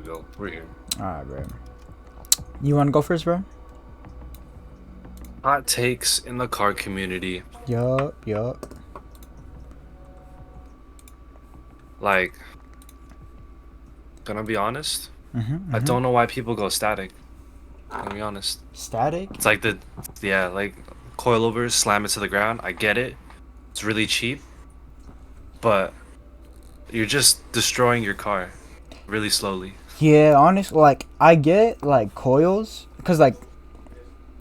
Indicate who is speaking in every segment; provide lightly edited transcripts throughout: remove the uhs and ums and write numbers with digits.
Speaker 1: go. We're here.
Speaker 2: Alright, bro. You want to go first, bro?
Speaker 1: Hot takes in the car community.
Speaker 2: Yup.
Speaker 1: Like, gonna be honest, I
Speaker 2: Mm-hmm.
Speaker 1: don't know why people go static. Gonna be honest.
Speaker 2: Static?
Speaker 1: It's like like coilovers, slam it to the ground. I get it. It's really cheap, but you're just destroying your car really slowly.
Speaker 2: Yeah, honestly, like, I get, like, coils. Because, like,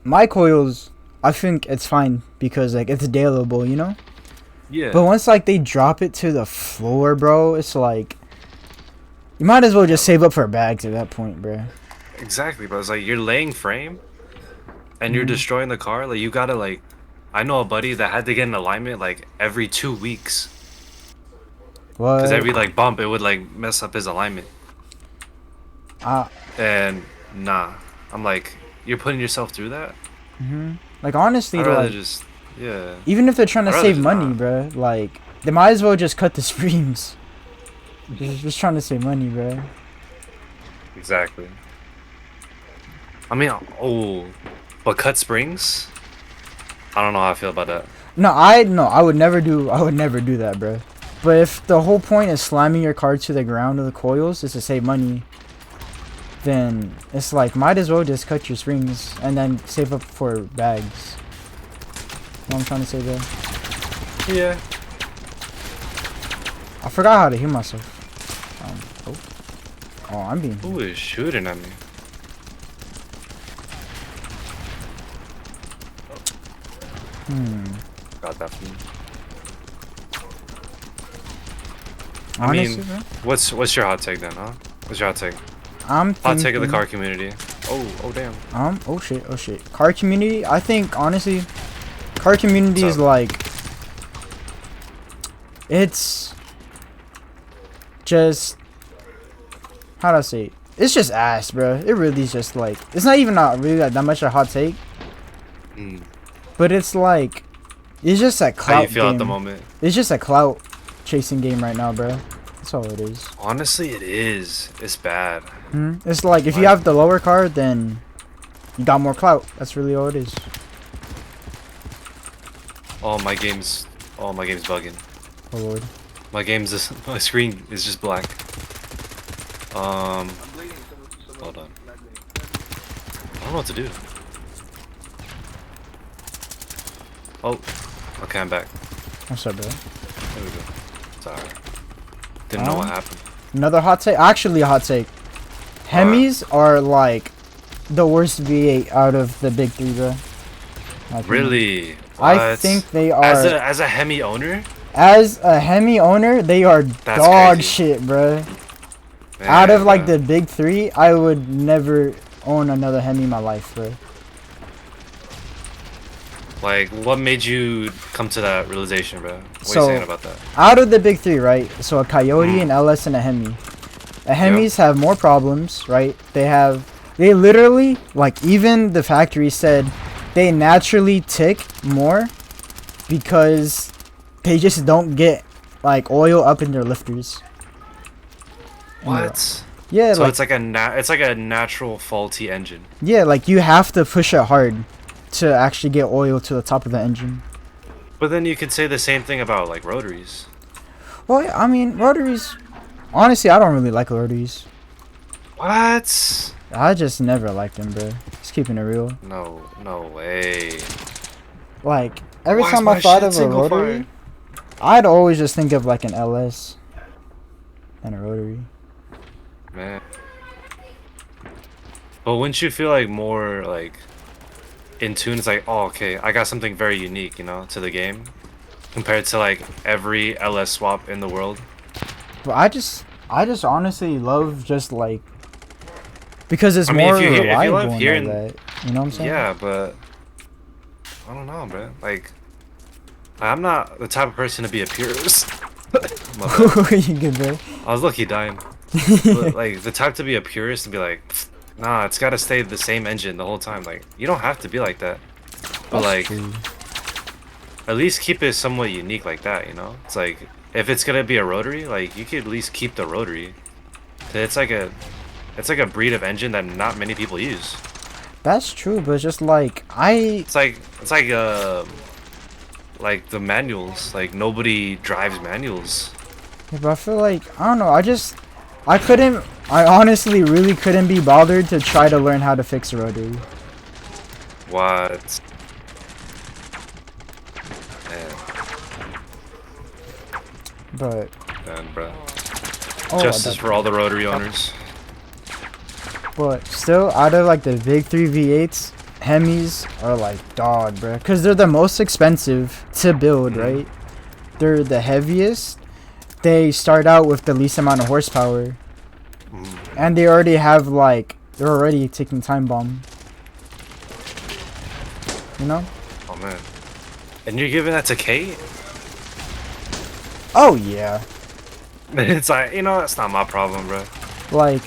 Speaker 2: my coils, I think it's fine. Because, like, it's daleable, you know?
Speaker 1: Yeah.
Speaker 2: But once, like, they drop it to the floor, bro, it's like... You might as well just save up for bags at that point, bro.
Speaker 1: Exactly, but it's like you're laying frame and you're destroying the car. Like you gotta like, I know a buddy that had to get an alignment like every 2 weeks
Speaker 2: What?
Speaker 1: because every like bump it would like mess up his alignment.
Speaker 2: Uh,
Speaker 1: And nah, I'm like, you're putting yourself through that.
Speaker 2: like, honestly,
Speaker 1: I'd rather
Speaker 2: like...
Speaker 1: just yeah.
Speaker 2: Even if they're trying to
Speaker 1: I'd rather
Speaker 2: save
Speaker 1: just
Speaker 2: money,
Speaker 1: not.
Speaker 2: bro, like, they might as well just cut the springs. Just trying to save money, bro.
Speaker 1: Exactly. I mean, oh, but cut springs. I don't know how I feel about that.
Speaker 2: No, I would never do that, bro. But if the whole point is slamming your car to the ground with the coils is to save money, then it's like might as well just cut your springs and then save up for bags. You know what I'm trying to say, bro?
Speaker 1: Yeah.
Speaker 2: I forgot how to heal myself. Oh, I'm being...
Speaker 1: Who is shooting at me? Got that from me.
Speaker 2: Honestly,
Speaker 1: I mean,
Speaker 2: bro,
Speaker 1: what's your hot take then, huh? What's your hot take?
Speaker 2: I'm
Speaker 1: Hot take of the
Speaker 2: thinking...
Speaker 1: car community. Oh damn.
Speaker 2: Oh shit. Car community, I think, honestly, car community is like... It's... just... How do I say it? It's just ass, bro. It really is just like... It's not even not really that much a hot take.
Speaker 1: Mm.
Speaker 2: But it's like... It's just a clout
Speaker 1: How you feel
Speaker 2: game.
Speaker 1: at the moment?
Speaker 2: It's just a clout chasing game right now, bro. That's all it is.
Speaker 1: Honestly, it is. It's bad.
Speaker 2: It's like, if you have the lower car, then... You got more clout. That's really all it is.
Speaker 1: Oh, my game's bugging.
Speaker 2: Oh, Lord.
Speaker 1: My screen is just black. Hold on. I don't know what to do. Oh, okay, I'm back.
Speaker 2: What's up, bro?
Speaker 1: There we go. It's alright. Didn't know what happened.
Speaker 2: Another hot take? Actually, a hot take. Hemis are like the worst V8 out of the big three, bro.
Speaker 1: Really?
Speaker 2: I
Speaker 1: What?
Speaker 2: think they are.
Speaker 1: As a Hemi owner?
Speaker 2: As a Hemi owner, they are dog shit, bro.
Speaker 1: Man,
Speaker 2: Out of like the big three, I would never own another Hemi in my life, bro.
Speaker 1: Like, what made you come to that realization, bro? What are you saying about that?
Speaker 2: Out of the big three, right? So a Coyote, an LS, and a Hemi. The Hemis have more problems, right? They literally, like, even the factory said they naturally tick more because they just don't get like oil up in their lifters.
Speaker 1: What?
Speaker 2: Yeah,
Speaker 1: so
Speaker 2: like,
Speaker 1: it's like a natural faulty engine.
Speaker 2: yeah, like you have to push it hard to actually get oil to the top of the engine.
Speaker 1: But then you could say the same thing about like rotaries.
Speaker 2: Well, I mean, rotaries. Honestly, I don't really like rotaries.
Speaker 1: What?
Speaker 2: I just never liked them, bro. Just keeping it real.
Speaker 1: No way.
Speaker 2: Like every
Speaker 1: Why is
Speaker 2: time
Speaker 1: my
Speaker 2: I thought
Speaker 1: shit
Speaker 2: of a
Speaker 1: single
Speaker 2: rotary,
Speaker 1: fire?
Speaker 2: I'd always just think of like an LS and a rotary.
Speaker 1: Man. But wouldn't you feel like more like in tune? It's like, oh, okay, I got something very unique, you know, to the game, compared to like every LS swap in the world.
Speaker 2: But I just honestly love just like because it's
Speaker 1: I mean,
Speaker 2: more
Speaker 1: if you
Speaker 2: reliable
Speaker 1: love
Speaker 2: and
Speaker 1: hearing,
Speaker 2: all that. You know what I'm saying?
Speaker 1: yeah, but I don't know, bro. Like, I'm not the type of person to be a purist. My bad.
Speaker 2: You good, bro?
Speaker 1: I was lucky dying. But, like, the type to be a purist and be like, nah, it's gotta stay the same engine the whole time. Like, you don't have to be like that. But, like, at least keep it somewhat unique like that, you know? It's like, if it's gonna be a rotary, like, you could at least keep the rotary. It's like a it's like a breed of engine that not many people use.
Speaker 2: That's true, but it's just like
Speaker 1: It's like the manuals. Like nobody drives manuals.
Speaker 2: yeah, but I feel like I don't know. I honestly really couldn't be bothered to try to learn how to fix a rotary.
Speaker 1: What? Man,
Speaker 2: But
Speaker 1: man, bro.
Speaker 2: oh,
Speaker 1: Justice for all the rotary owners.
Speaker 2: but still, out of like the big three V8s, Hemis are like dog, bro, because they're the most expensive to build, right? They're the heaviest. They start out with the least amount of horsepower, and they already have like they're already taking time bomb. You know?
Speaker 1: Oh man. And you're giving that to Kate?
Speaker 2: Oh yeah.
Speaker 1: It's like, you know, that's not my problem, bro.
Speaker 2: Like,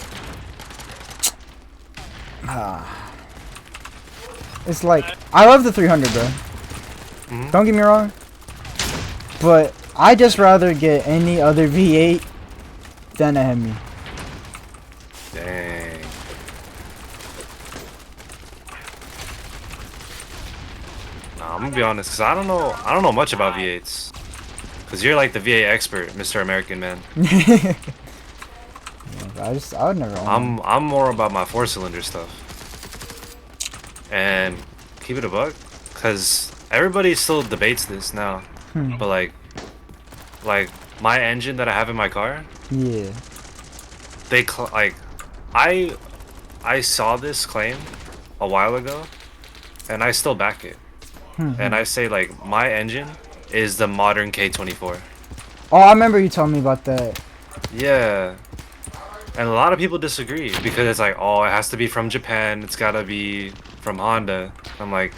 Speaker 2: it's like I love the 300, bro. Don't get me wrong, but I just rather get any other V8 than a Hemi.
Speaker 1: Dang. Nah, I'm gonna be honest, cause I don't know much about V8s. Cause you're like the V8 expert, Mr. American man.
Speaker 2: Yeah, I would never own one.
Speaker 1: I'm more about my 4-cylinder stuff. And keep it a buck, cause everybody still debates this now. But like my engine that I have in my car,
Speaker 2: Yeah.
Speaker 1: like I saw this claim a while ago, and I still back it. And I say like my engine is the modern K24.
Speaker 2: Oh, I remember you telling me about that.
Speaker 1: Yeah. And a lot of people disagree because it's like, oh, it has to be from Japan. It's gotta be from Honda. I'm like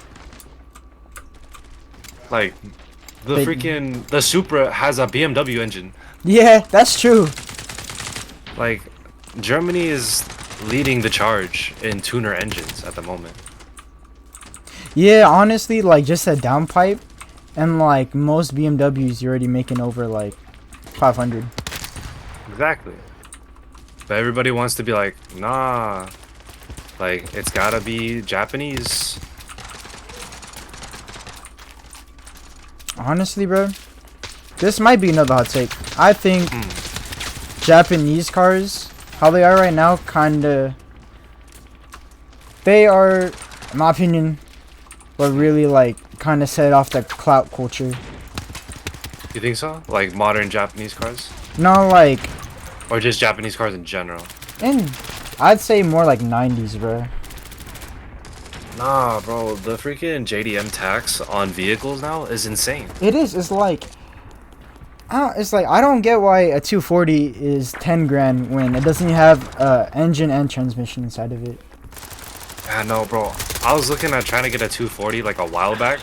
Speaker 1: the Supra has a BMW engine.
Speaker 2: Yeah, that's true.
Speaker 1: Like Germany is leading the charge in tuner engines at the moment.
Speaker 2: Yeah, honestly, like just a downpipe, and like most BMWs, you're already making over like 500.
Speaker 1: Exactly. But everybody wants to be like, nah, like it's gotta be Japanese.
Speaker 2: Honestly, bro, this might be another hot take. I think Japanese cars, how they are right now, they are, in my opinion, what really like kind of set off the clout culture.
Speaker 1: You think so? Like modern Japanese cars?
Speaker 2: No, like,
Speaker 1: Or just Japanese cars in general?
Speaker 2: I'd say more like 90s, bro.
Speaker 1: Nah, bro, the freaking JDM tax on vehicles now is insane.
Speaker 2: It is. It's like, I don't get why a 240 is 10 grand when it doesn't even have engine and transmission inside of it.
Speaker 1: I know, bro. I was looking at trying to get a 240 like a while back,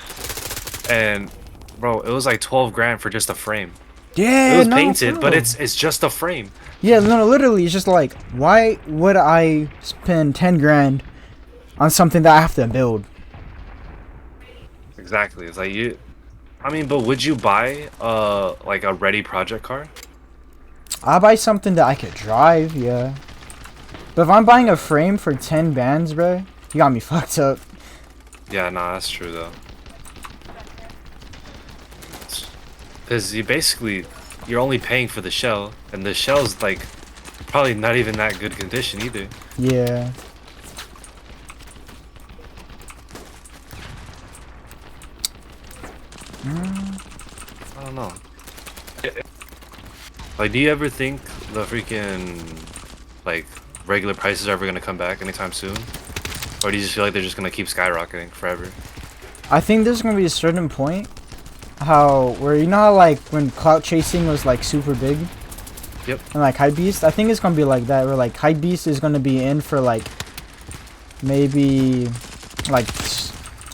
Speaker 1: and bro, it was like 12 grand for just a frame.
Speaker 2: Yeah,
Speaker 1: It was
Speaker 2: no,
Speaker 1: painted,
Speaker 2: for
Speaker 1: but
Speaker 2: real.
Speaker 1: it's just a frame.
Speaker 2: Yeah, no, literally, it's just like, why would I spend 10 grand on something that I have to build?
Speaker 1: Exactly. It's like I mean, but would you buy like a ready project car?
Speaker 2: I'll buy something that I could drive, yeah. But if I'm buying a frame for 10 bands, bro, you got me fucked up.
Speaker 1: Yeah, nah, that's true though. Because you're only paying for the shell, and the shell's like probably not even that good condition either.
Speaker 2: Yeah.
Speaker 1: I don't know. Like, do you ever think the freaking like regular prices are ever gonna come back anytime soon, or do you just feel like they're just gonna keep skyrocketing forever?
Speaker 2: I think there's gonna be a certain point where you know how like when clout chasing was like super big?
Speaker 1: Yep.
Speaker 2: And like hype beast, I think it's gonna be like that where like hype beast is gonna be in for like maybe like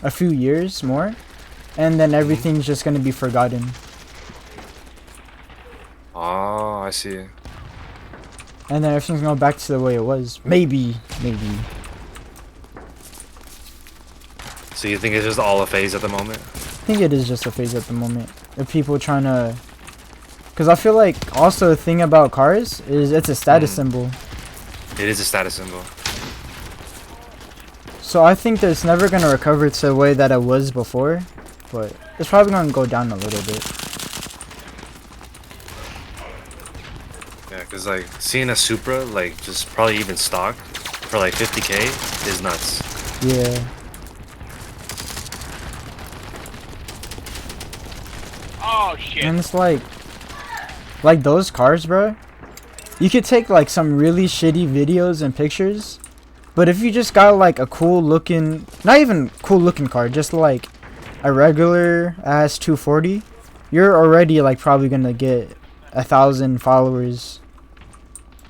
Speaker 2: a few years more, and then everything's just gonna be forgotten.
Speaker 1: Oh, I see.
Speaker 2: And then everything's going back to the way it was. Maybe.
Speaker 1: So you think it's just all a phase at the moment?
Speaker 2: I think it is just a phase at the moment. If people trying to... Because I feel like also the thing about cars is it's a status symbol.
Speaker 1: It is a status symbol.
Speaker 2: So I think that it's never gonna recover to the way that it was before, but it's probably gonna go down a little bit.
Speaker 1: Yeah, cause like seeing a Supra like just probably even stock for like 50K is nuts.
Speaker 2: Yeah.
Speaker 3: Oh shit.
Speaker 2: And it's like those cars, bro. You could take like some really shitty videos and pictures, but if you just got like a cool looking, not even cool looking car, just like a regular ass 240, you're already like probably gonna get 1,000 followers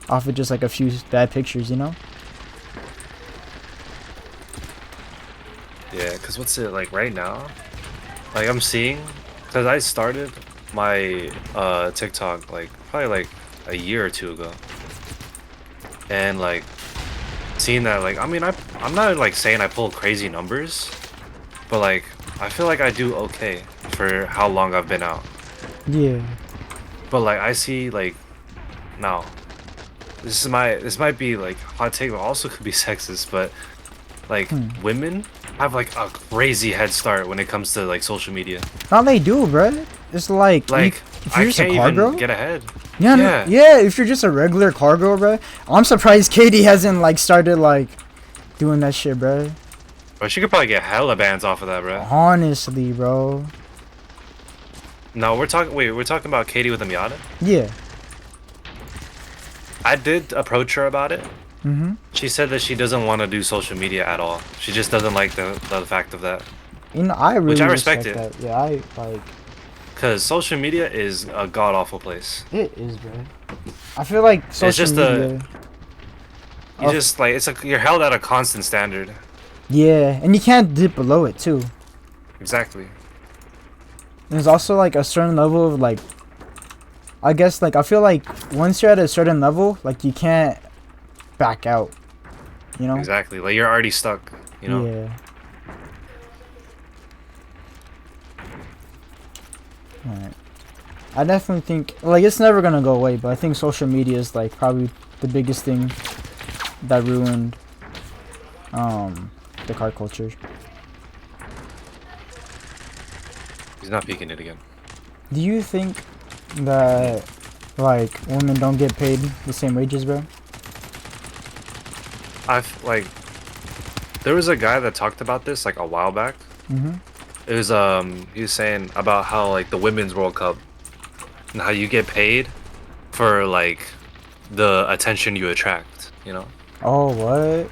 Speaker 2: off of just like a few bad pictures, you know?
Speaker 1: Yeah, cause what's it like right now? Like I'm seeing, cause I started my TikTok like probably like a year or two ago, and like seeing that like I mean I'm not like saying I pull crazy numbers, but like I feel like I do okay for how long I've been out.
Speaker 2: Yeah.
Speaker 1: But like I see like now this might be like hot take, but also could be sexist, but like women have like a crazy head start when it comes to like social media.
Speaker 2: Now they do, bro. It's like if
Speaker 1: I
Speaker 2: you're just a
Speaker 1: can't
Speaker 2: car
Speaker 1: even
Speaker 2: girl,
Speaker 1: get ahead.
Speaker 2: yeah,
Speaker 1: Yeah.
Speaker 2: yeah. If you're just a regular car girl, bro, I'm surprised Katie hasn't like started like doing that shit, bro.
Speaker 1: But she could probably get hella bands off of that, bro.
Speaker 2: Honestly, bro.
Speaker 1: No, we're talking about Katie with a Miata.
Speaker 2: Yeah.
Speaker 1: I did approach her about it.
Speaker 2: Mhm.
Speaker 1: She said that she doesn't want to do social media at all. She just doesn't like the fact of that.
Speaker 2: You know, I really
Speaker 1: I respect it.
Speaker 2: that. Yeah, I like.
Speaker 1: Cause social media is a god awful place.
Speaker 2: It is, bro. I feel like social
Speaker 1: just
Speaker 2: media.
Speaker 1: You just like you're held at a constant standard.
Speaker 2: Yeah, and you can't dip below it too.
Speaker 1: Exactly.
Speaker 2: There's also like a certain level of like. I guess like I feel like once you're at a certain level, like you can't back out. You know.
Speaker 1: Exactly. Like you're already stuck. You know.
Speaker 2: Yeah. Alright. I definitely think like it's never gonna go away, but I think social media is like probably the biggest thing that ruined the car culture.
Speaker 1: He's not peeking it again.
Speaker 2: Do you think that like women don't get paid the same wages, bro?
Speaker 1: I've like there was a guy that talked about this like a while back.
Speaker 2: Mhm.
Speaker 1: It was he was saying about how like the women's World Cup and how you get paid for like the attention you attract, you know?
Speaker 2: Oh, what?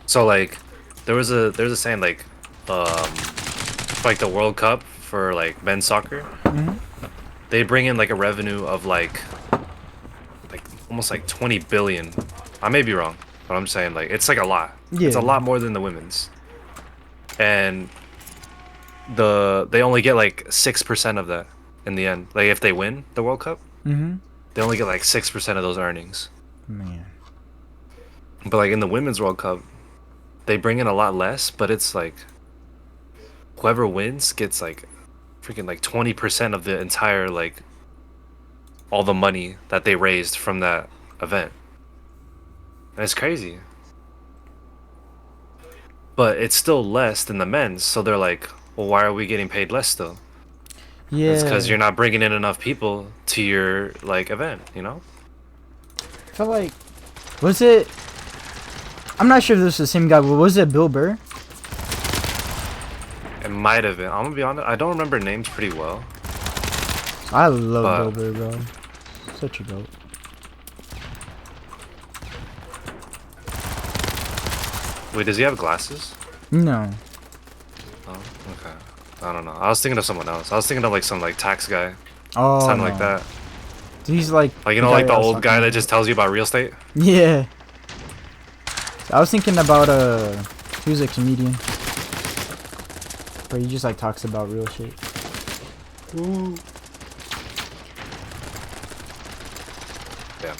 Speaker 1: So like there's a saying like for, like the World Cup for like men's soccer,
Speaker 2: Mhm.
Speaker 1: they bring in like a revenue of like almost like 20 billion. I may be wrong, but I'm saying like it's like a lot. It's a
Speaker 2: Yeah.
Speaker 1: lot more than the women's. And they only get like 6% of that in the end. Like if they win the World Cup,
Speaker 2: Mhm.
Speaker 1: they only get like 6% of those earnings.
Speaker 2: Man.
Speaker 1: But like in the women's World Cup, they bring in a lot less, but it's like whoever wins gets like freaking like 20% of the entire like all the money that they raised from that event. And it's crazy. But it's still less than the men's, so they're like, well, why are we getting paid less still?
Speaker 2: Yeah.
Speaker 1: It's because you're not bringing in enough people to your like event, you know?
Speaker 2: I feel like was it? I'm not sure if this is the same guy, but was it Bill Burr?
Speaker 1: It might have been. I'm gonna be honest, I don't remember names pretty well.
Speaker 2: I love
Speaker 1: But-
Speaker 2: Bill Burr, bro. Such a goat.
Speaker 1: Wait, does he have glasses?
Speaker 2: No.
Speaker 1: Oh, okay. I don't know. I was thinking of someone else. I was thinking of like some like tax guy,
Speaker 2: Oh.
Speaker 1: something
Speaker 2: no.
Speaker 1: like that.
Speaker 2: He's like.
Speaker 1: Like you know, like the
Speaker 2: I was
Speaker 1: old
Speaker 2: talking
Speaker 1: guy that
Speaker 2: about.
Speaker 1: just tells you about real estate.
Speaker 2: Yeah. I was thinking about he was a comedian, but he just like talks about real shit.
Speaker 1: Yeah.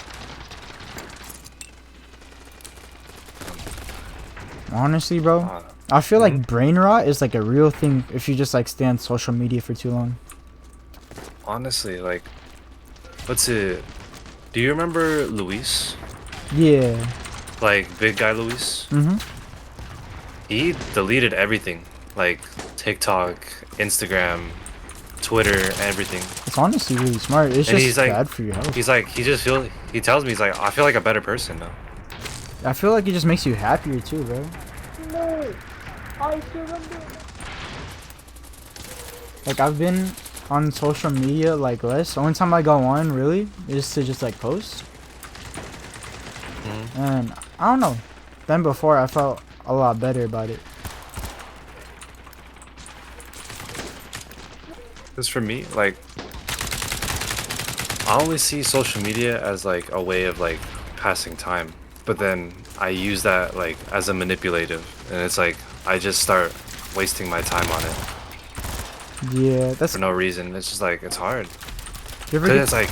Speaker 2: Honestly, bro,
Speaker 1: Uh,
Speaker 2: I feel like
Speaker 1: Mhm.
Speaker 2: brain rot is like a real thing if you just like stay on social media for too long.
Speaker 1: honestly, like, what's it? Do you remember Luis?
Speaker 2: Yeah.
Speaker 1: like big guy Luis,
Speaker 2: Mm-hmm.
Speaker 1: he deleted everything, like TikTok, Instagram, Twitter, everything.
Speaker 2: It's honestly really smart. It's
Speaker 1: And
Speaker 2: just
Speaker 1: he's like,
Speaker 2: bad for your health.
Speaker 1: he tells me he's like, I feel like a better person now.
Speaker 2: I feel like it just makes you happier too, bro.
Speaker 4: No, I surrender.
Speaker 2: Like I've been on social media like less. The only time I go on really is to just like post. And I don't know. Then before I felt a lot better about it.
Speaker 1: Because for me, like, I always see social media as like a way of like passing time, but then I use that like as a manipulative, and it's like I just start wasting my time on it
Speaker 2: Yeah, that's
Speaker 1: for no reason. It's just like it's hard.
Speaker 2: you ever
Speaker 1: Cause
Speaker 2: get,
Speaker 1: it's like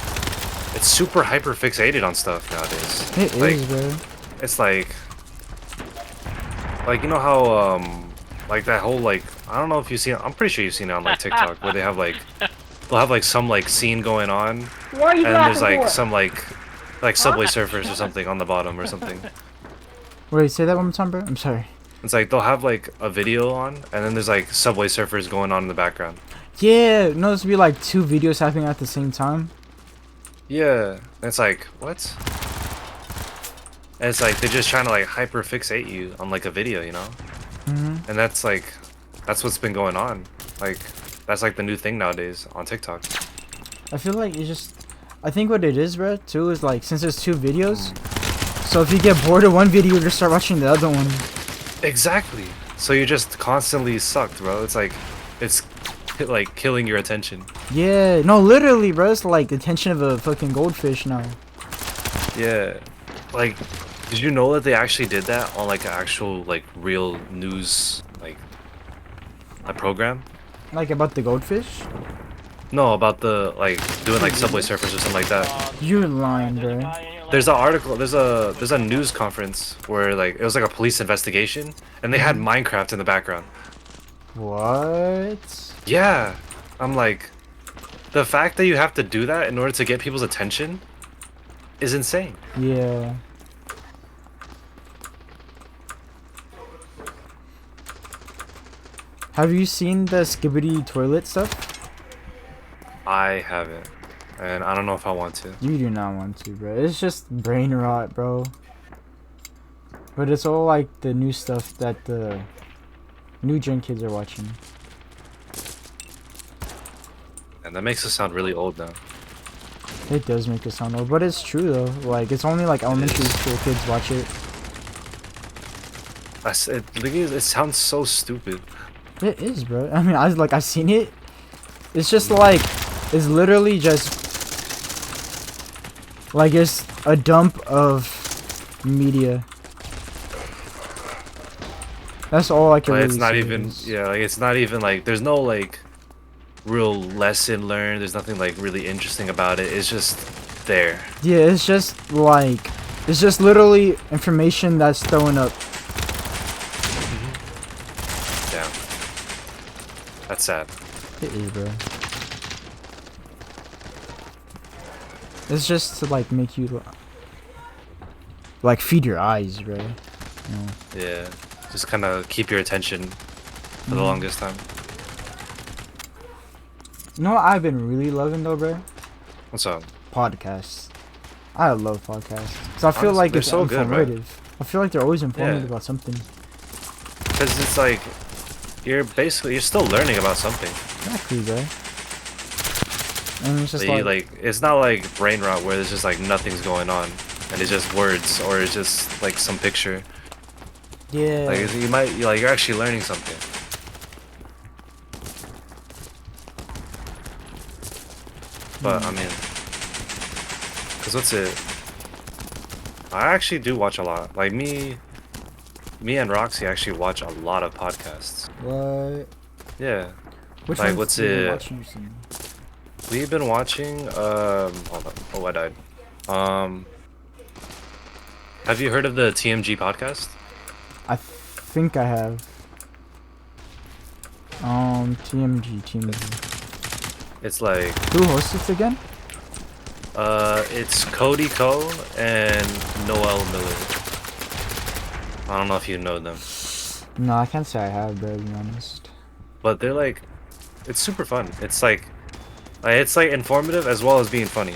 Speaker 1: it's super hyper fixated on stuff nowadays.
Speaker 2: it
Speaker 1: like,
Speaker 2: is, bro.
Speaker 1: It's like you know how like that whole like I don't know if you've seen I'm pretty sure you've seen it on like TikTok where they have like they'll have like some like scene going on
Speaker 4: Why are you
Speaker 1: and there's
Speaker 4: laughing
Speaker 1: like
Speaker 4: for?
Speaker 1: some like Subway Surfers or something on the bottom or something.
Speaker 2: Wait, say that one more time, bro. I'm sorry.
Speaker 1: It's like they'll have like a video on and then there's like Subway Surfers going on in the background.
Speaker 2: Yeah, no, this would be like 2 videos happening at the same time.
Speaker 1: Yeah, and it's like what? And it's like they're just trying to like hyper fixate you on like a video, you know?
Speaker 2: Mm-hmm.
Speaker 1: And that's what's been going on. Like that's like the new thing nowadays on TikTok.
Speaker 2: I feel like it's just. I think what it is, bro, too, is like since there's 2 videos. So if you get bored of one video, you just start watching the other one.
Speaker 1: Exactly. So you're just constantly sucked, bro. It's like it's like killing your attention.
Speaker 2: Yeah, no, literally, bro. It's like the tension of a fucking goldfish now.
Speaker 1: Yeah. Like did you know that they actually did that on like an actual like real news like a program?
Speaker 2: Like about the goldfish?
Speaker 1: No, about the like doing like Subway Surfers or something like that.
Speaker 2: You're lying, bro.
Speaker 1: There's an article, there's a news conference where like it was like a police investigation and they had Minecraft in the background.
Speaker 2: What?
Speaker 1: Yeah. I'm like the fact that you have to do that in order to get people's attention is insane.
Speaker 2: Yeah. Have you seen the Skibbity toilet stuff?
Speaker 1: I haven't. And I don't know if I want to.
Speaker 2: You do not want to, bro. It's just brain rot, bro. But it's all like the new stuff that the new gen kids are watching.
Speaker 1: And that makes us sound really old now.
Speaker 2: It does make it sound old, but it's true though. Like it's only like elementary school kids watch it.
Speaker 1: It sounds so stupid.
Speaker 2: It is, bro. I mean, I seen it. It's just like it's literally just like it's a dump of media. That's all I can
Speaker 1: But
Speaker 2: really
Speaker 1: it's not
Speaker 2: say
Speaker 1: even
Speaker 2: is-
Speaker 1: yeah, like it's not even like there's no like real lesson learned. There's nothing like really interesting about it. It's just there.
Speaker 2: Yeah, it's just like it's just literally information that's thrown up.
Speaker 1: Yeah. That's sad.
Speaker 2: It is, bro. It's just to like make you like feed your eyes, bro. You know?
Speaker 1: Yeah. Just kind of keep your attention for the longest time.
Speaker 2: You know what I've been really loving though, bro?
Speaker 1: What's up?
Speaker 2: Podcasts. I love podcasts. Cause I feel
Speaker 1: Honestly,
Speaker 2: like
Speaker 1: they're
Speaker 2: it's
Speaker 1: so good, bro.
Speaker 2: informative. I feel like they're always informative
Speaker 1: Yeah.
Speaker 2: about something.
Speaker 1: Because it's like you're still learning about something.
Speaker 2: Exactly, bro. And it's just
Speaker 1: Like it's not like brain rot where there's just like nothing's going on and it's just words or it's just like some picture.
Speaker 2: yeah.
Speaker 1: Like you're actually learning something. But I mean, cause what's it? I actually do watch a lot. Like me and Roxy actually watch a lot of podcasts.
Speaker 2: What?
Speaker 1: Yeah,
Speaker 2: Which
Speaker 1: Like,
Speaker 2: ones
Speaker 1: what's
Speaker 2: have you been
Speaker 1: it?
Speaker 2: watching recently?
Speaker 1: we've been watching. Hold on. Oh, I died. Have you heard of the TMG podcast?
Speaker 2: I think I have. TMG.
Speaker 1: It's like
Speaker 2: Who hosts it again?
Speaker 1: it's Cody Ko and Noel Miller. I don't know if you know them,
Speaker 2: No, I can't say I have, bro, to be honest.
Speaker 1: but they're like, it's super fun. It's like informative as well as being funny.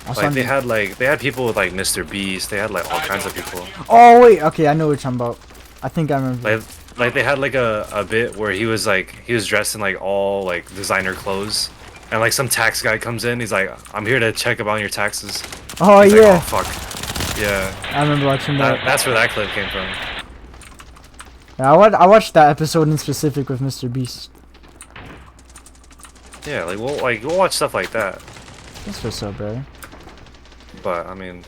Speaker 2: Also,
Speaker 1: Like they had people with like Mr. Beast. They had like all kinds of people.
Speaker 2: oh wait, okay, I know what you're talking about. I think I remember.
Speaker 1: Like they had like a bit where he was dressed in like all like designer clothes, and like some tax guy comes in. He's like, "I'm here to check about your taxes."
Speaker 2: Oh
Speaker 1: He's
Speaker 2: yeah,
Speaker 1: like, oh fuck. Yeah.
Speaker 2: I remember watching that.
Speaker 1: That's where that clip came from.
Speaker 2: Yeah, I watched that episode in specific with Mr. Beast.
Speaker 1: Yeah, we'll watch stuff like that.
Speaker 2: That's what's up, bro.
Speaker 1: But I mean,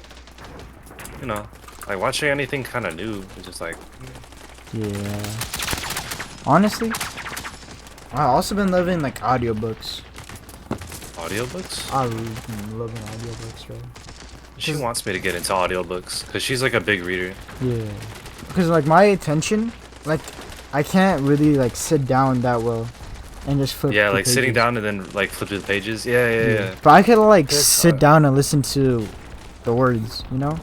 Speaker 1: you know, like watching anything kind of new is just like,
Speaker 2: Yeah. Honestly, I've also been loving like audiobooks.
Speaker 1: audiobooks.
Speaker 2: I really been loving audiobooks, bro.
Speaker 1: She wants me to get into audiobooks because she's like a big reader.
Speaker 2: Yeah. Because like my attention, like I can't really like sit down that well and just flip.
Speaker 1: Yeah,
Speaker 2: the
Speaker 1: like sitting
Speaker 2: pages.
Speaker 1: down and then like flip through the pages. Yeah.
Speaker 2: But I could like
Speaker 1: That's
Speaker 2: sit
Speaker 1: hard.
Speaker 2: down and listen to the words, you know?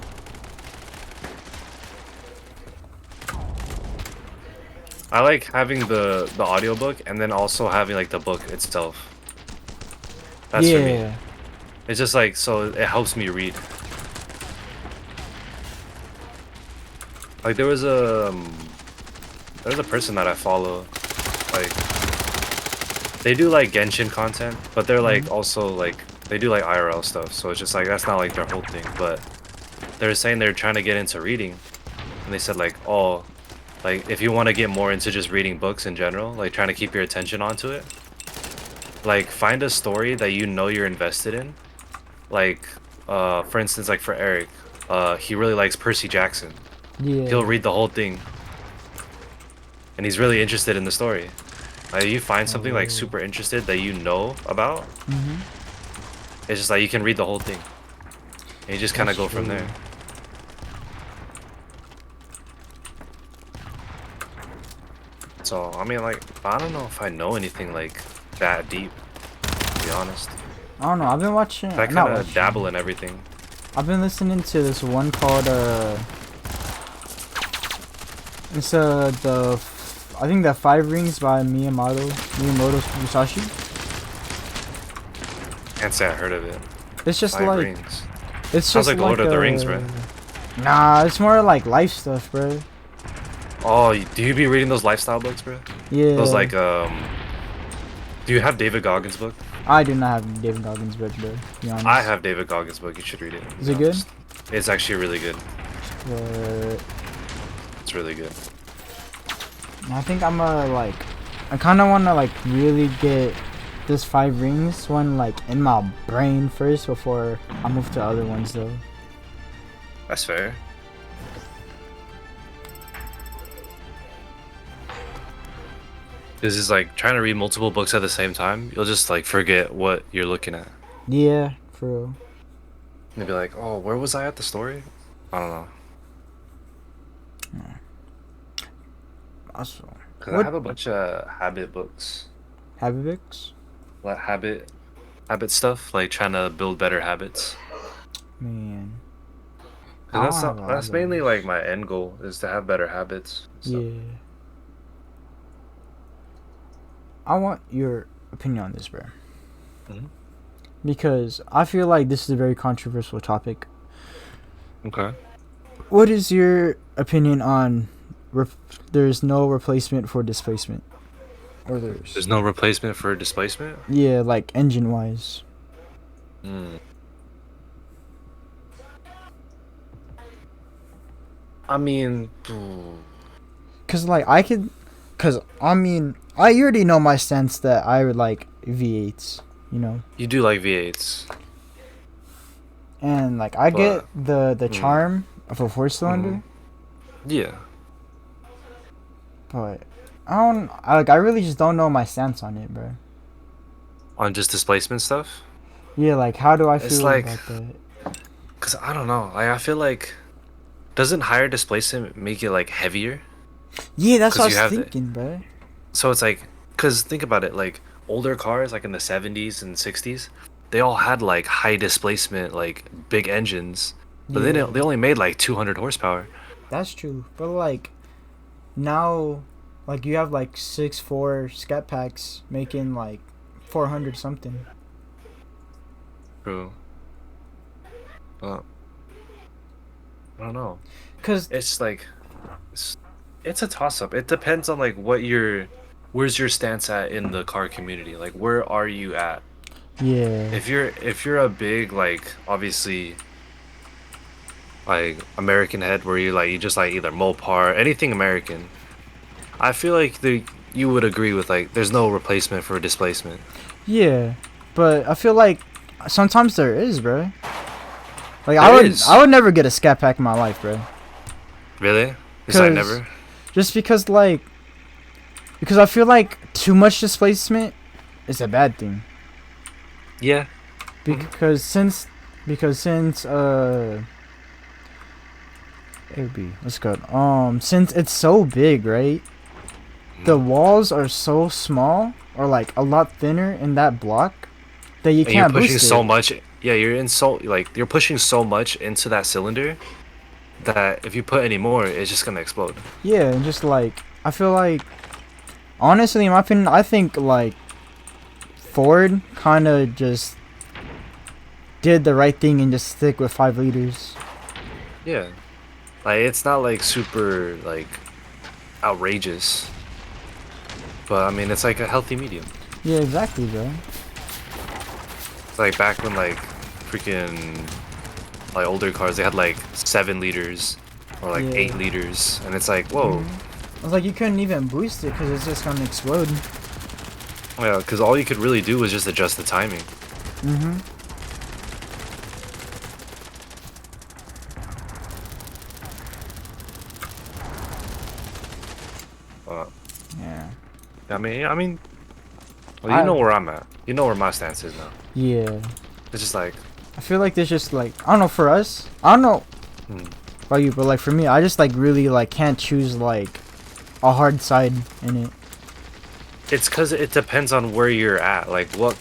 Speaker 1: I like having the audiobook and then also having like the book itself. That's for me.
Speaker 2: Yeah.
Speaker 1: It's just like so it helps me read. Like there was a person that I follow, like they do like Genshin content, but they're like also like they do like IRL stuff. So it's just like that's not like their whole thing. But they're saying they're trying to get into reading, and they said like, oh, like if you want to get more into just reading books in general, like trying to keep your attention onto it, like find a story that you know you're invested in. Like for instance, like for Eric, he really likes Percy Jackson.
Speaker 2: Yeah.
Speaker 1: He'll read the whole thing, and he's really interested in the story. Like you find something like super interested that you know about, it's just like you can read the whole thing, and you just kind of
Speaker 2: That's
Speaker 1: go from
Speaker 2: true.
Speaker 1: there. So I mean, like I don't know if I know anything like that deep, to be honest.
Speaker 2: I don't know. I've been watching.
Speaker 1: I
Speaker 2: not
Speaker 1: kind of
Speaker 2: watching.
Speaker 1: dabble in everything.
Speaker 2: I've been listening to this one called it's I think that Five Rings by Miyamoto Musashi.
Speaker 1: Can't say I heard of it.
Speaker 2: It's just
Speaker 1: Five
Speaker 2: like
Speaker 1: Rings.
Speaker 2: it's
Speaker 1: Sounds
Speaker 2: just
Speaker 1: like Lord of the Rings,
Speaker 2: a-
Speaker 1: bro.
Speaker 2: Nah, it's more like life stuff, bro.
Speaker 1: Oh, do you be reading those lifestyle books, bro?
Speaker 2: Yeah.
Speaker 1: Those like Do you have David Goggins' book?
Speaker 2: I do not have David Goggins' book, bro. To be honest.
Speaker 1: I have David Goggins' book. You should read it. to
Speaker 2: Is
Speaker 1: be
Speaker 2: it good?
Speaker 1: honest. It's actually really good.
Speaker 2: But
Speaker 1: It's really good.
Speaker 2: I think I'm like, I kind of want to like really get this Five Rings one like in my brain first before I move to other ones though.
Speaker 1: That's fair. This is like trying to read multiple books at the same time. You'll just like forget what you're looking at.
Speaker 2: Yeah, for real.
Speaker 1: You'll be like, oh, where was I at the story? I don't know.
Speaker 2: Also,
Speaker 1: 'Cause I have a bunch of habit books.
Speaker 2: habit books?
Speaker 1: Like habit stuff, like trying to build better habits.
Speaker 2: Man.
Speaker 1: 'Cause
Speaker 2: I don't have a
Speaker 1: that's
Speaker 2: habit
Speaker 1: mainly
Speaker 2: books.
Speaker 1: like my end goal is to have better habits. So.
Speaker 2: Yeah. I want your opinion on this, bro.
Speaker 1: Mhm.
Speaker 2: Because I feel like this is a very controversial topic.
Speaker 1: Okay.
Speaker 2: What is your opinion on there's no replacement for displacement? Or
Speaker 1: There's no replacement for displacement?
Speaker 2: yeah, like engine wise.
Speaker 1: Mm. I mean,
Speaker 2: Cause like I could, cause I mean I already know my stance that I would like V8s, you know,
Speaker 1: you do like V8s.
Speaker 2: and like I get the
Speaker 1: mm.
Speaker 2: charm of a 4-cylinder,
Speaker 1: Yeah.
Speaker 2: but I really just don't know my stance on it, bro.
Speaker 1: On just displacement stuff?
Speaker 2: Yeah, like how do I
Speaker 1: It's
Speaker 2: feel
Speaker 1: like-
Speaker 2: about that?
Speaker 1: Cause I don't know. Like I feel like doesn't higher displacement make it like heavier?
Speaker 2: Yeah, that's
Speaker 1: 'cause
Speaker 2: what
Speaker 1: you
Speaker 2: I
Speaker 1: have
Speaker 2: was
Speaker 1: the-
Speaker 2: thinking, bro.
Speaker 1: So it's like, cause think about it, like older cars, like in the 70s and 60s, they all had like high displacement, like big engines, but
Speaker 2: Yeah.
Speaker 1: they only made like 200 horsepower.
Speaker 2: That's true. But like now, like you have like 6.4 scat packs making like 400 something.
Speaker 1: True. Well, I don't know.
Speaker 2: Cause
Speaker 1: It's like it's a toss up. It depends on like where's your stance at in the car community. Like where are you at?
Speaker 2: yeah,
Speaker 1: If you're a big like obviously like American head where you just like either Mopar, anything American. I feel like you would agree with like there's no replacement for displacement.
Speaker 2: yeah. But I feel like sometimes there is, bro. Like
Speaker 1: There is.
Speaker 2: I would never get a scat pack in my life, bro.
Speaker 1: Really? It's like
Speaker 2: 'Cause-
Speaker 1: never.
Speaker 2: Just because because I feel like too much displacement is a bad thing.
Speaker 1: Yeah.
Speaker 2: Because since it would be let's go. Since it's so big, right? The walls are so small or like a lot thinner in that block that you
Speaker 1: And
Speaker 2: can't
Speaker 1: you're pushing
Speaker 2: boost
Speaker 1: so
Speaker 2: it.
Speaker 1: much. Yeah, you're pushing so much into that cylinder that if you put any more, it's just gonna explode.
Speaker 2: Yeah, and just like I feel like honestly, in my opinion, I think like Ford kind of just did the right thing and just stick with 5 liters.
Speaker 1: Yeah. Like it's not like super like outrageous. But I mean it's like a healthy medium.
Speaker 2: Yeah, exactly, bro.
Speaker 1: It's like back when like freaking like older cars they had like 7 liters or like
Speaker 2: Yeah.
Speaker 1: 8 liters and it's like whoa.
Speaker 2: I was like, you couldn't even boost it because it's just gonna explode.
Speaker 1: Yeah, because all you could really do was just adjust the timing.
Speaker 2: Mhm.
Speaker 1: Uh,
Speaker 2: Yeah.
Speaker 1: I mean well, you know where I'm at. You know where my stance is now.
Speaker 2: Yeah.
Speaker 1: It's just like
Speaker 2: I feel like there's just like I don't know for us. I don't know
Speaker 1: hmm.
Speaker 2: about you, but like for me, I just like really like can't choose like a hard side in it.
Speaker 1: It's because it depends on where you're at. Like, what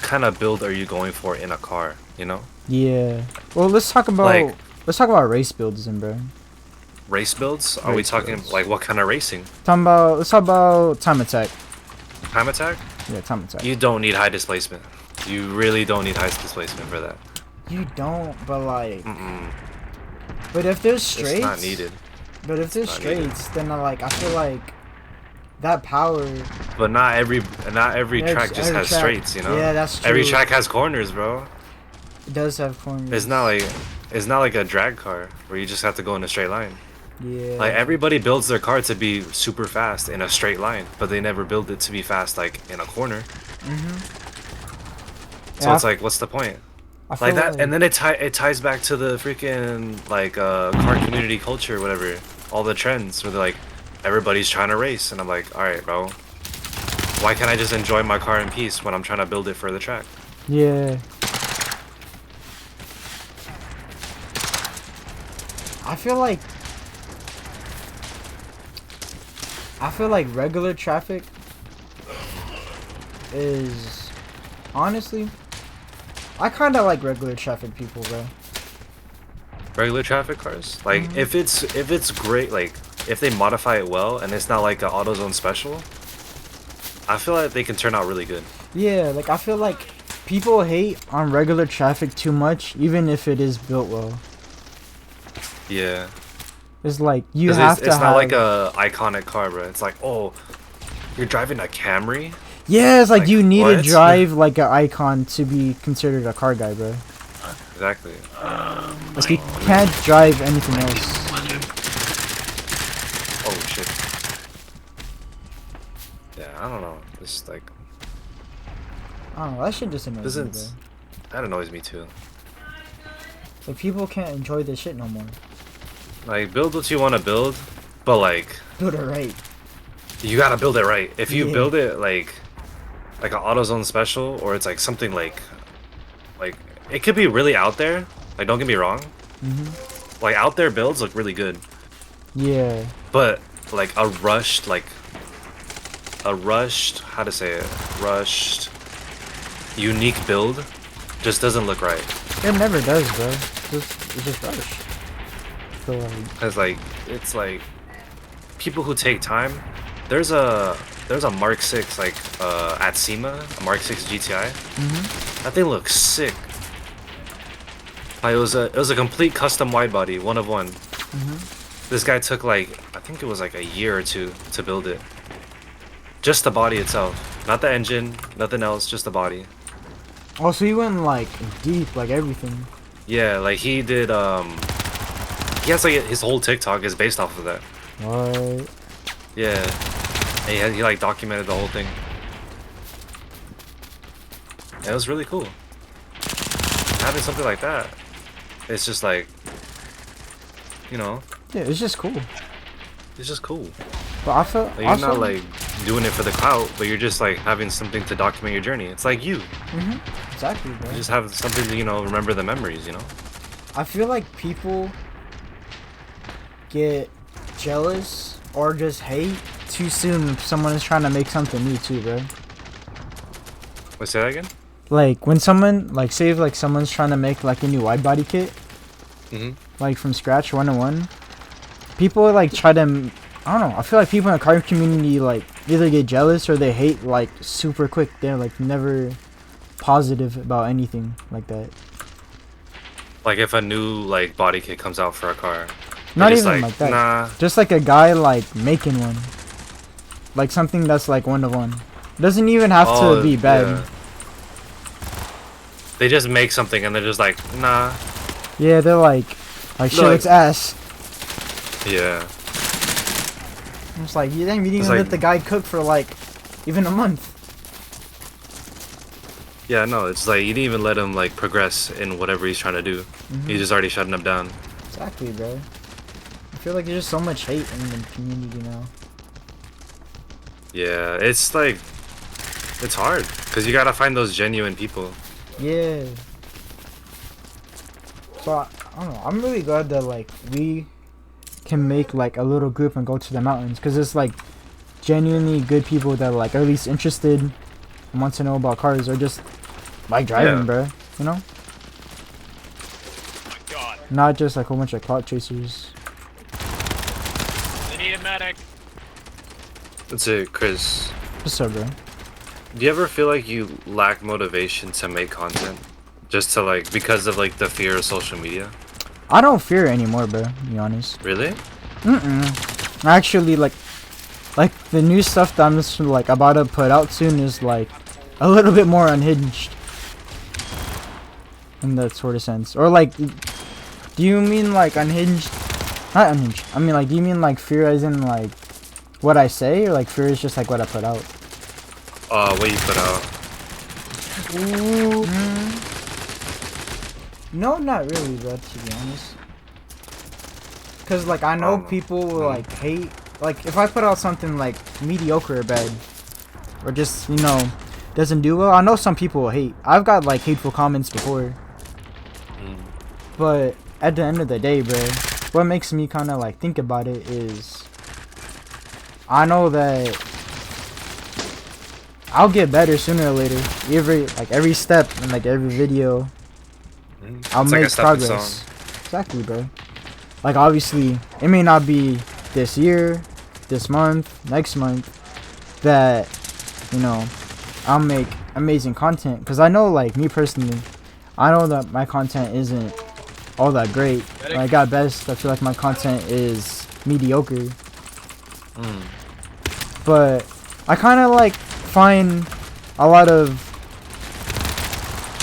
Speaker 1: kind of build are you going for in a car? You know,
Speaker 2: Yeah. Well, let's talk about
Speaker 1: Like-
Speaker 2: race builds, then, bro.
Speaker 1: race builds. Are we
Speaker 2: Race
Speaker 1: talking
Speaker 2: builds.
Speaker 1: like what kind of racing?
Speaker 2: Let's talk about time attack.
Speaker 1: Time attack?
Speaker 2: Yeah, time attack.
Speaker 1: You don't need high displacement. You really don't need high displacement for that.
Speaker 2: You don't, but like,
Speaker 1: Mm-mm.
Speaker 2: but if there's
Speaker 1: It's
Speaker 2: straights,
Speaker 1: not needed.
Speaker 2: but if there's
Speaker 1: not needed.
Speaker 2: straights, then I feel like that power.
Speaker 1: But not every
Speaker 2: Yeah,
Speaker 1: track just
Speaker 2: every
Speaker 1: has
Speaker 2: track-
Speaker 1: straights. You know.
Speaker 2: Yeah, that's true.
Speaker 1: Every track has corners, bro.
Speaker 2: It does have corners.
Speaker 1: It's not like a drag car where you just have to go in a straight line.
Speaker 2: Yeah.
Speaker 1: Like everybody builds their car to be super fast in a straight line, but they never build it to be fast like in a corner. So
Speaker 2: Yeah,
Speaker 1: it's like, what's the point?
Speaker 2: I feel
Speaker 1: Like that, and then it ties back to the freaking like car community culture, or whatever. All the trends where they're like, everybody's trying to race, and I'm like, all right, bro. Why can't I just enjoy my car in peace when I'm trying to build it for the track?
Speaker 2: Yeah. I feel like regular traffic is honestly I kind of like regular traffic people, bro.
Speaker 1: Regular traffic cars, like
Speaker 2: Mm-hmm.
Speaker 1: if it's great, like if they modify it well and it's not like an AutoZone special, I feel like they can turn out really good.
Speaker 2: Yeah, like I feel like people hate on regular traffic too much, even if it is built well.
Speaker 1: Yeah.
Speaker 2: It's like you
Speaker 1: 'Cause
Speaker 2: have to
Speaker 1: it's
Speaker 2: have.
Speaker 1: not like a iconic car, bro. It's like, oh, you're driving a Camry?
Speaker 2: Yeah, it's like,
Speaker 1: like,
Speaker 2: you need to
Speaker 1: what?
Speaker 2: drive like an icon to be considered a car guy, bro.
Speaker 1: Exactly.
Speaker 2: Like you can't drive anything else.
Speaker 1: Oh shit. Yeah, I don't know. It's like
Speaker 2: I don't know. That shit just annoys me, bro.
Speaker 1: doesn't that annoys me too.
Speaker 2: Like people can't enjoy this shit no more.
Speaker 1: Like build what you want to build, but like
Speaker 2: Build it right.
Speaker 1: you gotta build it right. If you
Speaker 2: Yeah.
Speaker 1: build it like an AutoZone special, or it's like something like it could be really out there. Like don't get me wrong. Like out there builds look really good,
Speaker 2: Yeah.
Speaker 1: but like a rushed how to say it, rushed unique build just doesn't look right.
Speaker 2: It never does, bro. It's just rubbish. So like,
Speaker 1: Cause like it's like people who take time. There's a Mark 6 like at SEMA, a Mark 6 GTI. That thing looks sick. Like it was a complete custom wide body, one of one. This guy took like I think it was like a year or two to build it. Just the body itself, not the engine, nothing else, just the body.
Speaker 2: oh, so he went like deep, like everything.
Speaker 1: Yeah, like he did. He has like his whole TikTok is based off of that.
Speaker 2: What?
Speaker 1: Yeah, and he like documented the whole thing. It was really cool. Having something like that, it's just like, you know,
Speaker 2: Yeah, it's just cool.
Speaker 1: it's just cool.
Speaker 2: But I feel
Speaker 1: Like, you're
Speaker 2: also,
Speaker 1: not like doing it for the clout, but you're just like having something to document your journey. It's like you
Speaker 2: exactly, bro.
Speaker 1: just have something to, you know, remember the memories, you know.
Speaker 2: I feel like people get jealous or just hate too soon if someone is trying to make something new too, bro.
Speaker 1: Let's say that again.
Speaker 2: Like when someone like say if like someone's trying to make like a new wide body kit, like from scratch, 1-on-1, people like try to. I don't know. I feel like people in the car community like either get jealous or they hate like super quick. They're like never positive about anything like that.
Speaker 1: Like if a new like body kit comes out for a car,
Speaker 2: Not
Speaker 1: they're just
Speaker 2: even like that.
Speaker 1: Nah.
Speaker 2: Just like a guy like making one, like something that's like 1-to-1. Doesn't even have to be bad.
Speaker 1: Yeah. They just make something and they're just like, nah.
Speaker 2: Yeah, they're like shit
Speaker 1: Like-
Speaker 2: looks ass.
Speaker 1: Yeah.
Speaker 2: I'm just like you didn't even
Speaker 1: It's
Speaker 2: let
Speaker 1: like-
Speaker 2: the guy cook for like even a month.
Speaker 1: Yeah, no, it's like you didn't even let him like progress in whatever he's trying to do. He's just already shutting him down.
Speaker 2: Exactly, bro. I feel like there's just so much hate in the community now.
Speaker 1: Yeah, it's like it's hard because you gotta find those genuine people.
Speaker 2: Yeah. So I don't know. I'm really glad that like we can make like a little group and go to the mountains because it's like genuinely good people that are like at least interested and want to know about cars or just like driving,
Speaker 1: Yeah.
Speaker 2: bro. You know,
Speaker 3: Oh my god.
Speaker 2: not just like a whole bunch of clout chasers.
Speaker 3: They need a medic.
Speaker 1: That's it, Chris.
Speaker 2: What's up, bro?
Speaker 1: Do you ever feel like you lack motivation to make content? Just to like because of like the fear of social media?
Speaker 2: I don't fear it anymore, bro. To be honest.
Speaker 1: Really?
Speaker 2: Actually, like the new stuff that I'm just like about to put out soon is like a little bit more unhinged in that sort of sense. Or like, do you mean like unhinged? Not unhinged. I mean like, do you mean like fear as in like what I say, or like fear is just like what I put out?
Speaker 1: What you put out?
Speaker 2: No, not really, bro. To be honest, because like I know people will like hate. Like if I put out something like mediocre or bad, or just you know doesn't do well, I know some people will hate. I've got like hateful comments before, but at the end of the day, bro, what makes me kind of like think about it is I know that I'll get better sooner or later. Every step and like every video, I'll
Speaker 1: It's like
Speaker 2: make
Speaker 1: a stepping
Speaker 2: progress. Exactly, bro. Like obviously, it may not be this year, this month, next month that you know I'll make amazing content. Cause I know, like me personally, I know that my content isn't all that great. Like at best, I feel like my content is mediocre. But I kind of like find a lot of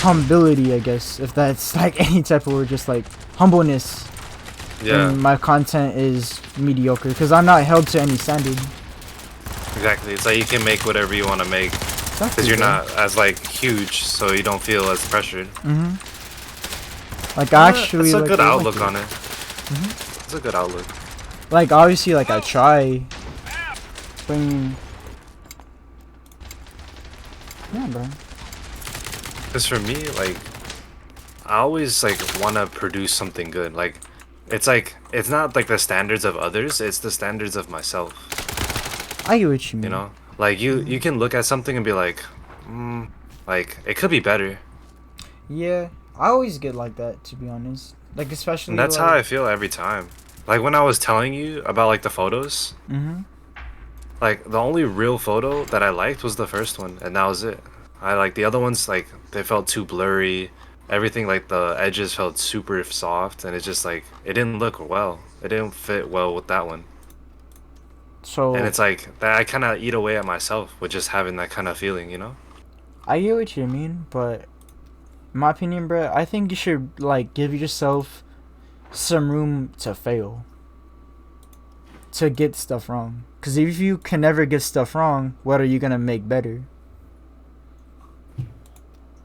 Speaker 2: humility, I guess, if that's like any type of word, just like humbleness.
Speaker 1: Yeah,
Speaker 2: And my content is mediocre because I'm not held to any standard.
Speaker 1: exactly. It's like you can make whatever you want to make
Speaker 2: Exactly,
Speaker 1: because you're
Speaker 2: bro.
Speaker 1: not as like huge, so you don't feel as pressured.
Speaker 2: Like I actually
Speaker 1: It's a
Speaker 2: like,
Speaker 1: good
Speaker 2: I like
Speaker 1: outlook
Speaker 2: it.
Speaker 1: on it. It's a good outlook.
Speaker 2: Like obviously, like I try. Bring. Yeah, bro.
Speaker 1: Because for me, like, I always like want to produce something good. Like, it's not like the standards of others; it's the standards of myself.
Speaker 2: I get what you mean.
Speaker 1: You know, like you can look at something and be like, like it could be better.
Speaker 2: Yeah, I always get like that, to be honest. Like, especially
Speaker 1: And that's how
Speaker 2: like,
Speaker 1: I feel every time. Like when I was telling you about like the photos,
Speaker 2: mm-hmm.
Speaker 1: like the only real photo that I liked was the first one, and that was it. I like the other ones, like they felt too blurry. Everything, like the edges felt super soft, and it just like it didn't look well. It didn't fit well with that one. And
Speaker 2: So
Speaker 1: it's like that I kind of eat away at myself with just having that kind of feeling, you know?
Speaker 2: I get what you mean, but in my opinion, bro, I think you should like give yourself some room to fail, to get stuff wrong. Cause if you can never get stuff wrong, what are you gonna make better?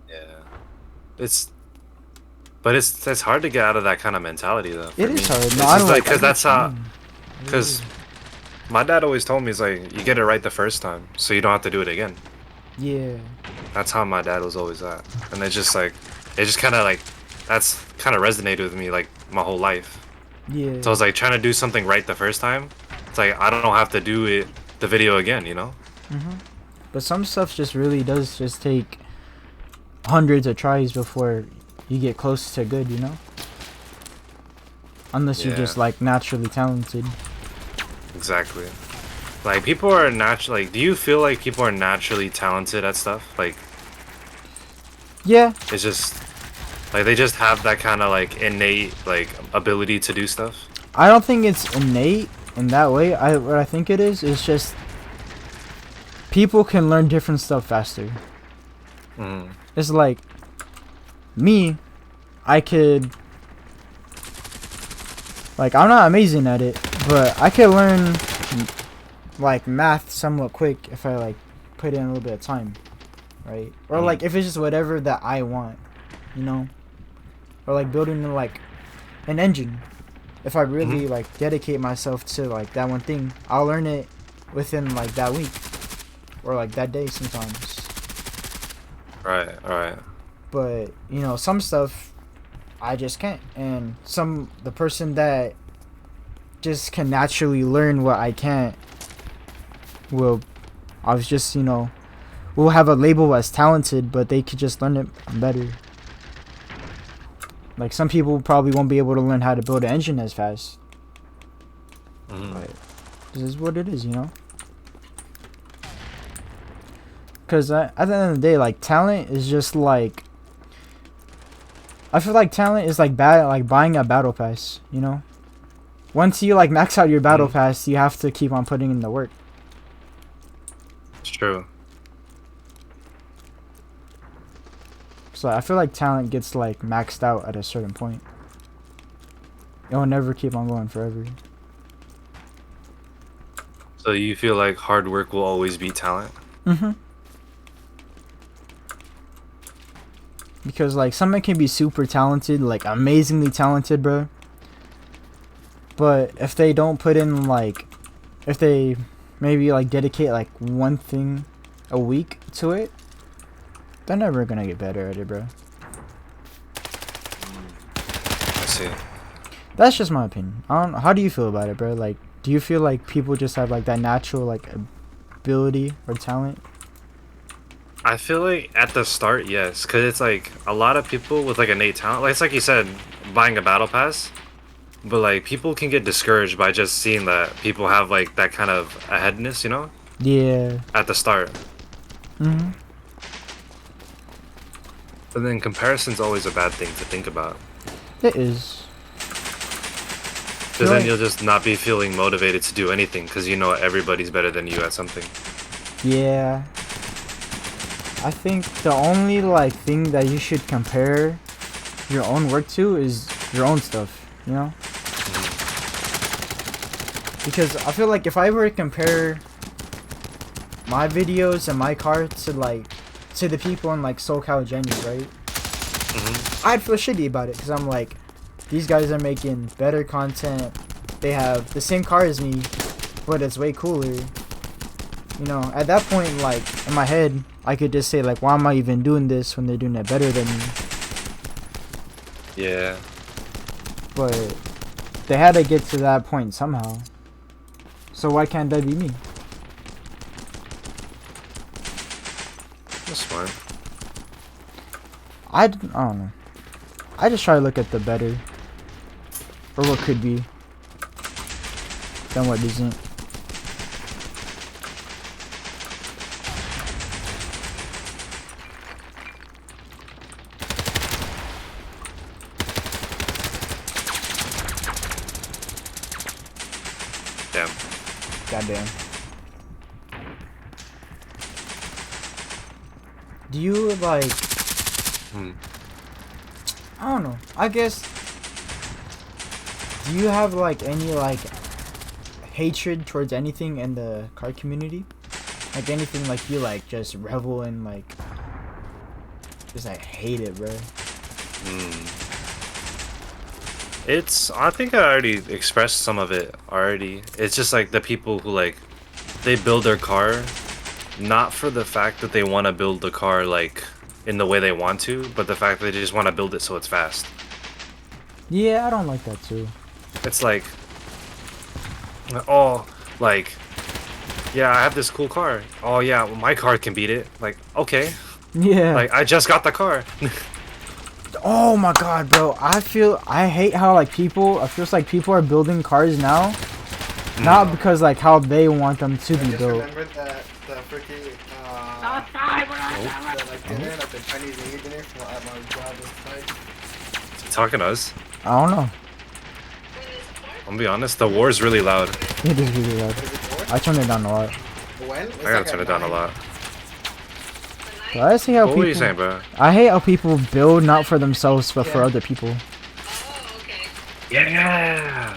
Speaker 1: Yeah. It's but it's hard to get out of that kind of mentality though. For
Speaker 2: It
Speaker 1: me,
Speaker 2: is hard.
Speaker 1: it's
Speaker 2: No, I
Speaker 1: just
Speaker 2: don't
Speaker 1: like
Speaker 2: like. I
Speaker 1: because
Speaker 2: get
Speaker 1: that's
Speaker 2: what you
Speaker 1: how.
Speaker 2: mean. It really
Speaker 1: Because
Speaker 2: is.
Speaker 1: my dad always told me, it's like you get it right the first time, so you don't have to do it again.
Speaker 2: Yeah.
Speaker 1: That's how my dad was always at, and it's just like it just kind of like that's kind of resonated with me like my whole life.
Speaker 2: Yeah.
Speaker 1: So I was like trying to do something right the first time. It's like I don't have to do it the video again, you know?
Speaker 2: Mhm. But some stuff just really does just take hundreds of tries before you get close to good, you know? Unless you're
Speaker 1: Yeah.
Speaker 2: just like naturally talented.
Speaker 1: Exactly. Like people are naturally. Like, do you feel like people are naturally talented at stuff? Like
Speaker 2: Yeah.
Speaker 1: it's just like they just have that kind of like innate like ability to do stuff.
Speaker 2: I don't think it's innate in that way. What I think it is just people can learn different stuff faster.
Speaker 1: Mm.
Speaker 2: It's like me, I could like I'm not amazing at it, but I could learn like math somewhat quick if I like put in a little bit of time, right? Or like if it's just whatever that I want, you know? Or like building like an engine. If I really like dedicate myself to like that one thing, I'll learn it within like that week or like that day sometimes.
Speaker 1: Right. Right.
Speaker 2: But you know, some stuff I just can't, and the person that just can naturally learn what I can't will, I was just, you know, will have a label as talented, but they could just learn it better. Like some people probably won't be able to learn how to build an engine as fast. But this is what it is, you know. Because at the end of the day, like talent is just like, I feel like talent is like like buying a battle pass, you know. Once you like max out your battle pass, you have to keep on putting in the work.
Speaker 1: It's true.
Speaker 2: So I feel like talent gets like maxed out at a certain point. It will never keep on going forever.
Speaker 1: So you feel like hard work will always beat talent?
Speaker 2: Mhm. Because like someone can be super talented, like amazingly talented, bro. But if they don't put in like, if they maybe like dedicate like one thing a week to it, they're never gonna get better at it, bro.
Speaker 1: I see.
Speaker 2: That's just my opinion. I don't. How do you feel about it, bro? Like, do you feel like people just have like that natural like ability or talent?
Speaker 1: I feel like at the start, yes, because it's like a lot of people with like innate talent. Like it's like you said, buying a battle pass. But like people can get discouraged by just seeing that people have like that kind of aheadness, you know,
Speaker 2: Yeah.
Speaker 1: at the start.
Speaker 2: Mhm.
Speaker 1: But then comparison's always a bad thing to think about.
Speaker 2: It is.
Speaker 1: Because then you'll just not be feeling motivated to do anything because you know everybody's better than you at something.
Speaker 2: Yeah. I think the only like thing that you should compare your own work to is your own stuff, you know? Because I feel like if I were to compare my videos and my car to like to the people in like SoCal Jenny, right? I'd feel shitty about it because I'm like, these guys are making better content. They have the same car as me, but it's way cooler. You know, at that point, like in my head, I could just say like, why am I even doing this when they're doing it better than me?
Speaker 1: Yeah.
Speaker 2: But they had to get to that point somehow. So why can't that be me?
Speaker 1: That's fine.
Speaker 2: I don't know. I just try to look at the better, or what could be, than what isn't.
Speaker 1: Damn.
Speaker 2: Goddamn. Do you like? I don't know. I guess. Do you have like any like hatred towards anything in the car community? Like anything like you like just revel in like just like hate it, bro.
Speaker 1: I think I already expressed some of it already. It's just like the people who like they build their car not for the fact that they want to build the car like in the way they want to, but the fact that they just want to build it so it's fast.
Speaker 2: Yeah, I don't like that too.
Speaker 1: It's like, oh, like, yeah, I have this cool car. Oh yeah, well, my car can beat it. Like, okay,
Speaker 2: Yeah.
Speaker 1: like I just got the car.
Speaker 2: Oh my god, bro. I hate how like I feel like people are building cars now. Not because like how they want them to be built.
Speaker 5: Remember that the freaking like dinner, like the Chinese New Year dinner at my job this night.
Speaker 1: Is he talking to us?
Speaker 2: I don't know.
Speaker 1: I'm gonna be honest, the war is really loud.
Speaker 2: It is really loud.
Speaker 5: Is it four?
Speaker 2: I turned it down a lot.
Speaker 5: When?
Speaker 1: I gotta turn it down a lot.
Speaker 2: But I see how
Speaker 1: What were you saying, bro?
Speaker 2: I hate how people build not for themselves but for other people.
Speaker 1: Yeah.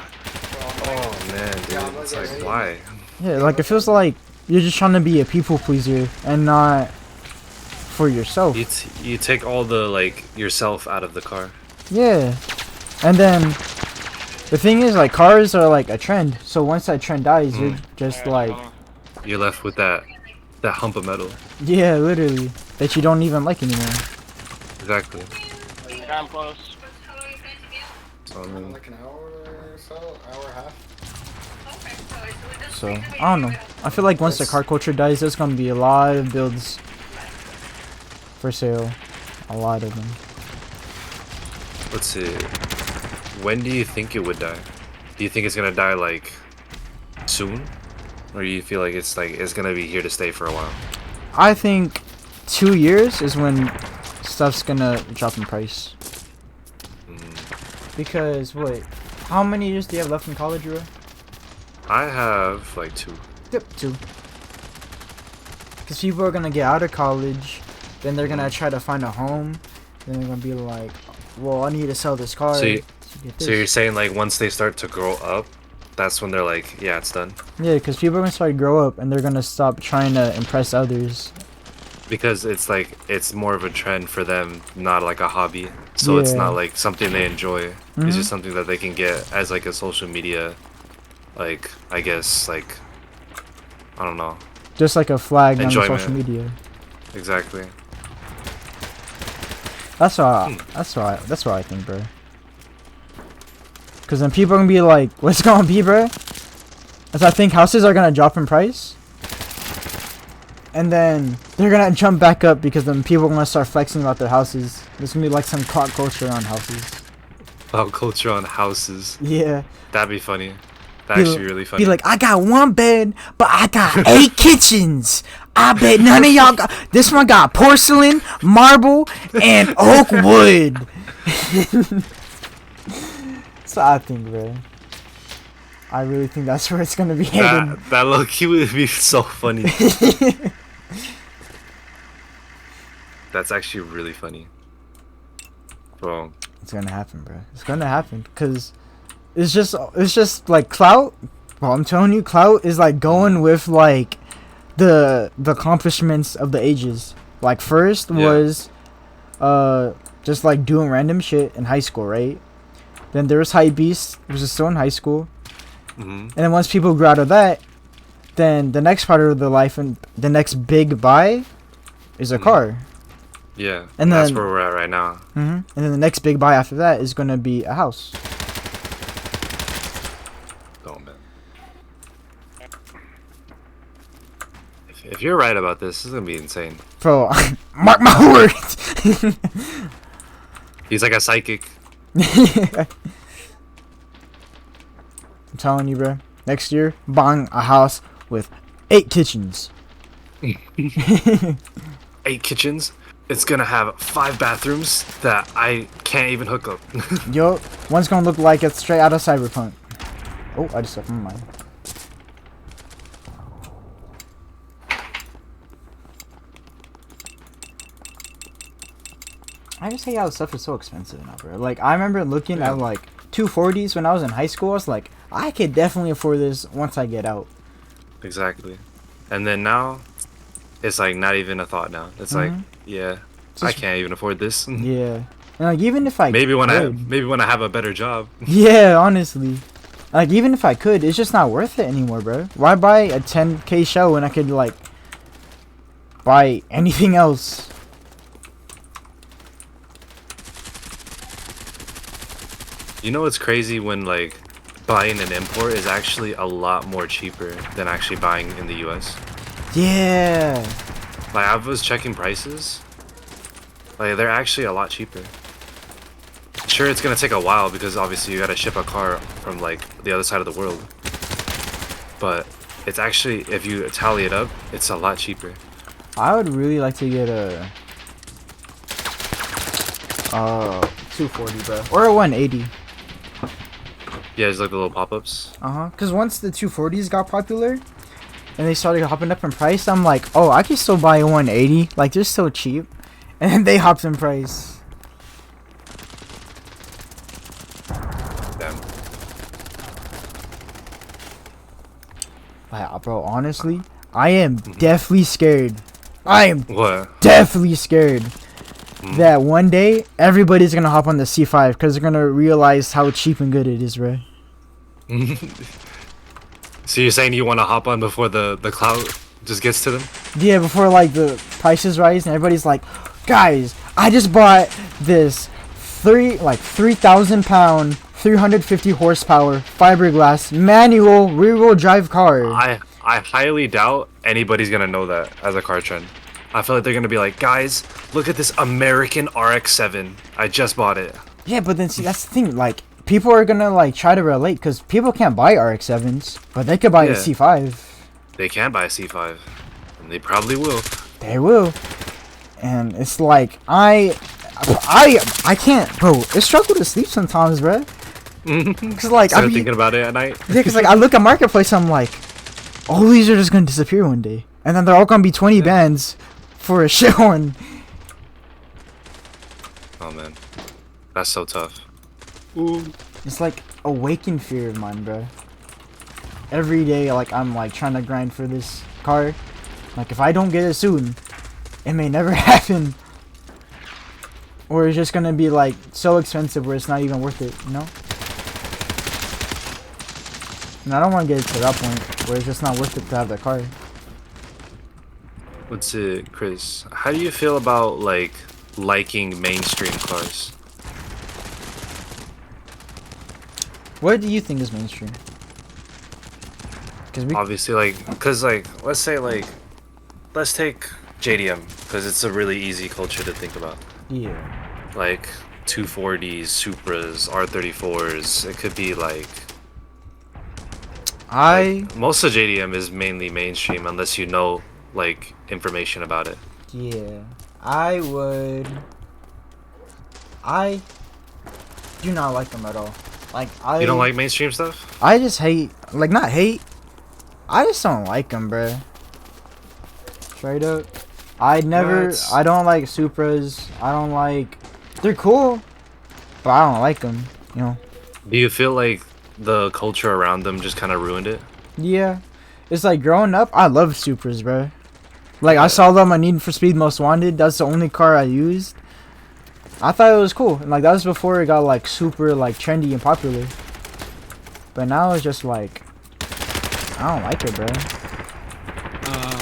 Speaker 1: Oh man, dude, it's like why?
Speaker 2: Yeah, like it feels like you're just trying to be a people pleaser and not for yourself.
Speaker 1: You take all the like yourself out of the car.
Speaker 2: Yeah. And then the thing is like cars are like a trend. So once that trend dies, you're just like
Speaker 1: You're left with that hump of metal.
Speaker 2: yeah, literally that you don't even like anymore.
Speaker 1: Exactly.
Speaker 3: I'm close.
Speaker 1: So, I mean,
Speaker 5: Like an hour or so, hour and a half.
Speaker 2: So I don't know. I feel like once the car culture dies, there's gonna be a lot of builds for sale. A lot of them.
Speaker 1: let's see. When do you think it would die? Do you think it's gonna die like soon, or do you feel like it's gonna be here to stay for a while?
Speaker 2: I think 2 years is when stuff's gonna drop in price. Because wait, how many years do you have left in college, bro?
Speaker 1: I have like 2.
Speaker 2: Yep, 2. Because people are gonna get out of college, then they're gonna try to find a home, then they're gonna be like, well, I need to sell this car.
Speaker 1: So,
Speaker 2: to get
Speaker 1: so
Speaker 2: this.
Speaker 1: you're saying like once they start to grow up, that's when they're like, yeah, it's done.
Speaker 2: Yeah, because people are gonna start to grow up and they're gonna stop trying to impress others.
Speaker 1: Because it's like it's more of a trend for them, not like a hobby. So it's
Speaker 2: Yeah.
Speaker 1: not like something they enjoy. It's just something that they can get as like a social media, like I guess like I don't know.
Speaker 2: Just like a flag on
Speaker 1: Enjoyment.
Speaker 2: social media.
Speaker 1: Exactly.
Speaker 2: That's what I think, bro. Cause then people are gonna be like, what's gonna be, bro? As I think houses are gonna drop in price. And then they're gonna jump back up because then people are gonna start flexing about their houses. There's gonna be like some clock culture on houses.
Speaker 1: Pop culture on houses.
Speaker 2: Yeah.
Speaker 1: That'd be funny. That'd
Speaker 2: Be-
Speaker 1: actually be really funny.
Speaker 2: Be like, I got 1 bed, but I got 8 kitchens. I bet none of y'all got. This one got porcelain, marble, and oak wood. So I think, bro. I really think that's where it's gonna be headed.
Speaker 1: that low key would be so funny. That's actually really funny. Bro.
Speaker 2: It's gonna happen, bro. It's gonna happen, cause it's just like clout. Well, I'm telling you, clout is like going with like the accomplishments of the ages. Like first was just like doing random shit in high school, right? Then there was Hypebeast, which is still in high school. And then once people grew out of that, then the next part of their life and the next big buy is a car.
Speaker 1: Yeah.
Speaker 2: And
Speaker 1: that's
Speaker 2: then-
Speaker 1: where we're at right now.
Speaker 2: And then the next big buy after that is gonna be a house.
Speaker 1: Oh man. If you're right about this is gonna be insane.
Speaker 2: Bro, mark my words.
Speaker 1: He's like a psychic.
Speaker 2: I'm telling you, bro. Next year, buying a house with 8 kitchens.
Speaker 1: 8 kitchens. It's gonna have 5 bathrooms that I can't even hook up.
Speaker 2: Yo, one's gonna look like it's straight out of Cyberpunk. Oh, I just stepped on mine. I just hate how stuff is so expensive now, bro. Like, I remember looking at, like, 240s when I was in high school. I was like, I could definitely afford this once I get out.
Speaker 1: Exactly. And then now, it's like not even a thought now. It's like, yeah, I
Speaker 2: Just-
Speaker 1: can't even afford this.
Speaker 2: Yeah. And, like, even if I
Speaker 1: maybe when
Speaker 2: could,
Speaker 1: I have a better job.
Speaker 2: Yeah, honestly. Like, even if I could, it's just not worth it anymore, bro. Why buy a 10K shell when I could, like, buy anything else?
Speaker 1: You know what's crazy when like buying an import is actually a lot more cheaper than actually buying in the US.
Speaker 2: Yeah.
Speaker 1: Like I was checking prices. Like they're actually a lot cheaper. Sure, it's gonna take a while because obviously you gotta ship a car from like the other side of the world. But it's actually, if you tally it up, it's a lot cheaper.
Speaker 2: I would really like to get a 240, bro, or a 180.
Speaker 1: Yeah, it's like the little pop-ups.
Speaker 2: Cause once the 240s got popular, and they started hopping up in price, I'm like, oh, I can still buy a 180. Like they're so cheap, and then they hopped in price.
Speaker 1: Damn.
Speaker 2: Like, bro, honestly, I am deathly scared. I am
Speaker 1: What?
Speaker 2: deathly scared that one day everybody's gonna hop on the C5 because they're gonna realize how cheap and good it is, bro.
Speaker 1: So you're saying you want to hop on before the clout just gets to them?
Speaker 2: Yeah, before like the prices rise and everybody's like, guys, I just bought this 3,000 pound, 350 horsepower fiberglass manual rear-wheel drive car.
Speaker 1: I highly doubt anybody's gonna know that as a car trend. I feel like they're gonna be like, guys, look at this American RX-7. I just bought it.
Speaker 2: Yeah, but then see, that's the thing. Like, people are gonna like try to relate because people can't buy RX-7s, but they could buy a
Speaker 1: Yeah.
Speaker 2: C5.
Speaker 1: They can buy a C5, and they probably will.
Speaker 2: They will. And it's like I can't, bro. I struggle to sleep sometimes, bro. Cause like
Speaker 1: Start
Speaker 2: I'm
Speaker 1: thinking about it at night.
Speaker 2: yeah, cause like I look at Marketplace, I'm like, all these are just gonna disappear one day, and then they're all gonna be 20 bands for a shit one.
Speaker 1: Oh man, that's so tough.
Speaker 2: It's like a waking fear of mine, bro. Every day, like I'm like trying to grind for this car. Like if I don't get it soon, it may never happen. Or it's just gonna be like so expensive where it's not even worth it, you know? And I don't want to get it to that point where it's just not worth it to have that car.
Speaker 1: What's it, Chris? How do you feel about like liking mainstream cars?
Speaker 2: What do you think is mainstream? Because we
Speaker 1: Obviously, like, cause like, let's say like, let's take JDM, cause it's a really easy culture to think about.
Speaker 2: yeah.
Speaker 1: Like 240s, Supras, R34s. It could be like most of JDM is mainly mainstream unless you know like information about it.
Speaker 2: Yeah, I do not like them at all. Like
Speaker 1: You don't like mainstream stuff?
Speaker 2: I just hate, like not hate. I just don't like them, bruh. Straight up. I don't like Supras. I don't like, they're cool, but I don't like them, you know.
Speaker 1: Do you feel like the culture around them just kind of ruined it?
Speaker 2: Yeah. It's like growing up, I loved Supras, bruh. Like I saw them on Need for Speed Most Wanted. That's the only car I used. I thought it was cool. And like that was before it got like super like trendy and popular. But now it's just like I don't like it, bro.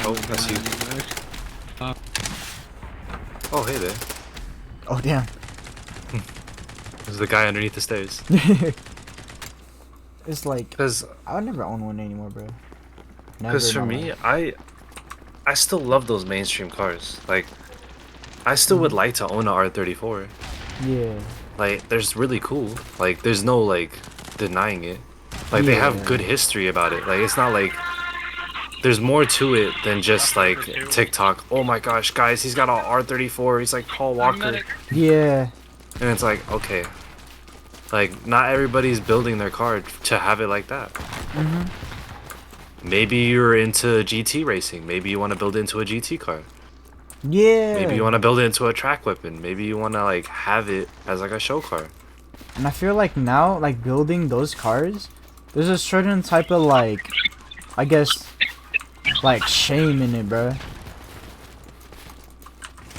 Speaker 1: Oh, that's you. Oh, hey there.
Speaker 2: Oh damn.
Speaker 1: There's the guy underneath the stairs.
Speaker 2: It's like
Speaker 1: Because
Speaker 2: I would never own one anymore, bro. Never
Speaker 1: for
Speaker 2: in my
Speaker 1: me,
Speaker 2: life.
Speaker 1: I still love those mainstream cars. Like, I still would like to own a R34.
Speaker 2: Yeah.
Speaker 1: Like, there's really cool. Like, there's no like denying it. Like, they have good history about it. Like, it's not like there's more to it than just like TikTok. Oh my gosh, guys, he's got a R34. He's like Paul Walker,
Speaker 2: Yeah.
Speaker 1: and it's like, okay, like not everybody's building their car to have it like that. Maybe you're into GT racing. Maybe you want to build it into a GT car.
Speaker 2: Yeah.
Speaker 1: Maybe you want to build it into a track weapon. Maybe you want to like have it as like a show car.
Speaker 2: And I feel like now, like building those cars, there's a certain type of like, I guess, like shame in it, bro.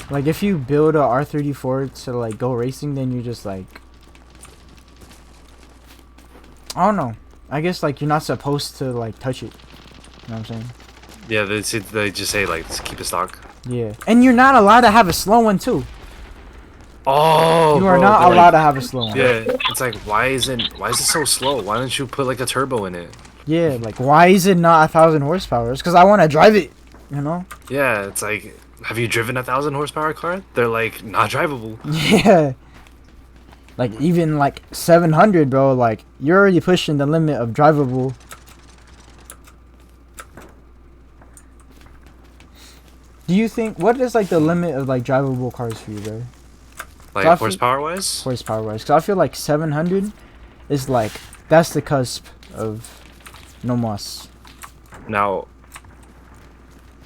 Speaker 2: Like if you build a R34 to like go racing, then you're just like, I don't know. I guess like you're not supposed to like touch it. You know what I'm saying?
Speaker 1: Yeah, they just say like keep it stock.
Speaker 2: Yeah. And you're not allowed to have a slow one too.
Speaker 1: Oh,
Speaker 2: You are
Speaker 1: bro,
Speaker 2: not
Speaker 1: like,
Speaker 2: allowed to have a slow one.
Speaker 1: Yeah, it's like why is it so slow? Why don't you put like a turbo in it?
Speaker 2: Yeah, like why is it not 1,000 horsepower? It's because I want to drive it, you know?
Speaker 1: Yeah, it's like, have you driven 1,000 horsepower car? They're like not drivable.
Speaker 2: Yeah. Like even like 700, bro. Like you're already pushing the limit of drivable. Do you think what is like the limit of like drivable cars for you, bro?
Speaker 1: Like
Speaker 2: So I feel-
Speaker 1: horsepower wise?
Speaker 2: Horsepower wise, because I feel like 700 is like that's the cusp of no mas.
Speaker 1: Now,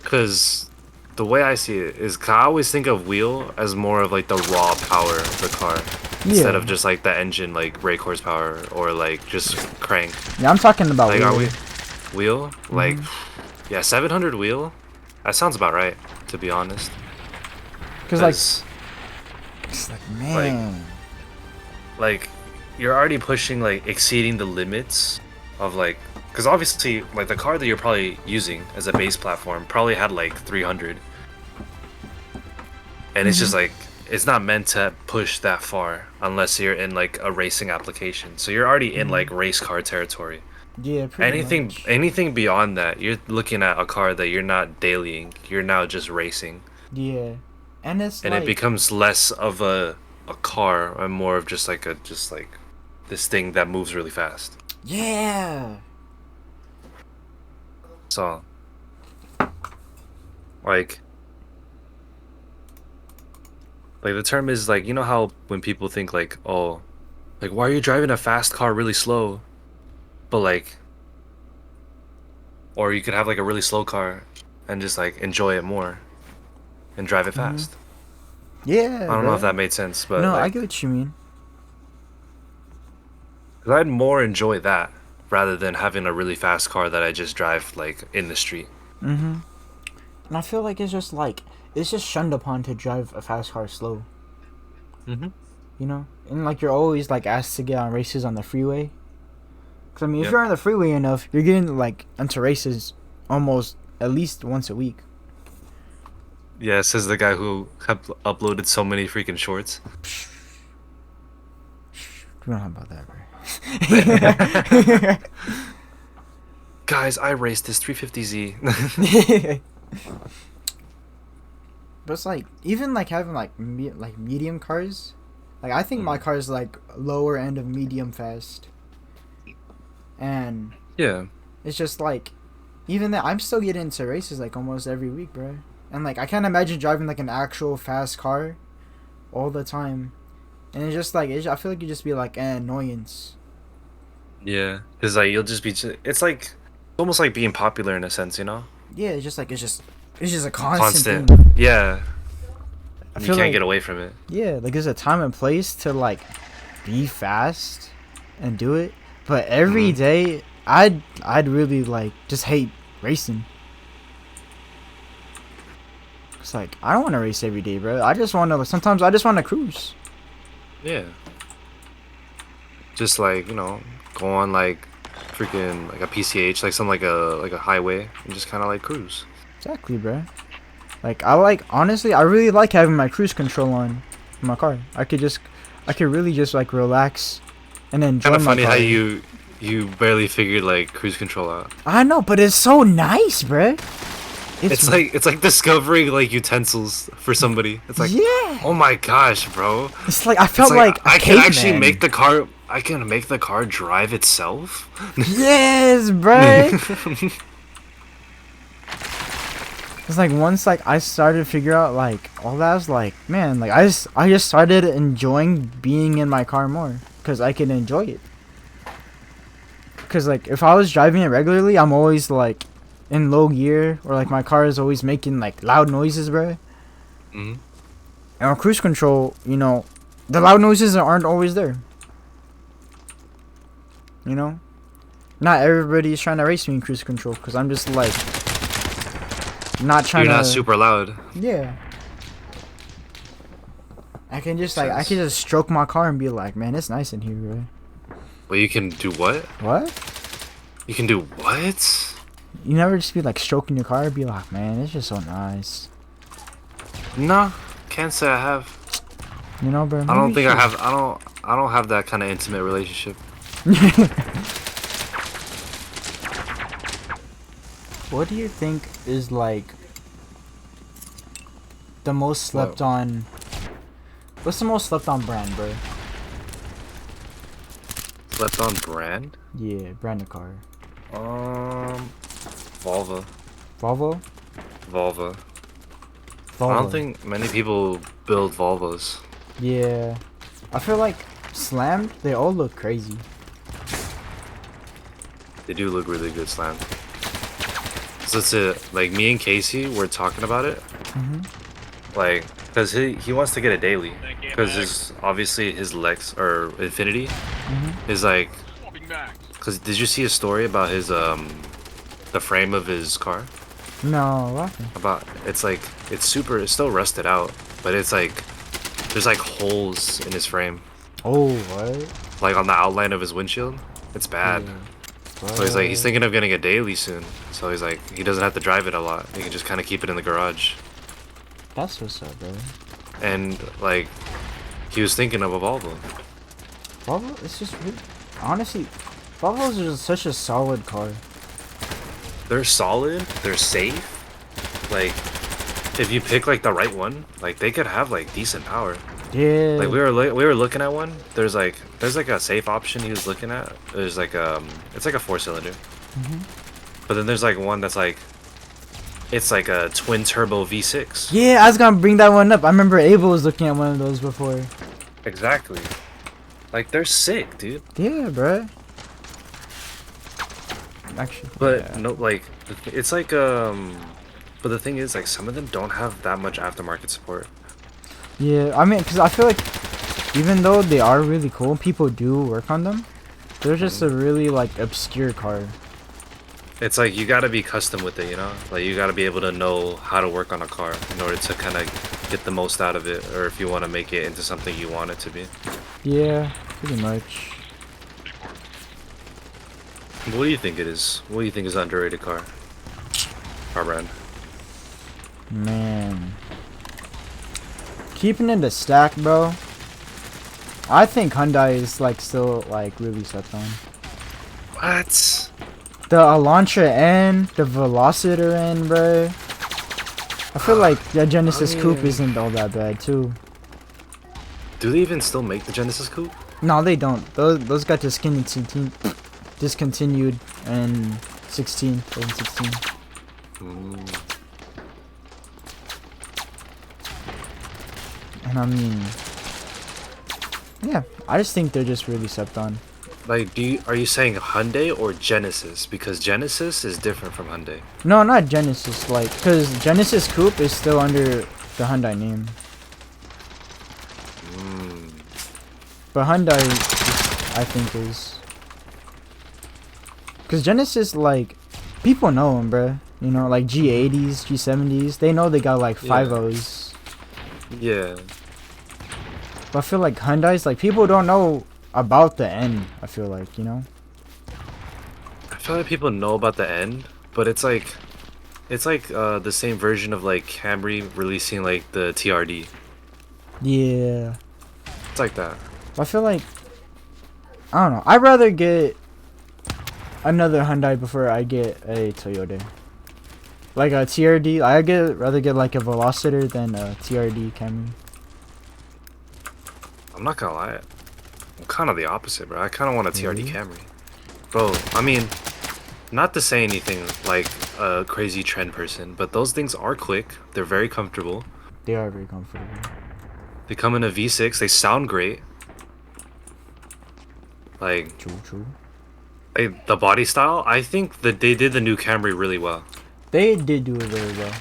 Speaker 1: because the way I see it is, 'cause I always think of wheel as more of like the raw power of the car, instead
Speaker 2: Yeah.
Speaker 1: of just like the engine, like brake horsepower or like just crank.
Speaker 2: Yeah, I'm talking about
Speaker 1: Like, are
Speaker 2: wheel.
Speaker 1: we wheel? Like, yeah, 700 wheel. That sounds about right, to be honest.
Speaker 2: Because like,
Speaker 1: 'Cause,
Speaker 2: it's like man.
Speaker 1: like you're already pushing like exceeding the limits of like, because obviously like the car that you're probably using as a base platform probably had like 300, and it's just like it's not meant to push that far unless you're in like a racing application, so you're already in like race car territory.
Speaker 2: Yeah, pretty much.
Speaker 1: Anything beyond that, you're looking at a car that you're not dailying, you're now just racing,
Speaker 2: Yeah, and it's
Speaker 1: and
Speaker 2: like
Speaker 1: it becomes less of a car and more of just like this thing that moves really fast.
Speaker 2: yeah.
Speaker 1: So, like the term is like, you know how when people think like, oh, like why are you driving a fast car really slow? But like, or you could have like a really slow car and just like enjoy it more and drive it fast.
Speaker 2: Yeah.
Speaker 1: I don't know if that made sense, but
Speaker 2: No, I
Speaker 1: like,
Speaker 2: get what you mean.
Speaker 1: 'cause I'd more enjoy that rather than having a really fast car that I just drive like in the street.
Speaker 2: And I feel like it's just shunned upon to drive a fast car slow.
Speaker 1: Mhm.
Speaker 2: You know, and like you're always like asked to get on races on the freeway. Cause I mean, if
Speaker 1: Yeah.
Speaker 2: you're on the freeway enough, you're getting like into races almost at least once a week.
Speaker 1: Yeah, says the guy who uploaded so many freaking shorts.
Speaker 2: We don't know about that, bro.
Speaker 1: Guys, I raced this 350Z.
Speaker 2: But it's like even like having like medium cars, like I think my car is like lower end of medium fast, and
Speaker 1: Yeah.
Speaker 2: it's just like even that I'm still getting into races like almost every week, bro. And like I can't imagine driving like an actual fast car all the time, and it's just like I feel like you just be like an annoyance.
Speaker 1: Yeah. Cause like you'll just be. It's like almost like being popular in a sense, you know.
Speaker 2: Yeah, it's just a constant
Speaker 1: Constant.
Speaker 2: thing.
Speaker 1: Yeah.
Speaker 2: I
Speaker 1: You
Speaker 2: feel
Speaker 1: can't
Speaker 2: like
Speaker 1: get away from it.
Speaker 2: yeah, like there's a time and place to like be fast and do it, but every day I'd really like just hate racing. It's like I don't want to race every day, bro. I just want to. Sometimes I just want to cruise.
Speaker 1: Yeah. Just like, you know, go on like freaking like a PCH, like some like a highway, and just kind of like cruise.
Speaker 2: Exactly, bro. Like honestly, I really like having my cruise control on in my car. I could really just like relax and enjoy
Speaker 1: Kind of
Speaker 2: my
Speaker 1: funny
Speaker 2: car.
Speaker 1: how you barely figured like cruise control out.
Speaker 2: I know, but it's so nice, bro.
Speaker 1: It's like discovering like utensils for somebody. It's like,
Speaker 2: yeah.
Speaker 1: oh my gosh, bro.
Speaker 2: It's like I
Speaker 1: It's
Speaker 2: felt like a
Speaker 1: I can actually
Speaker 2: caveman.
Speaker 1: make the car. I can make the car drive itself.
Speaker 2: Yes, bruh. It's like once like I started to figure out like all that, I was like, man, like I just started enjoying being in my car more because I can enjoy it. Cause like if I was driving it regularly, I'm always like in low gear or like my car is always making like loud noises, bro.
Speaker 1: Hmm.
Speaker 2: And on cruise control, you know, the loud noises aren't always there. You know, not everybody's trying to race me in cruise control because I'm just like not trying
Speaker 1: You're
Speaker 2: to.
Speaker 1: not super loud.
Speaker 2: Yeah. I can just like I can just stroke my car and be like, man, it's nice in here, bro.
Speaker 1: Well, you can do what?
Speaker 2: What?
Speaker 1: You can do what?
Speaker 2: You never just be like stroking your car and be like, man, it's just so nice.
Speaker 1: Nah, can't say I have.
Speaker 2: You know, bro.
Speaker 1: I don't
Speaker 2: maybe
Speaker 1: think
Speaker 2: you
Speaker 1: I
Speaker 2: should.
Speaker 1: have. I don't have that kind of intimate relationship.
Speaker 2: What do you think is like the most slept on? What's the most slept on brand, bro?
Speaker 1: Slept on brand?
Speaker 2: Yeah, brand of car.
Speaker 1: Volvo.
Speaker 2: Volvo?
Speaker 1: Volvo.
Speaker 2: Volvo.
Speaker 1: I don't think many people build Volvos.
Speaker 2: Yeah. I feel like slammed, they all look crazy.
Speaker 1: They do look really good slammed. So it's like me and Casey were talking about it. Like, cause he wants to get a daily, cause his obviously his Lex or Infinity is like, cause did you see a story about his the frame of his car?
Speaker 2: No, what?
Speaker 1: About it's like it's still rusted out, but it's like there's like holes in his frame,
Speaker 2: Oh, what?
Speaker 1: like on the outline of his windshield. It's bad. So he's like he's thinking of getting a daily soon. So he's like he doesn't have to drive it a lot. He can just kind of keep it in the garage.
Speaker 2: That's what's up, bro.
Speaker 1: And like he was thinking of a Volvo.
Speaker 2: Volvo, it's just really, honestly, Volvos are just such a solid car.
Speaker 1: They're solid. They're safe. Like if you pick like the right one, like they could have like decent power.
Speaker 2: Yeah.
Speaker 1: Like we were looking at one. There's like a safe option he was looking at. There's like it's like a 4-cylinder. But then there's like one that's like it's like a twin turbo V6.
Speaker 2: Yeah, I was gonna bring that one up. I remember Abel was looking at one of those before.
Speaker 1: Exactly. Like they're sick, dude.
Speaker 2: Yeah, bro. Actually,
Speaker 1: But
Speaker 2: yeah.
Speaker 1: no, like it's like but the thing is like some of them don't have that much aftermarket support.
Speaker 2: Yeah, I mean, because I feel like even though they are really cool, people do work on them. They're just a really like obscure car.
Speaker 1: It's like you gotta be custom with it, you know? Like you gotta be able to know how to work on a car in order to kind of get the most out of it, or if you want to make it into something you want it to be.
Speaker 2: Yeah, pretty much.
Speaker 1: What do you think it is? What do you think is an underrated car? Car brand.
Speaker 2: Man. Keeping it a stack, bro. I think Hyundai is like still like really slept on.
Speaker 1: What?
Speaker 2: The Elantra N, the Velociter N, bro. I feel like the Genesis Coupe isn't all that bad too.
Speaker 1: Do they even still make the Genesis Coupe?
Speaker 2: No, they don't. Those got discontinued in 2016. And I mean, yeah, I just think they're just really slept on.
Speaker 1: Like, are you saying Hyundai or Genesis? Because Genesis is different from Hyundai.
Speaker 2: No, not Genesis, like, cause Genesis Coupe is still under the Hyundai name. But Hyundai, I think is, cause Genesis, like, people know them, bruh. You know, like G80s, G70s, they know they got like 5.0s.
Speaker 1: Yeah.
Speaker 2: But I feel like Hyundai's, like, people don't know about the N, I feel like, you know?
Speaker 1: I feel like people know about the end, but it's like the same version of like Camry releasing like the TRD.
Speaker 2: Yeah.
Speaker 1: It's like that.
Speaker 2: I feel like, I don't know, I'd rather get another Hyundai before I get a Toyota. Like a TRD, rather get like a Velociter than a TRD Camry.
Speaker 1: I'm not gonna lie. I'm kind of the opposite, bro. I kind of want a TRD
Speaker 2: Really?
Speaker 1: Camry. Bro, I mean, not to say anything like a crazy trend person, but those things are quick. They're very comfortable.
Speaker 2: They are very comfortable.
Speaker 1: They come in a V6. They sound great. Like,
Speaker 2: True.
Speaker 1: the body style, I think that they did the new Camry really well.
Speaker 2: They did do it very well.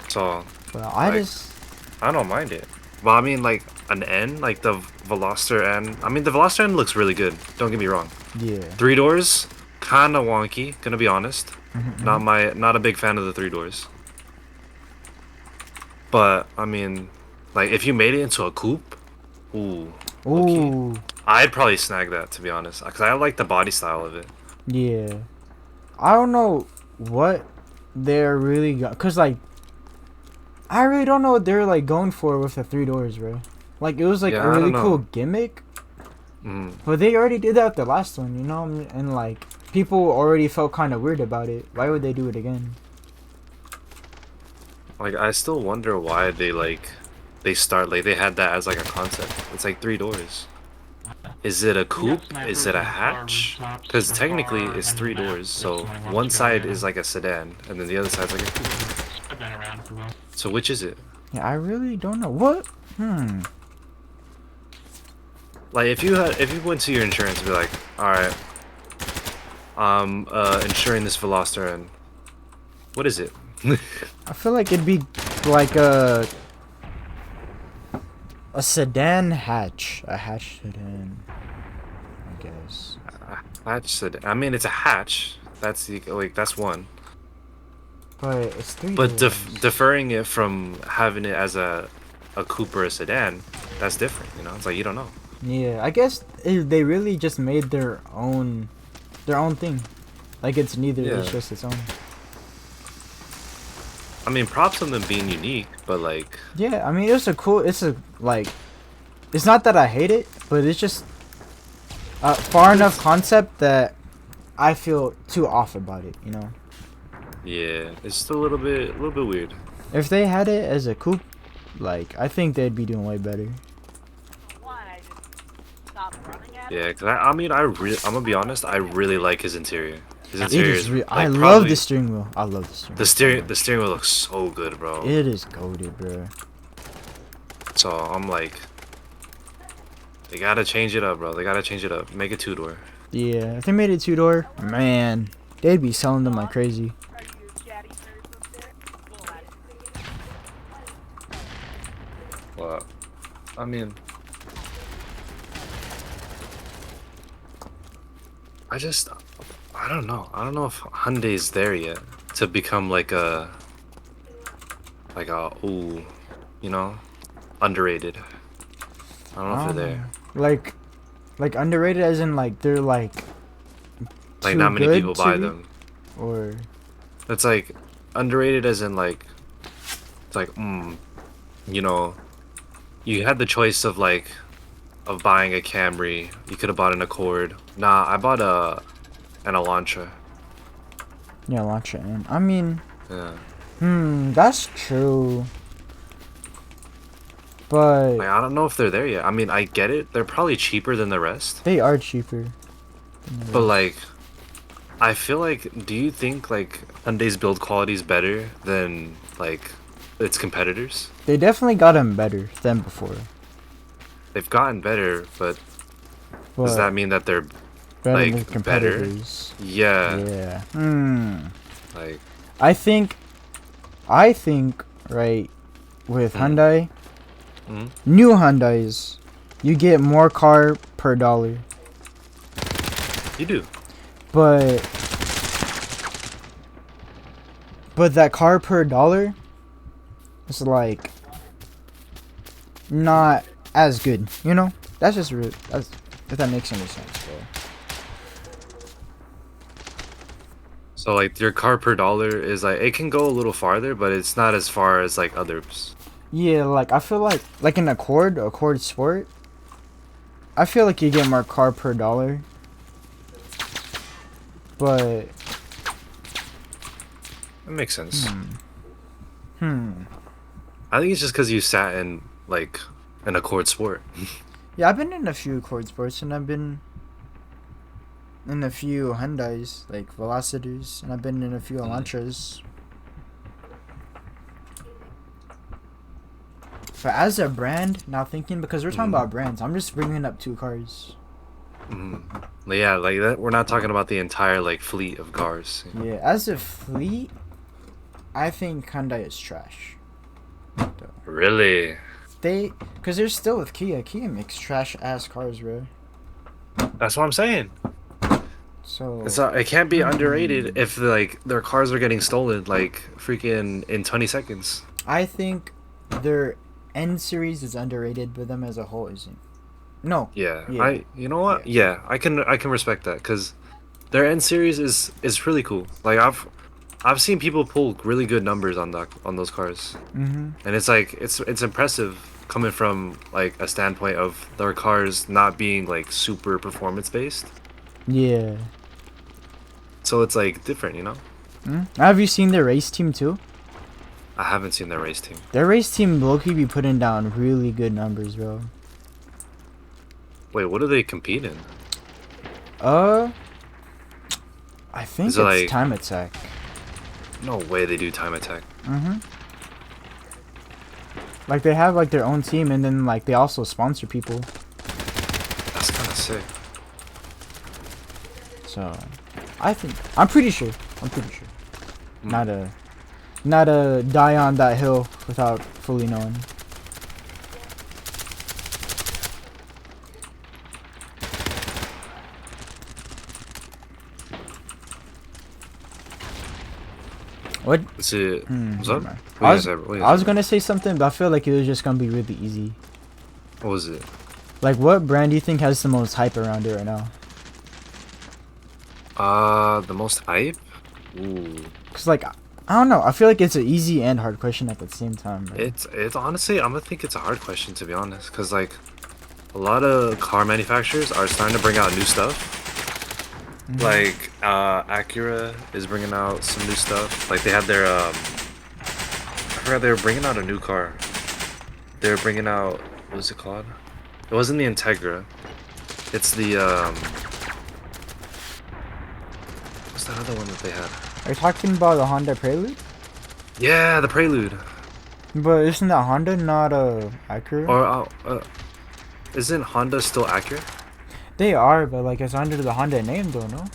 Speaker 1: So,
Speaker 2: But I
Speaker 1: Like-
Speaker 2: just
Speaker 1: I don't mind it. Well, I mean, like, an N, like the Veloster N. I mean, the Veloster N looks really good. Don't get me wrong.
Speaker 2: yeah.
Speaker 1: 3 doors, kind of wonky, gonna be honest.
Speaker 2: Mhm.
Speaker 1: Not a big fan of the 3 doors. But, I mean, like, if you made it into a coupe, ooh,
Speaker 2: Ooh.
Speaker 1: I'd probably snag that, to be honest. Because I like the body style of it.
Speaker 2: Yeah. I don't know what they're really cause like I really don't know what they're like going for with the 3 doors, bro. Like it was like
Speaker 1: Yeah,
Speaker 2: a
Speaker 1: I
Speaker 2: really
Speaker 1: don't
Speaker 2: cool
Speaker 1: know.
Speaker 2: gimmick,
Speaker 1: Mm.
Speaker 2: but they already did that with the last one, you know, and like people already felt kind of weird about it. Why would they do it again?
Speaker 1: Like, I still wonder why they, like, they had that as, like, a concept. It's like 3 doors. Is it a coupe? Is it a hatch? Because technically it's 3 doors, so one side is like a sedan, and then the other side's like a coupe.
Speaker 3: Spin that around if you will.
Speaker 1: So which is it?
Speaker 2: Yeah, I really don't know. What?
Speaker 1: Like, if you went to your insurance and be like, alright, insuring this Veloster, and what is it?
Speaker 2: I feel like it'd be like a sedan hatch, a hatch sedan, I guess.
Speaker 1: Hatch sedan. I mean, it's a hatch. That's the, like, that's one.
Speaker 2: But it's 3
Speaker 1: But
Speaker 2: doors.
Speaker 1: deferring it from having it as a coupe or a sedan, that's different, you know? It's like, you don't know.
Speaker 2: Yeah, I guess they really just made their own thing. Like it's neither, it's
Speaker 1: Yeah.
Speaker 2: just its own.
Speaker 1: I mean, props on them being unique, but like,
Speaker 2: Yeah, I mean it's it's not that I hate it, but it's just a far enough concept that I feel too off about it, you know.
Speaker 1: yeah, it's still a little bit weird.
Speaker 2: If they had it as a coupe, like I think they'd be doing way better.
Speaker 1: Yeah, cause I mean, I'm gonna be honest, I really like his interior. His
Speaker 2: It
Speaker 1: interior
Speaker 2: is
Speaker 1: is
Speaker 2: real.
Speaker 1: like,
Speaker 2: I love
Speaker 1: probably-
Speaker 2: the steering wheel. I love the steering.
Speaker 1: the steering wheel looks so good, bro.
Speaker 2: It is goated, bro.
Speaker 1: So I'm like, they gotta change it up, bro. They gotta change it up. Make it 2-door.
Speaker 2: Yeah, if they made it 2-door, man, they'd be selling them like crazy.
Speaker 1: Well, I mean, I don't know. I don't know if Hyundai's there yet to become like a ooh, you know, underrated. I don't know if they're there.
Speaker 2: Like underrated as in like they're like
Speaker 1: Like
Speaker 2: too
Speaker 1: not many
Speaker 2: good
Speaker 1: people
Speaker 2: to
Speaker 1: buy
Speaker 2: be-
Speaker 1: them.
Speaker 2: or
Speaker 1: It's like underrated as in like it's like you know, you had the choice of like of buying a Camry. You could have bought an Accord. Nah, I bought an Elantra.
Speaker 2: yeah, launch it in. I mean,
Speaker 1: Yeah.
Speaker 2: that's true. But
Speaker 1: Like, I don't know if they're there yet. I mean, I get it. They're probably cheaper than the rest.
Speaker 2: they are cheaper.
Speaker 1: But like, I feel like, do you think like Hyundai's build quality is better than like its competitors?
Speaker 2: They definitely got them better than before.
Speaker 1: They've gotten better, but
Speaker 2: But
Speaker 1: does that mean that they're
Speaker 2: better
Speaker 1: like,
Speaker 2: than
Speaker 1: better?
Speaker 2: competitors?
Speaker 1: yeah,
Speaker 2: Yeah.
Speaker 1: like
Speaker 2: I think right with Hyundai,
Speaker 1: Mhm.
Speaker 2: new Hyundais, you get more car per dollar,
Speaker 1: you do.
Speaker 2: but that car per dollar is like not as good, you know? That's just that's, if that makes any sense, bro.
Speaker 1: So like your car per dollar is like it can go a little farther, but it's not as far as like others.
Speaker 2: Yeah, like I feel like an Accord Sport, I feel like you get more car per dollar. But
Speaker 1: That makes sense.
Speaker 2: Hmm.
Speaker 1: I think it's just because you sat in like an Accord Sport.
Speaker 2: Yeah, I've been in a few Accord Sports, and I've been in a few Hyundais, like Velocitors, and I've been in a few Elantras. But as a brand, now thinking, because we're talking about brands, I'm just bringing up two cars.
Speaker 1: Yeah, like that. We're not talking about the entire like fleet of cars.
Speaker 2: Yeah, as a fleet, I think Hyundai is trash.
Speaker 1: Really?
Speaker 2: Because they're still with Kia. Kia makes trash ass cars, bro.
Speaker 1: That's what I'm saying.
Speaker 2: So
Speaker 1: It can't be underrated if like their cars are getting stolen like freaking in 20 seconds.
Speaker 2: I think their N series is underrated, but them as a whole isn't. No.
Speaker 1: Yeah.
Speaker 2: Yeah.
Speaker 1: You know what? Yeah, I can respect that because their N series is really cool. Like I've seen people pull really good numbers on those cars. And it's like it's impressive coming from like a standpoint of their cars not being like super performance based.
Speaker 2: Yeah.
Speaker 1: So it's like different, you know?
Speaker 2: Have you seen their race team too?
Speaker 1: I haven't seen their race team.
Speaker 2: Their race team low-key be putting down really good numbers, bro.
Speaker 1: Wait, what do they compete in?
Speaker 2: I think
Speaker 1: Is
Speaker 2: it's
Speaker 1: it like-
Speaker 2: time attack.
Speaker 1: No way they do time attack.
Speaker 2: Like they have like their own team, and then like they also sponsor people.
Speaker 1: That's kind of sick.
Speaker 2: So, I'm pretty sure. Not a die on that hill without fully knowing. What?
Speaker 1: Is it? What's up?
Speaker 2: never mind.
Speaker 1: What
Speaker 2: I
Speaker 1: you
Speaker 2: was,
Speaker 1: guys have- what you
Speaker 2: I
Speaker 1: guys
Speaker 2: was
Speaker 1: have?
Speaker 2: gonna say something, but I feel like it was just gonna be really easy.
Speaker 1: What was it?
Speaker 2: Like, what brand do you think has the most hype around it right now?
Speaker 1: The most hype? Ooh.
Speaker 2: Cause like, I don't know. I feel like it's an easy and hard question at the same time. Bro.
Speaker 1: It's honestly, I'm gonna think it's a hard question to be honest, cause like a lot of car manufacturers are starting to bring out new stuff. Like Acura is bringing out some new stuff. Like they had their I forgot they were bringing out a new car. They were bringing out, what was it called? It wasn't the Integra. It's the what's that other one that they had?
Speaker 2: Are you talking about the Honda Prelude?
Speaker 1: Yeah, the Prelude.
Speaker 2: But isn't that Honda, not Acura?
Speaker 1: Or isn't Honda still accurate?
Speaker 2: They are, but like it's under the Honda name though, no?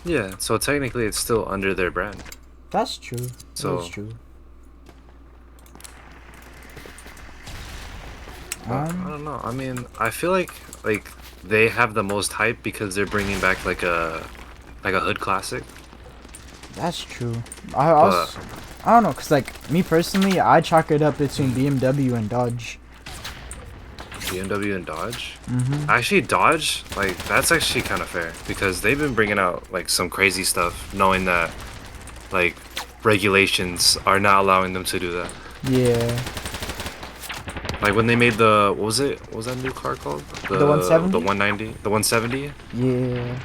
Speaker 1: Yeah, so technically it's still under their brand.
Speaker 2: That's true.
Speaker 1: So-
Speaker 2: That's true.
Speaker 1: But I don't know. I mean, I feel like they have the most hype because they're bringing back like a hood classic.
Speaker 2: That's true. I don't know, cause like me personally, I chalk it up between BMW and Dodge.
Speaker 1: BMW and Dodge. Actually, Dodge, like that's actually kind of fair because they've been bringing out like some crazy stuff, knowing that like regulations are not allowing them to do that.
Speaker 2: Yeah.
Speaker 1: Like when they made the what was it? What was that new car called?
Speaker 2: The 170?
Speaker 1: The 190? The 170?
Speaker 2: Yeah.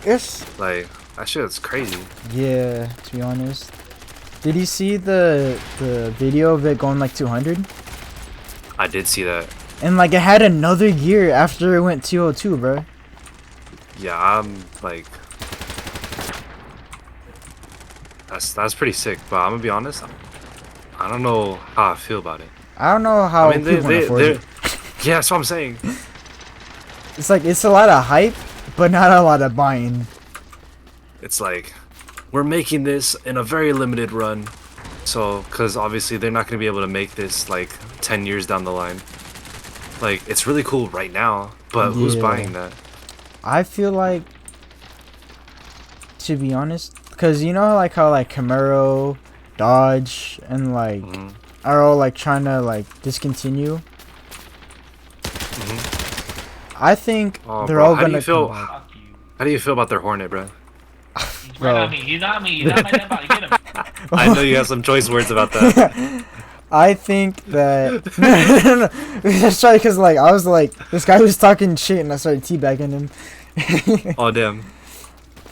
Speaker 2: Yes.
Speaker 1: Like that shit's crazy.
Speaker 2: Yeah. To be honest, did you see the video of it going like 200?
Speaker 1: I did see that.
Speaker 2: And like it had another gear after it went 202, bro.
Speaker 1: Yeah, I'm like that's pretty sick. But I'm gonna be honest, I don't know how I feel about it.
Speaker 2: I don't know how
Speaker 1: I mean,
Speaker 2: people can afford it.
Speaker 1: yeah, that's what I'm saying.
Speaker 2: It's like it's a lot of hype, but not a lot of buying.
Speaker 1: It's like we're making this in a very limited run, so because obviously they're not gonna be able to make this like 10 years down the line. Like it's really cool right now, but who's
Speaker 2: Yeah.
Speaker 1: buying that?
Speaker 2: I feel like, to be honest, because you know like how like Camaro, Dodge, and like are all like trying to like discontinue. I think
Speaker 1: Oh,
Speaker 2: they're
Speaker 1: bro,
Speaker 2: all
Speaker 1: how do
Speaker 2: gonna
Speaker 1: you feel?
Speaker 2: come back.
Speaker 3: Fuck you.
Speaker 1: How do you feel about their Hornet, bro?
Speaker 3: He's right on me. He's on me. He's on my dead body. Get him.
Speaker 1: I know you have some choice words about that.
Speaker 2: I think that no. That's right, because like I was like this guy was talking shit and I started teabagging him.
Speaker 1: Oh damn.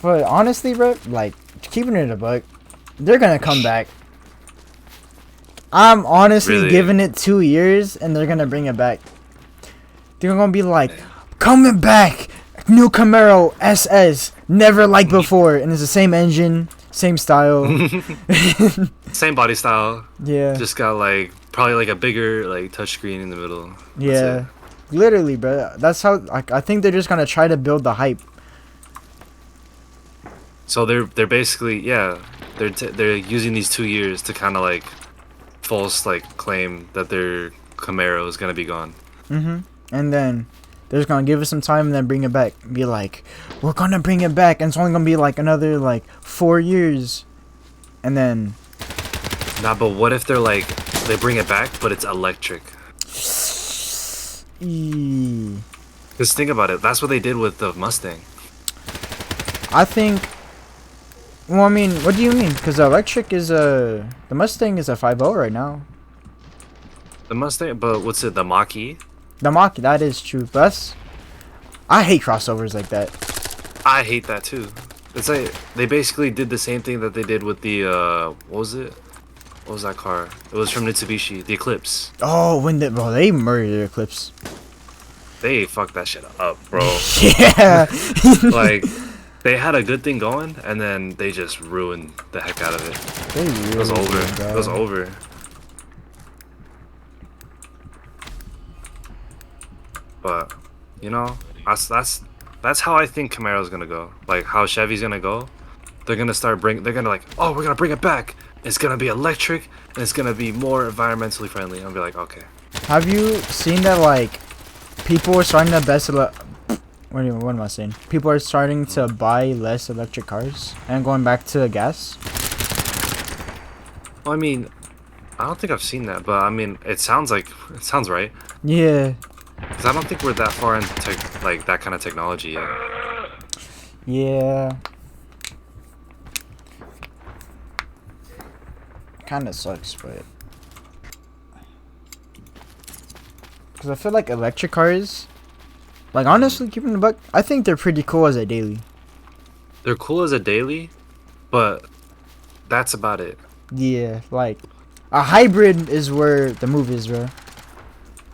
Speaker 2: But honestly, bro, like keeping it a buck, they're gonna come back. I'm honestly
Speaker 1: Really?
Speaker 2: giving it 2 years, and they're gonna bring it back. They're gonna be like, coming back, new Camaro SS, never like before, and it's the same engine, same style.
Speaker 1: Same body style.
Speaker 2: Yeah.
Speaker 1: Just got like probably like a bigger like touchscreen in the middle.
Speaker 2: Yeah. Literally, bro. That's how. Like, I think they're just gonna try to build the hype.
Speaker 1: So they're basically they're using these 2 years to kind of like false like claim that their Camaro is gonna be gone.
Speaker 2: And then they're just gonna give us some time and then bring it back. Be like, we're gonna bring it back, and it's only gonna be like another like 4 years. And then.
Speaker 1: Nah, but what if they're like they bring it back, but it's electric? Just think about it. That's what they did with the Mustang.
Speaker 2: I think. Well, I mean, what do you mean? Because the electric is the Mustang is a 5.0 right now.
Speaker 1: The Mustang, but what's it? The Mach-E?
Speaker 2: The Mach, that is true. But that's, I hate crossovers like that.
Speaker 1: I hate that too. It's like they basically did the same thing that they did with the what was it? What was that car? It was from Mitsubishi, the Eclipse.
Speaker 2: Oh, when they murdered the Eclipse.
Speaker 1: They fucked that shit up, bro.
Speaker 2: Yeah.
Speaker 1: Like they had a good thing going, and then they just ruined the heck out of it.
Speaker 2: They really
Speaker 1: It was over.
Speaker 2: did, bro.
Speaker 1: It was over. But you know, that's how I think Camaro's gonna go. Like how Chevy's gonna go. They're gonna They're gonna like, oh, we're gonna bring it back. It's gonna be electric, and it's gonna be more environmentally friendly. I'll be like, okay.
Speaker 2: Have you seen that, like, people are starting to what am I saying? People are starting to buy less electric cars and going back to gas?
Speaker 1: Well, I mean, I don't think I've seen that, but I mean, it sounds right.
Speaker 2: Yeah.
Speaker 1: Cause I don't think we're that far into like that kind of technology yet.
Speaker 2: Yeah. Kinda sucks, but. Because I feel like electric cars, like, honestly, keeping the buck, I think they're pretty cool as a daily.
Speaker 1: They're cool as a daily, but that's about it.
Speaker 2: Yeah, like, a hybrid is where the move is, bro.